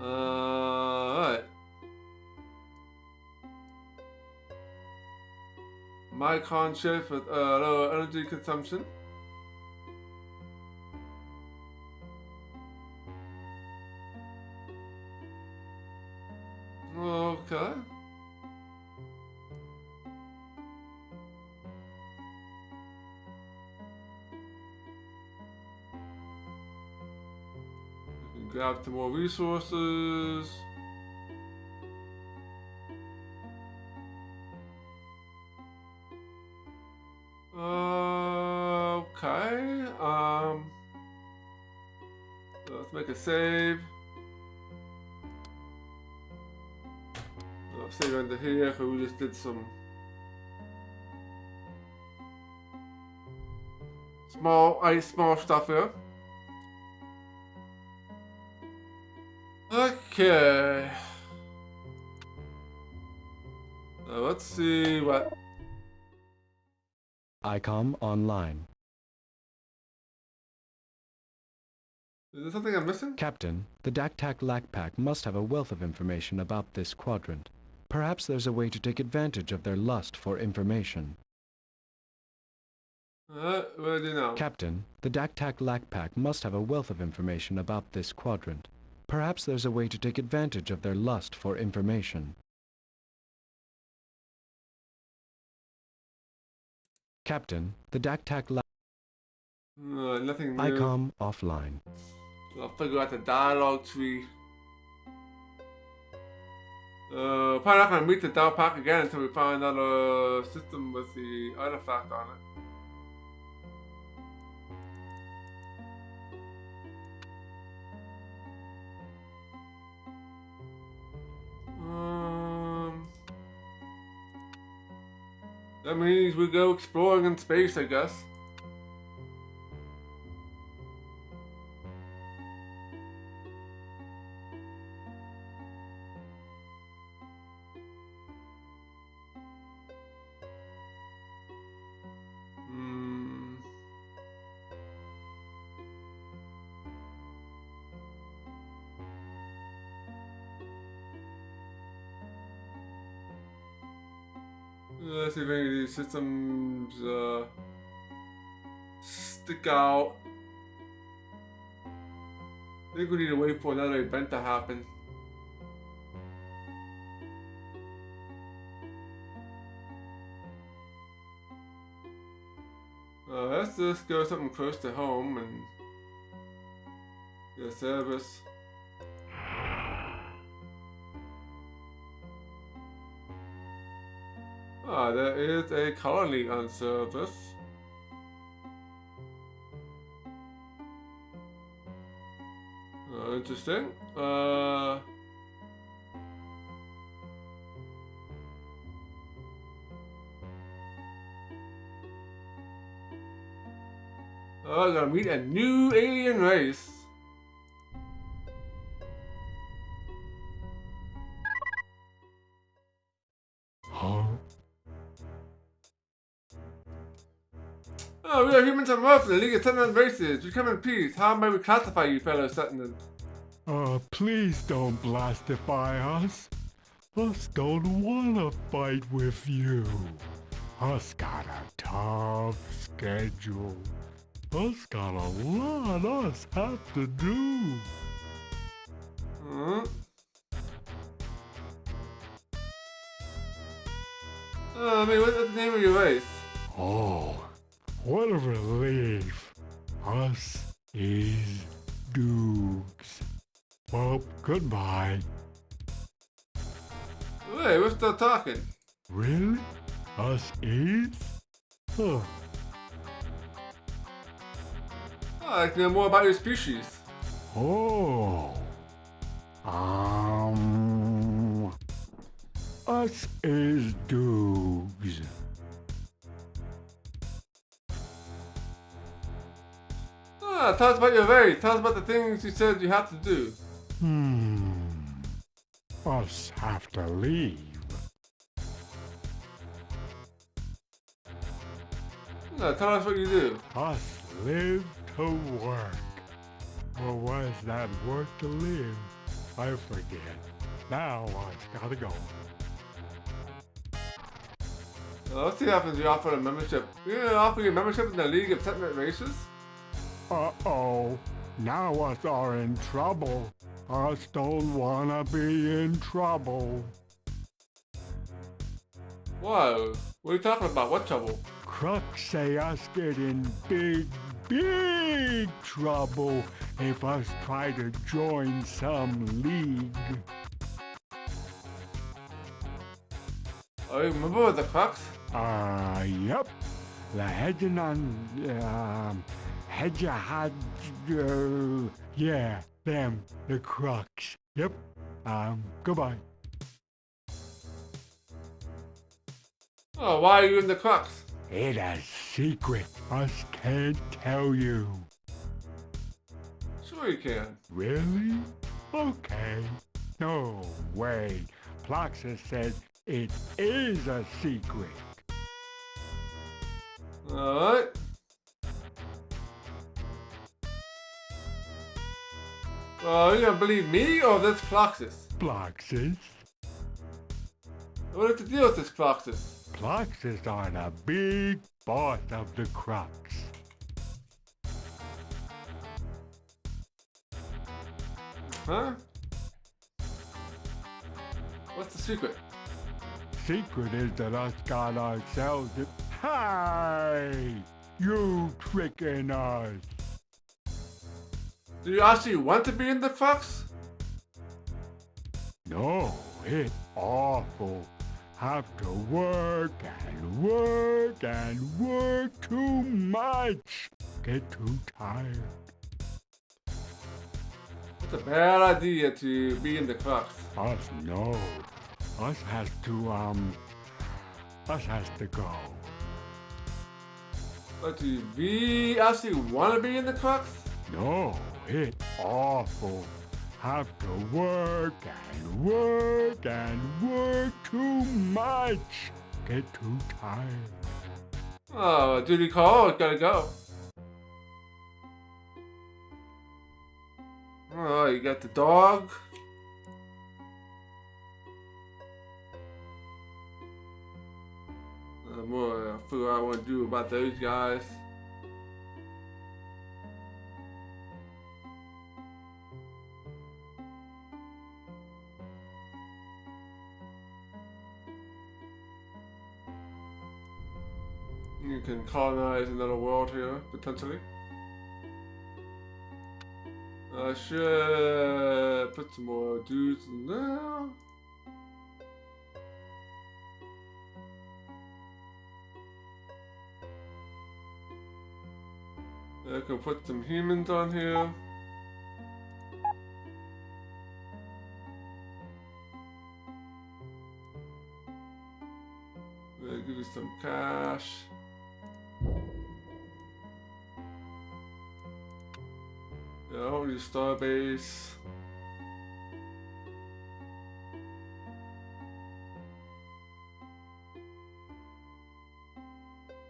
Alright. My con ship with lower energy consumption. Okay. Grab some more resources. Okay. So let's make a save. I'll save under here because we just did some small stuff here. Okay. So let's see what. ICOM online. Is there something I'm missing? Captain, the Dak-Tak Lak-Pak must have a wealth of information about this quadrant. Perhaps there's a way to take advantage of their lust for information. What do you know? Captain, the Dak-Tak Lak-Pak must have a wealth of information about this quadrant. Perhaps there's a way to take advantage of their lust for information. Captain, the Dak-Tak Nothing new. ICOM offline. I'll figure out the dialogue tree. Probably not gonna meet the Dalpak again until we find another system with the artifact on it. That means we go exploring in space, I guess. Let's see if any of these systems stick out. I think we need to wait for another event to happen. Let's just go something close to home and get a service. Ah, there is a colony on service. Interesting. I'm gonna meet a new alien race. Oh, we are humans on Earth in the League of Sentinel Races. We come in peace. How may we classify you, fellow Sentinels? Please don't blastify us. Us don't wanna fight with you. Us got a tough schedule. Us got a lot us have to do. I mean, what's the name of your race? Oh, what a relief. Us is Dukes. Well, goodbye. Wait, we're still talking. Really? Us is? Huh. I'd like to know more about your species. Oh. Us is Dukes. Tell us about your race. Tell us about the things you said you have to do. Us have to leave. No, tell us what you do. Us live to work. Or was that work to live? I forget. Now I gotta go. Let's see what happens if you offer a membership. You're gonna offer your membership in the League of Sentient Races? Uh-oh. Now us are in trouble. Us don't wanna be in trouble. Whoa, what are you talking about? What trouble? Crooks say us get in big trouble if us try to join some league. Oh, you remember the Crux? Yep. The yeah, them, the Crux. Yep. Goodbye. Oh, why are you in the Crux? It's a secret. Us can't tell you. Sure you can. Really? Okay. No way. Ploxus said it is a secret. Alright. Are you gonna believe me or this Ploxus? Ploxus? What is the deal with this Ploxus? Ploxus are the big boss of the Crux. Huh? What's the secret? Secret is that us got ourselves. Hi! You tricking us! Do you actually want to be in the Crux? No, it's awful. Have to work and work and work too much. Get too tired. It's a bad idea to be in the Crux. Us no. Us has to go. But do we actually want to be in the Crux? No, it's awful. Have to work and work and work too much. Get too tired. Oh, duty call, gotta go. Oh, you got the dog. More figure out what to do about those guys. You can colonize another world here, potentially. I should put some more dudes in there. I can put some humans on here. Give you some cash. Yeah, I want your starbase.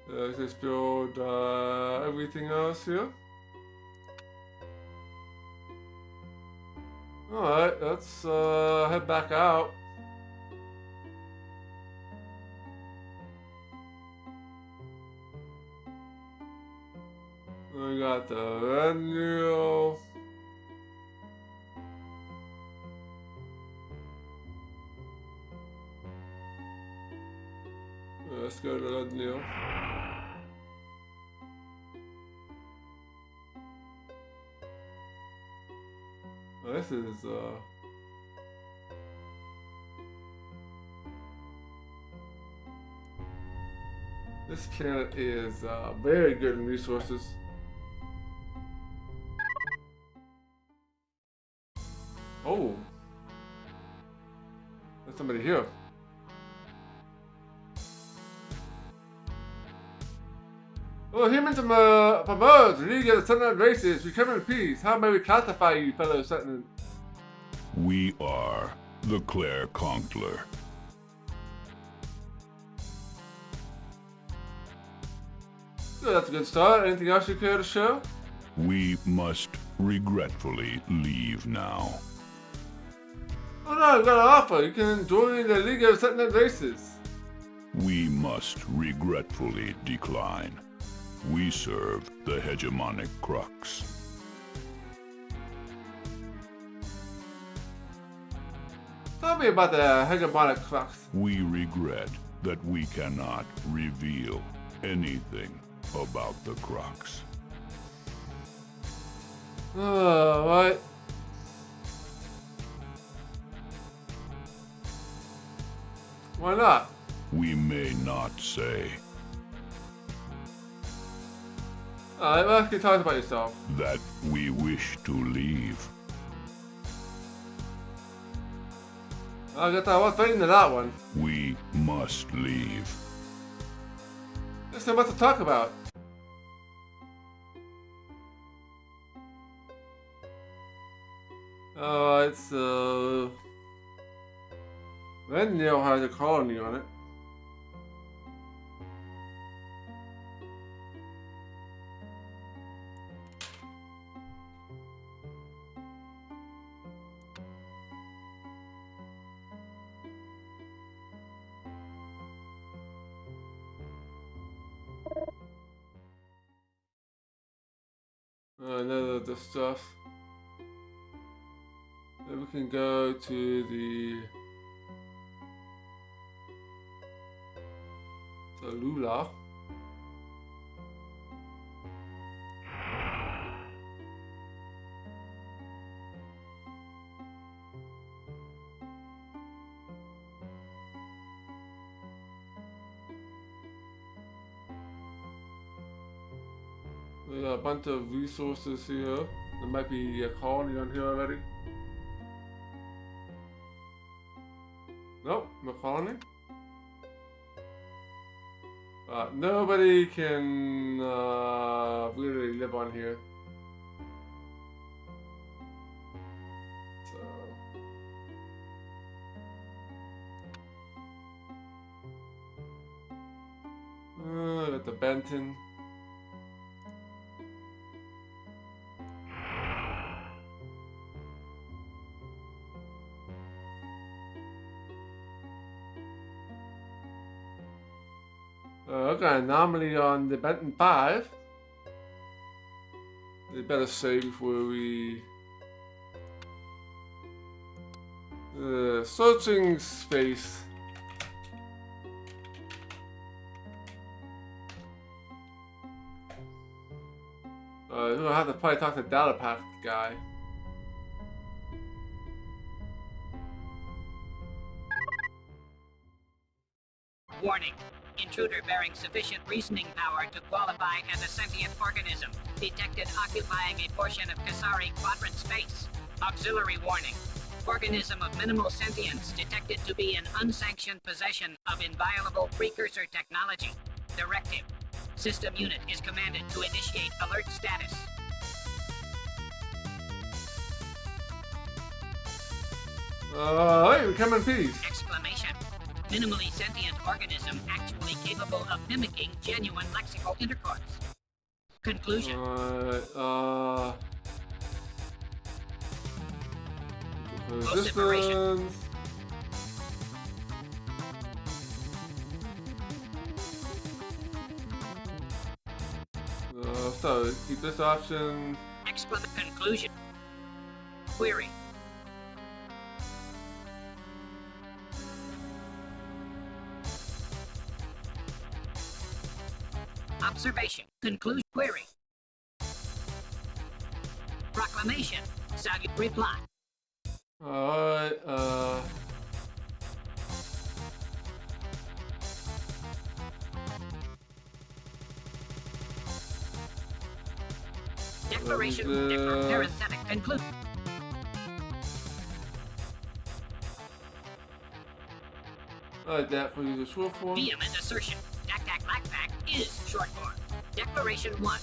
Let's just build everything else here. Alright, let's head back out. We got the retinue. Let's go to retinue. This is this planet is very good in resources. Oh, there's somebody here. Well, humans from Earth, League of Sentient Races, we come in peace. How may we classify you, fellow Sentient We are the Claire Conkler. Good, that's a good start. Anything else you care to show? We must regretfully leave now. Oh no, I've got an offer. You can join the League of Sentinel Races. We must regretfully decline. We serve the hegemonic crux. Tell me about the hegemonic crux. We regret that we cannot reveal anything about the crux. What? Why not? We may not say Alright, well, you can talk about yourself. that we wish to leave. I guess I was waiting to that one. We must leave. There's so much to talk about. Alright, so... Venio has a colony on it. None of the stuff. Then we can go to the Lula. We got a bunch of resources here. There might be a colony on here already. Nope, no colony. Nobody can really live on here. So got the Benton. Okay, anomaly on the Benton 5. They better save before we... searching space. We're gonna have to probably talk to the data pack guy. Warning. Intruder bearing sufficient reasoning power to qualify as a sentient organism. Detected occupying a portion of Kasari quadrant space. Auxiliary warning. Organism of minimal sentience detected to be in unsanctioned possession of inviolable precursor technology. Directive. System unit is commanded to initiate alert status. Hey, we come in peace. Exclamation. Minimally sentient organism actually capable of mimicking genuine lexical intercourse. Conclusion. Resistance. So keep this option. Conclusion. Query. Observation. Conclusion. Query. Proclamation. Salute. Reply. Alright, Declaration. Parenthetic. Conclude. Alright, that for you the short form. Vehement assertion. Dak Dak Lack Pack is short form. Declaration 1.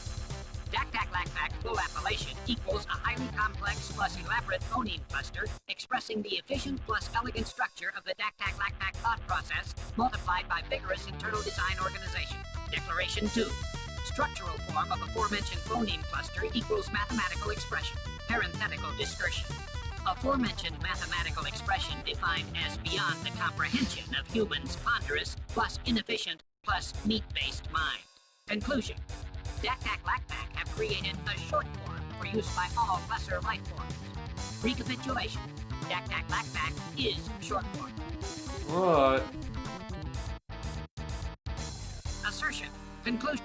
Dak-tak-lak-tak full appellation equals a highly complex plus elaborate phoneme cluster expressing the efficient plus elegant structure of the dak-tak-lak-tak thought process multiplied by vigorous internal design organization. Declaration 2. Structural form of aforementioned phoneme cluster equals mathematical expression. Parenthetical discursion. Aforementioned mathematical expression defined as beyond the comprehension of humans' ponderous plus inefficient plus meat-based mind. Conclusion. Dak-tak-lak-tak have created a short form for use by all lesser life forms. Recapitulation. Dak-tak-lak-tak is short form. What? Assertion. Conclusion.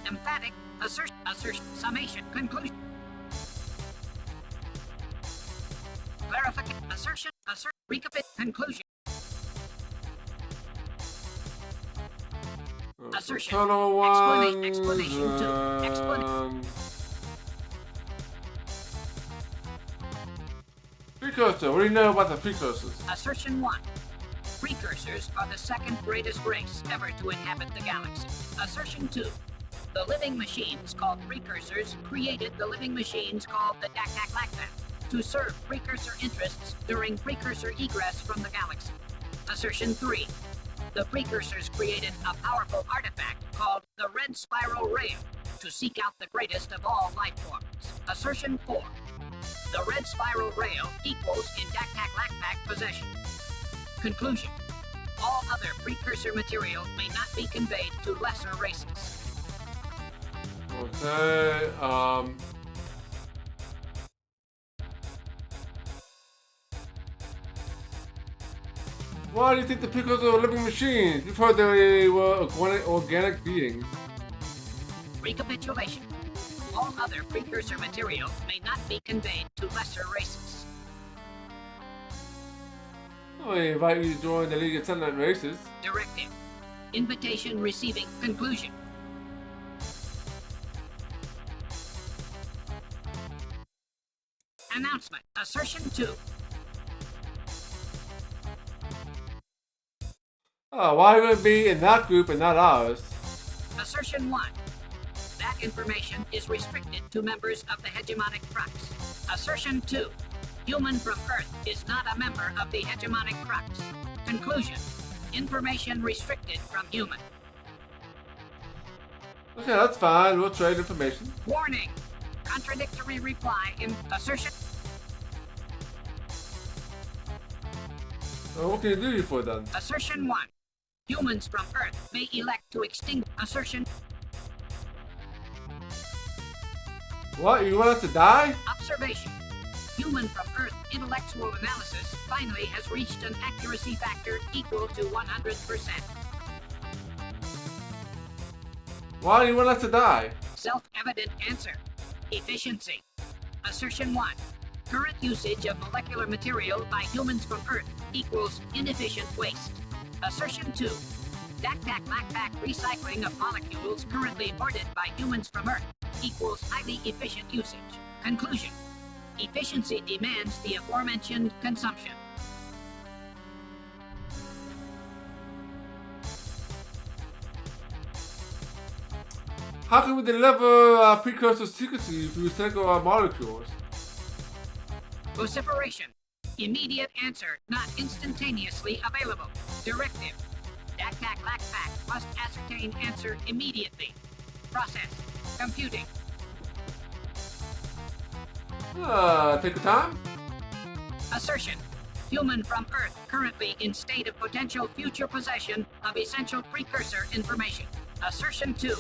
Emphatic. Assertion. Summation. Conclusion. Clarification. Assertion. Recapit. Conclusion. Assertion. Tunnel ones. Explanation 2. Explanation. Precursor. What do you know about the precursors? Assertion 1. Precursors are the second greatest race ever to inhabit the galaxy. Assertion 2. The living machines called precursors created the living machines called the dak-tak-lak-tak to serve precursor interests during precursor egress from the galaxy. Assertion 3. The precursors created a powerful artifact called the Red Spiral Rail to seek out the greatest of all life forms. Assertion 4. The Red Spiral Rail equals in dak-tak-lak-tak possession. Conclusion. All other precursor material may not be conveyed to lesser races. Okay, why do you think the precursors are living machines? You've heard they were organic beings. Recapitulation. All other precursor material may not be conveyed to lesser races. I invite you to join the League of Sentient Races. Directive. Invitation receiving. Conclusion. Announcement. Assertion 2. Oh, why would it be in that group and not ours? Assertion 1. That information is restricted to members of the hegemonic crux. Assertion 2. Human from Earth is not a member of the hegemonic crux. Conclusion. Information restricted from human. Okay, that's fine. We'll trade information. Warning. Contradictory reply in assertion. Well, what can you do for then? Assertion 1. Humans from Earth may elect to extinguish. Assertion. What? You want us to die? Observation. Human from Earth intellectual analysis finally has reached an accuracy factor equal to 100%. Why do you want us to die? Self-evident answer. Efficiency. Assertion 1. Current usage of molecular material by humans from Earth equals inefficient waste. Assertion 2. Dak-tak-lak-tak recycling of molecules currently hoarded by humans from Earth equals highly efficient usage. Conclusion. Efficiency demands the aforementioned consumption. How can we deliver precursors secretly if we recycle our molecules? Vociferation. Immediate answer not instantaneously available. Directive. Dak-tak-lak-tak must ascertain answer immediately. Process. Computing. Take your time. Assertion. Human from Earth currently in state of potential future possession of essential precursor information. Assertion 2.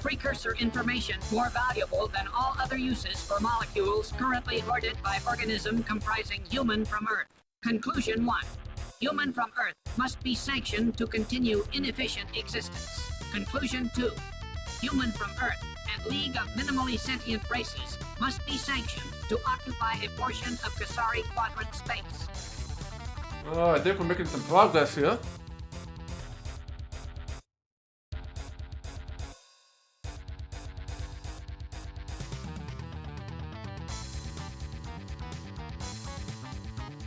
Precursor information more valuable than all other uses for molecules currently hoarded by organism comprising human from Earth. Conclusion 1. Human from Earth must be sanctioned to continue inefficient existence. Conclusion 2. Human from Earth and League of Minimally Sentient Races must be sanctioned to occupy a portion of Kasari Quadrant space. Oh, I think we're making some progress here.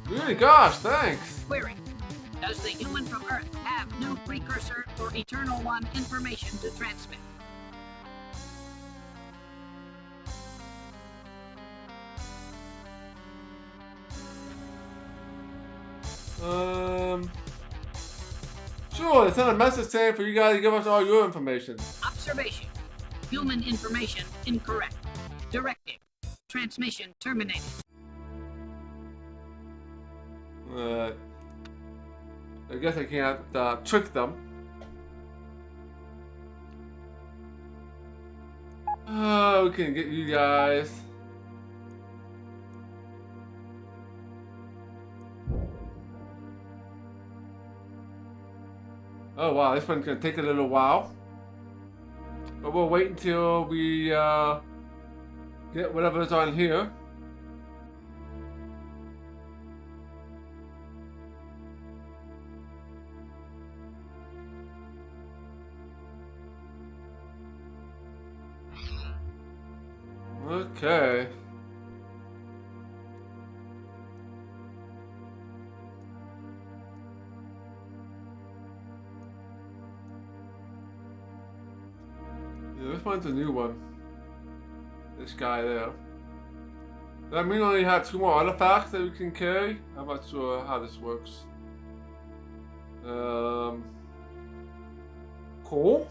Really, gosh, thanks. Query. Does the human from Earth have new precursor or Eternal One information to transmit? Sure, send a message saying for you guys to give us all your information. Observation. Human information incorrect. Directive. Transmission terminated. I guess I can't trick them. Oh, we can get you guys. Oh wow, this one's gonna take a little while. But we'll wait until we get whatever's on here. Okay. Yeah, this one's a new one. This guy there. That mean we only have 2 more artifacts that we can carry? I'm not sure how this works. Cool.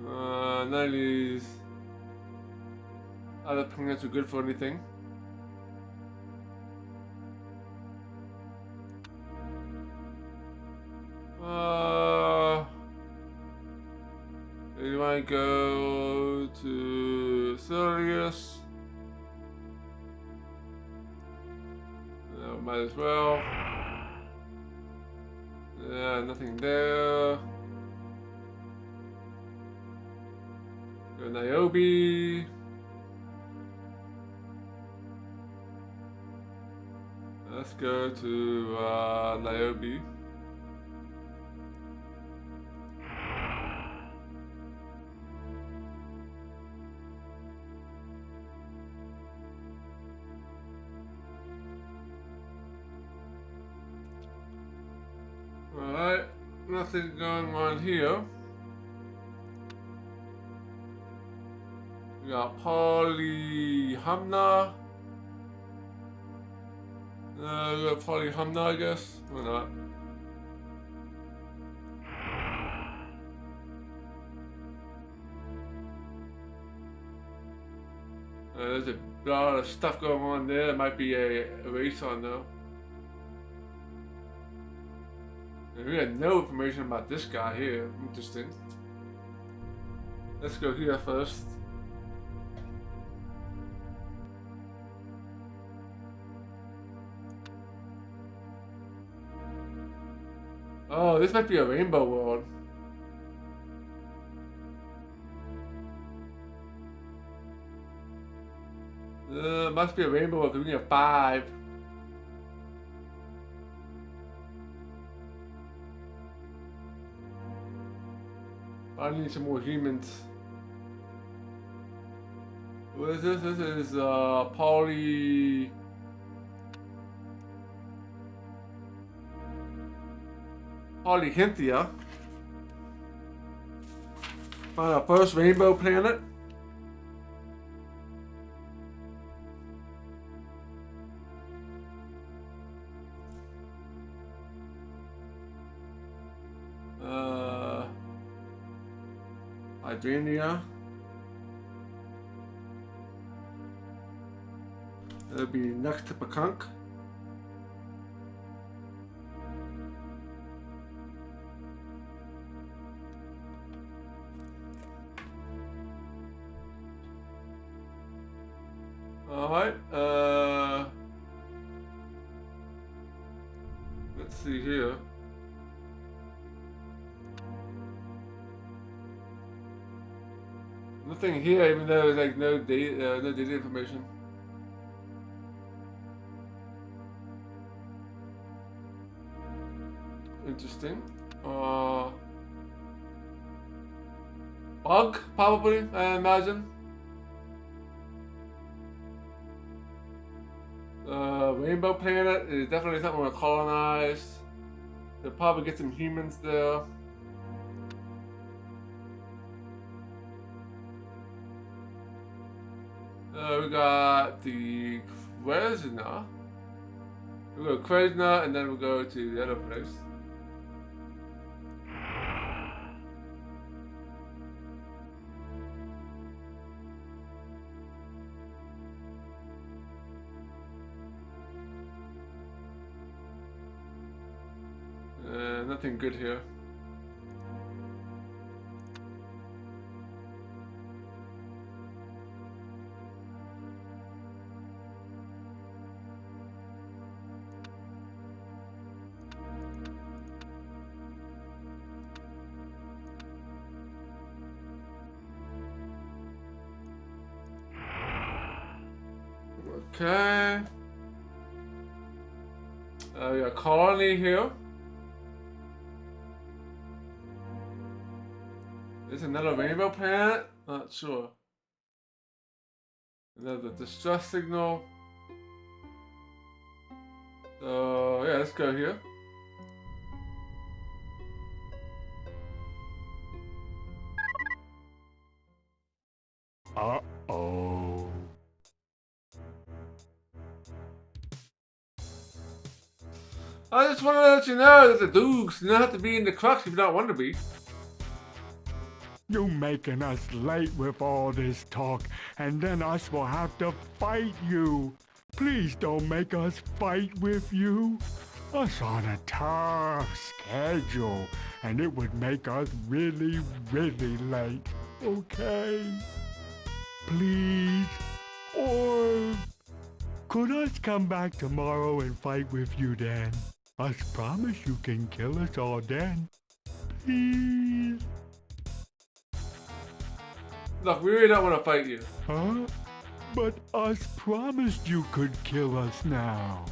None of these other planets are good for anything. You might go to Sirius. Might as well. Yeah, nothing there. Go Niobe. Let's go to Niobe. Alright, nothing going on here. We got Polyhamna. We got Polyhamna, I guess. Or not. There's a lot of stuff going on there. There might be a race on though. And we had no information about this guy here. Interesting. Let's go here first. Oh, this might be a rainbow world. Must be a rainbow world because we have 5. I need some more humans. What is this? This is Polyhynthia. Find our first rainbow planet. Hydrania. That'll be next to Pakunk. Alright, let's see here. Nothing here, even though there's like no data information. Interesting. Bug, probably, I imagine. Rainbow Planet is definitely something we'll colonize. We'll probably get some humans there. We got the Kresna. We'll go Kresna and then we'll go to the other place. Nothing good here. Okay. We got a colony here. There's another rainbow planet? Not sure. Another distress signal. So yeah, let's go here. Uh-oh. I just want to let you know that the Dukes, you don't have to be in the crux if you don't want to be. You making us late with all this talk, and then us will have to fight you. Please don't make us fight with you. Us on a tough schedule, and it would make us really, really late. Okay? Please? Or could us come back tomorrow and fight with you then? Us promise you can kill us all then. Please? Look, we really don't want to fight you. Huh? But us promised you could kill us now.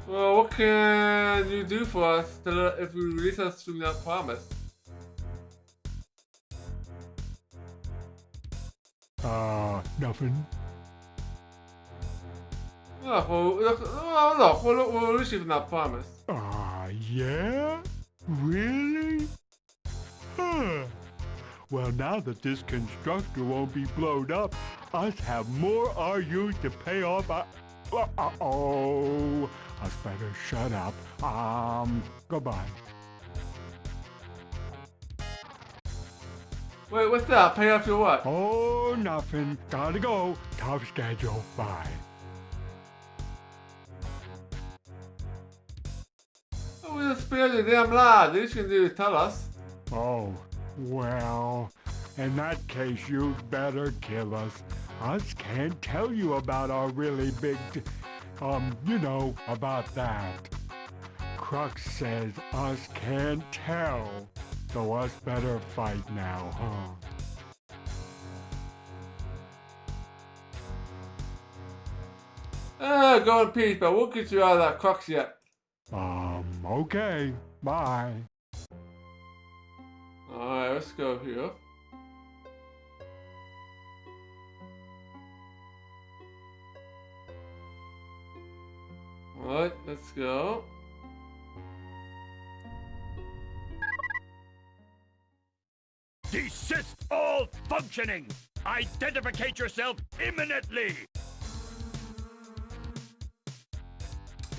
Well, what can you do for us if you release us from that promise? Nothing. Look, we'll release you from that promise. Yeah? Really? Huh. Well, now that this constructor won't be blown up, us have more RUs to pay off our... Uh-oh. Us better shut up. Goodbye. Wait, what's that? Pay off your what? Oh, nothing. Gotta go. Tough schedule. Bye. Oh, we just spare your damn lives. The least you can do is tell us. Oh, well, in that case, you'd better kill us. Us can't tell you about our really big, you know, about that. Crux says us can't tell, so us better fight now, huh? Go in peace, but we'll get you out of that crux yet. Okay. Bye. Alright, let's go here. Alright, let's go. Desist all functioning! Identificate yourself imminently!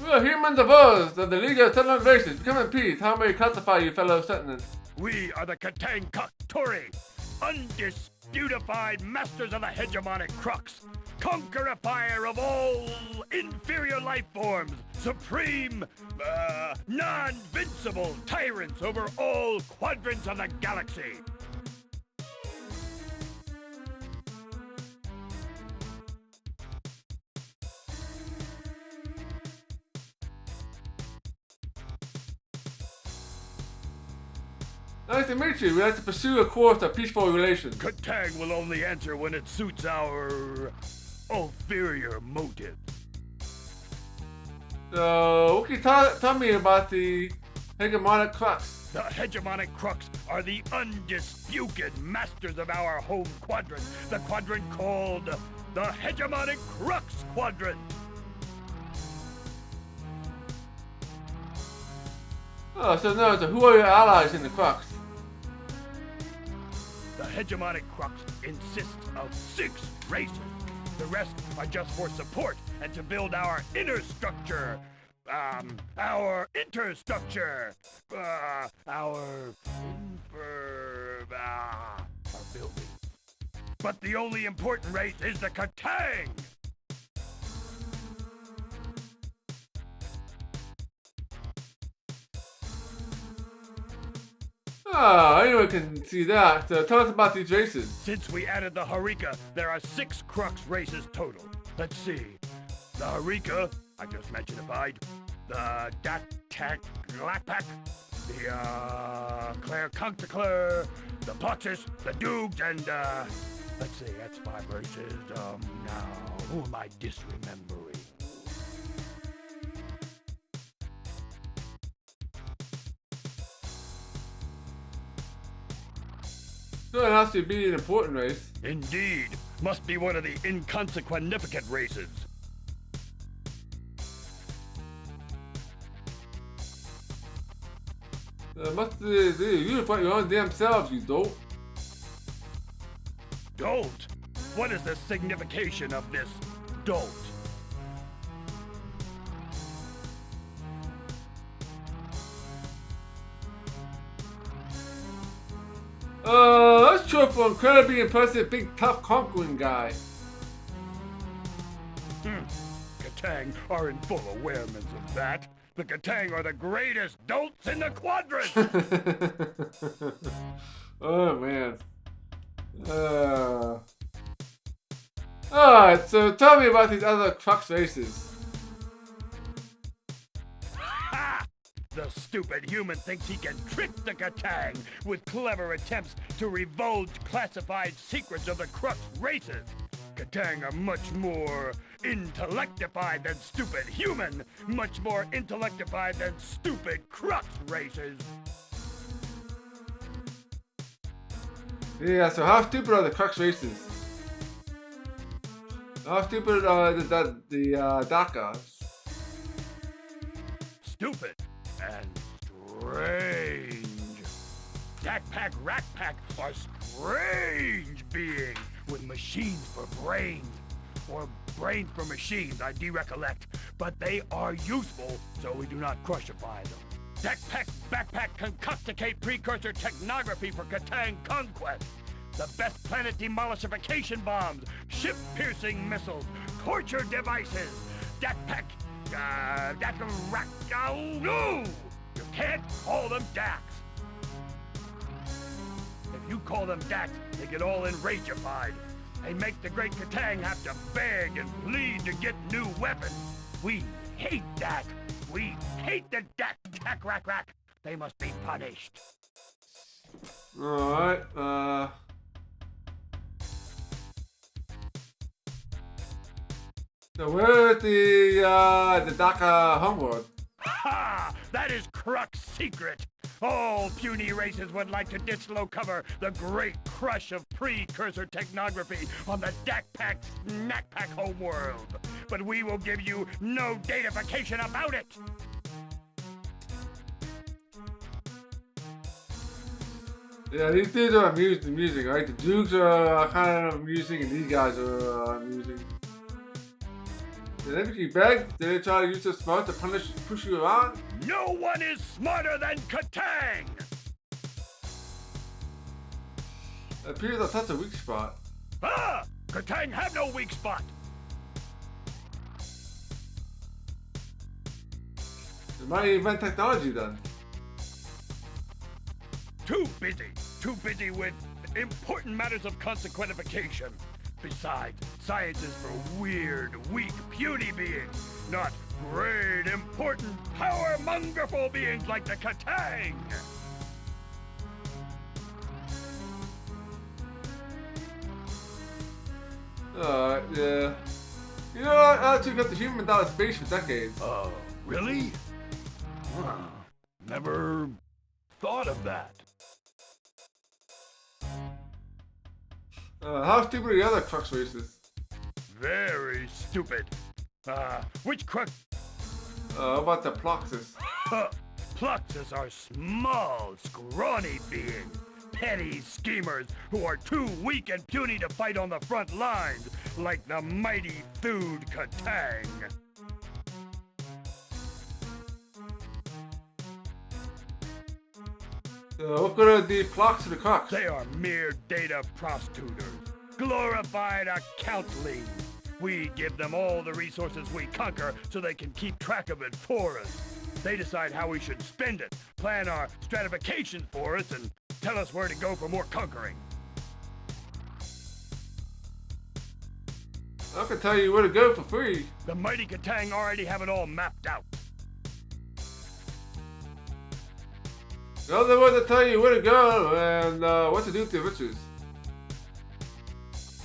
We are humans of Oz, of the League of Sentinel Races. Become in peace. How may we classify you, fellow Sentinels? We are the Katang Kaktori, undisputified masters of the hegemonic Crux, conquerifier of all inferior life forms, supreme, non-vincible tyrants over all quadrants of the galaxy. Nice to meet you. We'd like to pursue a course of peaceful relations. Katang will only answer when it suits our ulterior motives. So, what can you tell me about the hegemonic Crux? The hegemonic crux are the undisputed masters of our home quadrant, the quadrant called the Hegemonic Crux Quadrant. Oh, so no, so who are your allies in the Crux? The Hegemonic Crux consists of 6 races. The rest are just for support and to build our inner structure. Our interstructure. Our building. But the only important race is the Katang! Ah, anyone can see that. So tell us about these races. Since we added the Harika, there are 6 Crux races total. Let's see. The Harika, I just mentioned-ified. The Dak-Tak-Lak-Pak. The, Claire-Kunkta-Claire. The Ploxus, the Doogs, and, let's see, that's 5 races. Now, who am I disremembering? So it has to be an important race. Indeed. Must be one of the inconsequentificant races. Must you fight your own damn selves, you dope. Don't? What is the signification of this don't? That's true for incredibly impressive, big, tough, conquering guy. Katang are in full awareness of that. The Katang are the greatest dolts in the quadrant! Oh, man. Alright, so tell me about these other Crux races. Ha! The stupid human thinks he can trick the Katang with clever attempts to divulge classified secrets of the Crux races. Katang are much more intellectified than stupid human, much more intellectified than stupid Crux races. Yeah, so how stupid are the Crux races? How stupid are the Dakas? Stupid and strange. Dak-Tak, Rak-Pak are strange beings with machines for brains, or brains for machines, I de-recollect, but they are useful, so we do not crushify them. Dak-Tak, Backpack concocticate precursor technography for Katang conquest. The best planet demolishification bombs, ship-piercing missiles, torture devices. Dak-Tak, Dak-Rak, oh no! You can't call them Daks. If you call them Daks, they get all enragified. They make the great Katang have to beg and plead to get new weapons. We hate that. We hate the Dak-Tak Rak-Rak. They must be punished. Alright, so where's the Daka homeworld? Ha! That is Crux secret. All puny races would like to ditch low cover the great crush of precursor technography on the Dak-Pak Snack-Pack homeworld. But we will give you no datafication about it. Yeah, these dudes are amusing, right? The Dukes are kind of amusing, and these guys are amusing. Did anybody beg? Did they try to use their smart to push you around? No one is smarter than Katang! It appears that that's a weak spot. Ah! Katang have no weak spot! They might invent technology then. Too busy with important matters of consequentification. Besides, science is for weird, weak, puny beings, not great, important, power-mongerful beings like the Katang! Yeah. You know what? I actually got the humans out of space for decades. Oh, really? Never thought of that? How stupid are the other Crux races? Very stupid. Which Crux? How about the Ploxus? Pluxus are small, scrawny beings. Petty schemers who are too weak and puny to fight on the front lines, like the mighty Thude Katang. What good are the Plox and the Crux? They are mere data prostituters, glorified account leads. We give them all the resources we conquer so they can keep track of it for us. They decide how we should spend it, plan our stratification for us, and tell us where to go for more conquering. I can tell you where to go for free. The mighty Katang already have it all mapped out. Well, they want to tell you where to go and what to do with the riches.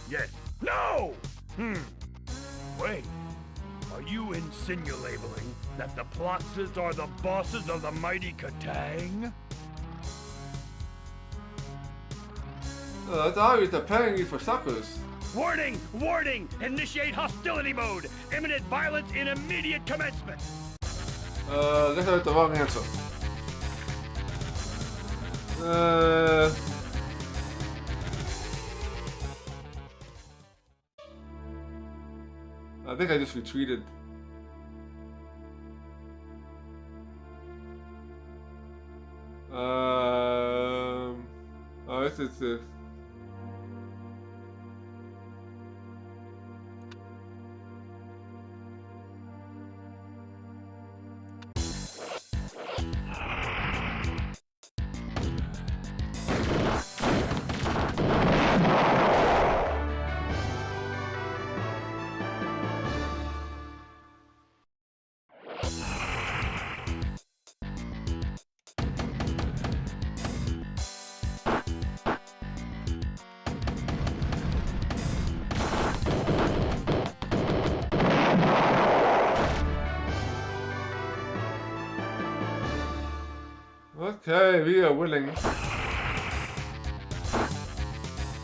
Yes. No! Wait. Are you insinuating that the Ploxes are the bosses of the mighty Katang? That's obvious they're paying you for suckers. Warning! Warning! Initiate hostility mode! Imminent violence in immediate commencement! Guess I got the wrong answer. I think I just retreated. Oh, this is this. Okay, we are winning.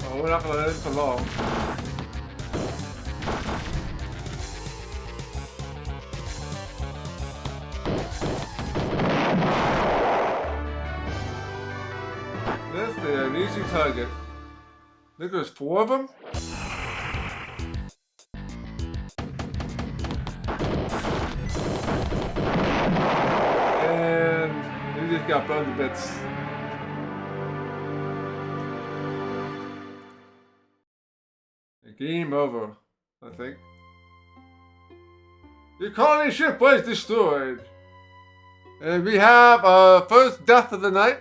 Oh, we're not gonna let it for long. This is an easy target. I think there's 4 of them. And we just got blown to bits. Game over, I think. Your colony ship was destroyed. And we have our first death of the night.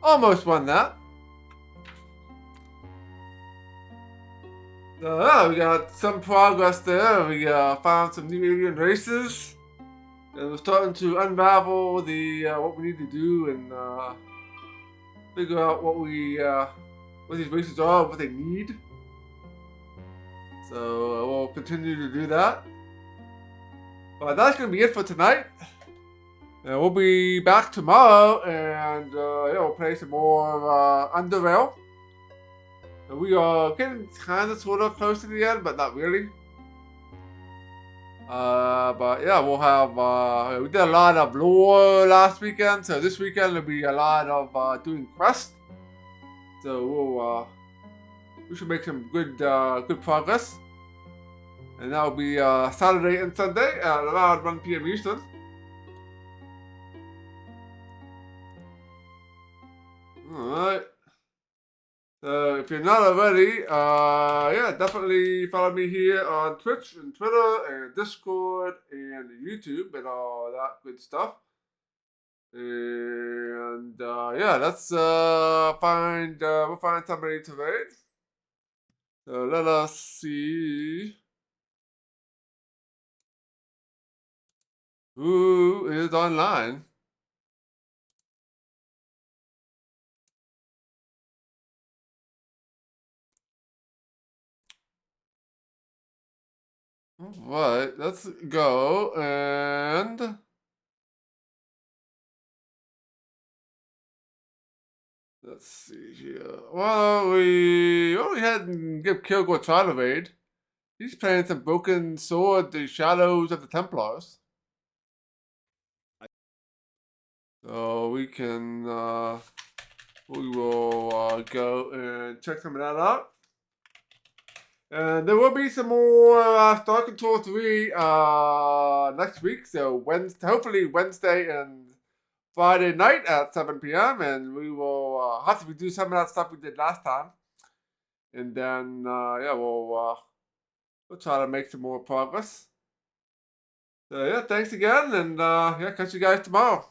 Almost won that. So, we got some progress there. We found some new alien races. And we're starting to unravel the what we need to do and figure out what these races are, what they need. So we'll continue to do that. But that's going to be it for tonight. And we'll be back tomorrow and yeah, we'll play some more Underrail. And we are getting kind of sort of close to the end, but not really. But yeah, we'll have, we did a lot of lore last weekend, so this weekend will be a lot of doing quests. So we should make some good progress. And that will be Saturday and Sunday at around 1 p.m. Eastern. Alright. So if you're not already, yeah, definitely follow me here on Twitch and Twitter and Discord and YouTube and all that good stuff. And yeah, let's we'll find somebody to raid. So let us see who is online. Alright, let's go and Let's see here. Well, we only had to give Kilgore a try to raid. He's playing some Broken Sword, the Shadows of the Templars. So we can, we will go and check some of that out. And there will be some more Star Control 3 next week. So Wednesday, hopefully Wednesday and Friday night at 7 p.m. And we will have to do some of that stuff we did last time. And then, yeah, we'll try to make some more progress. So, yeah, thanks again. And, yeah, catch you guys tomorrow.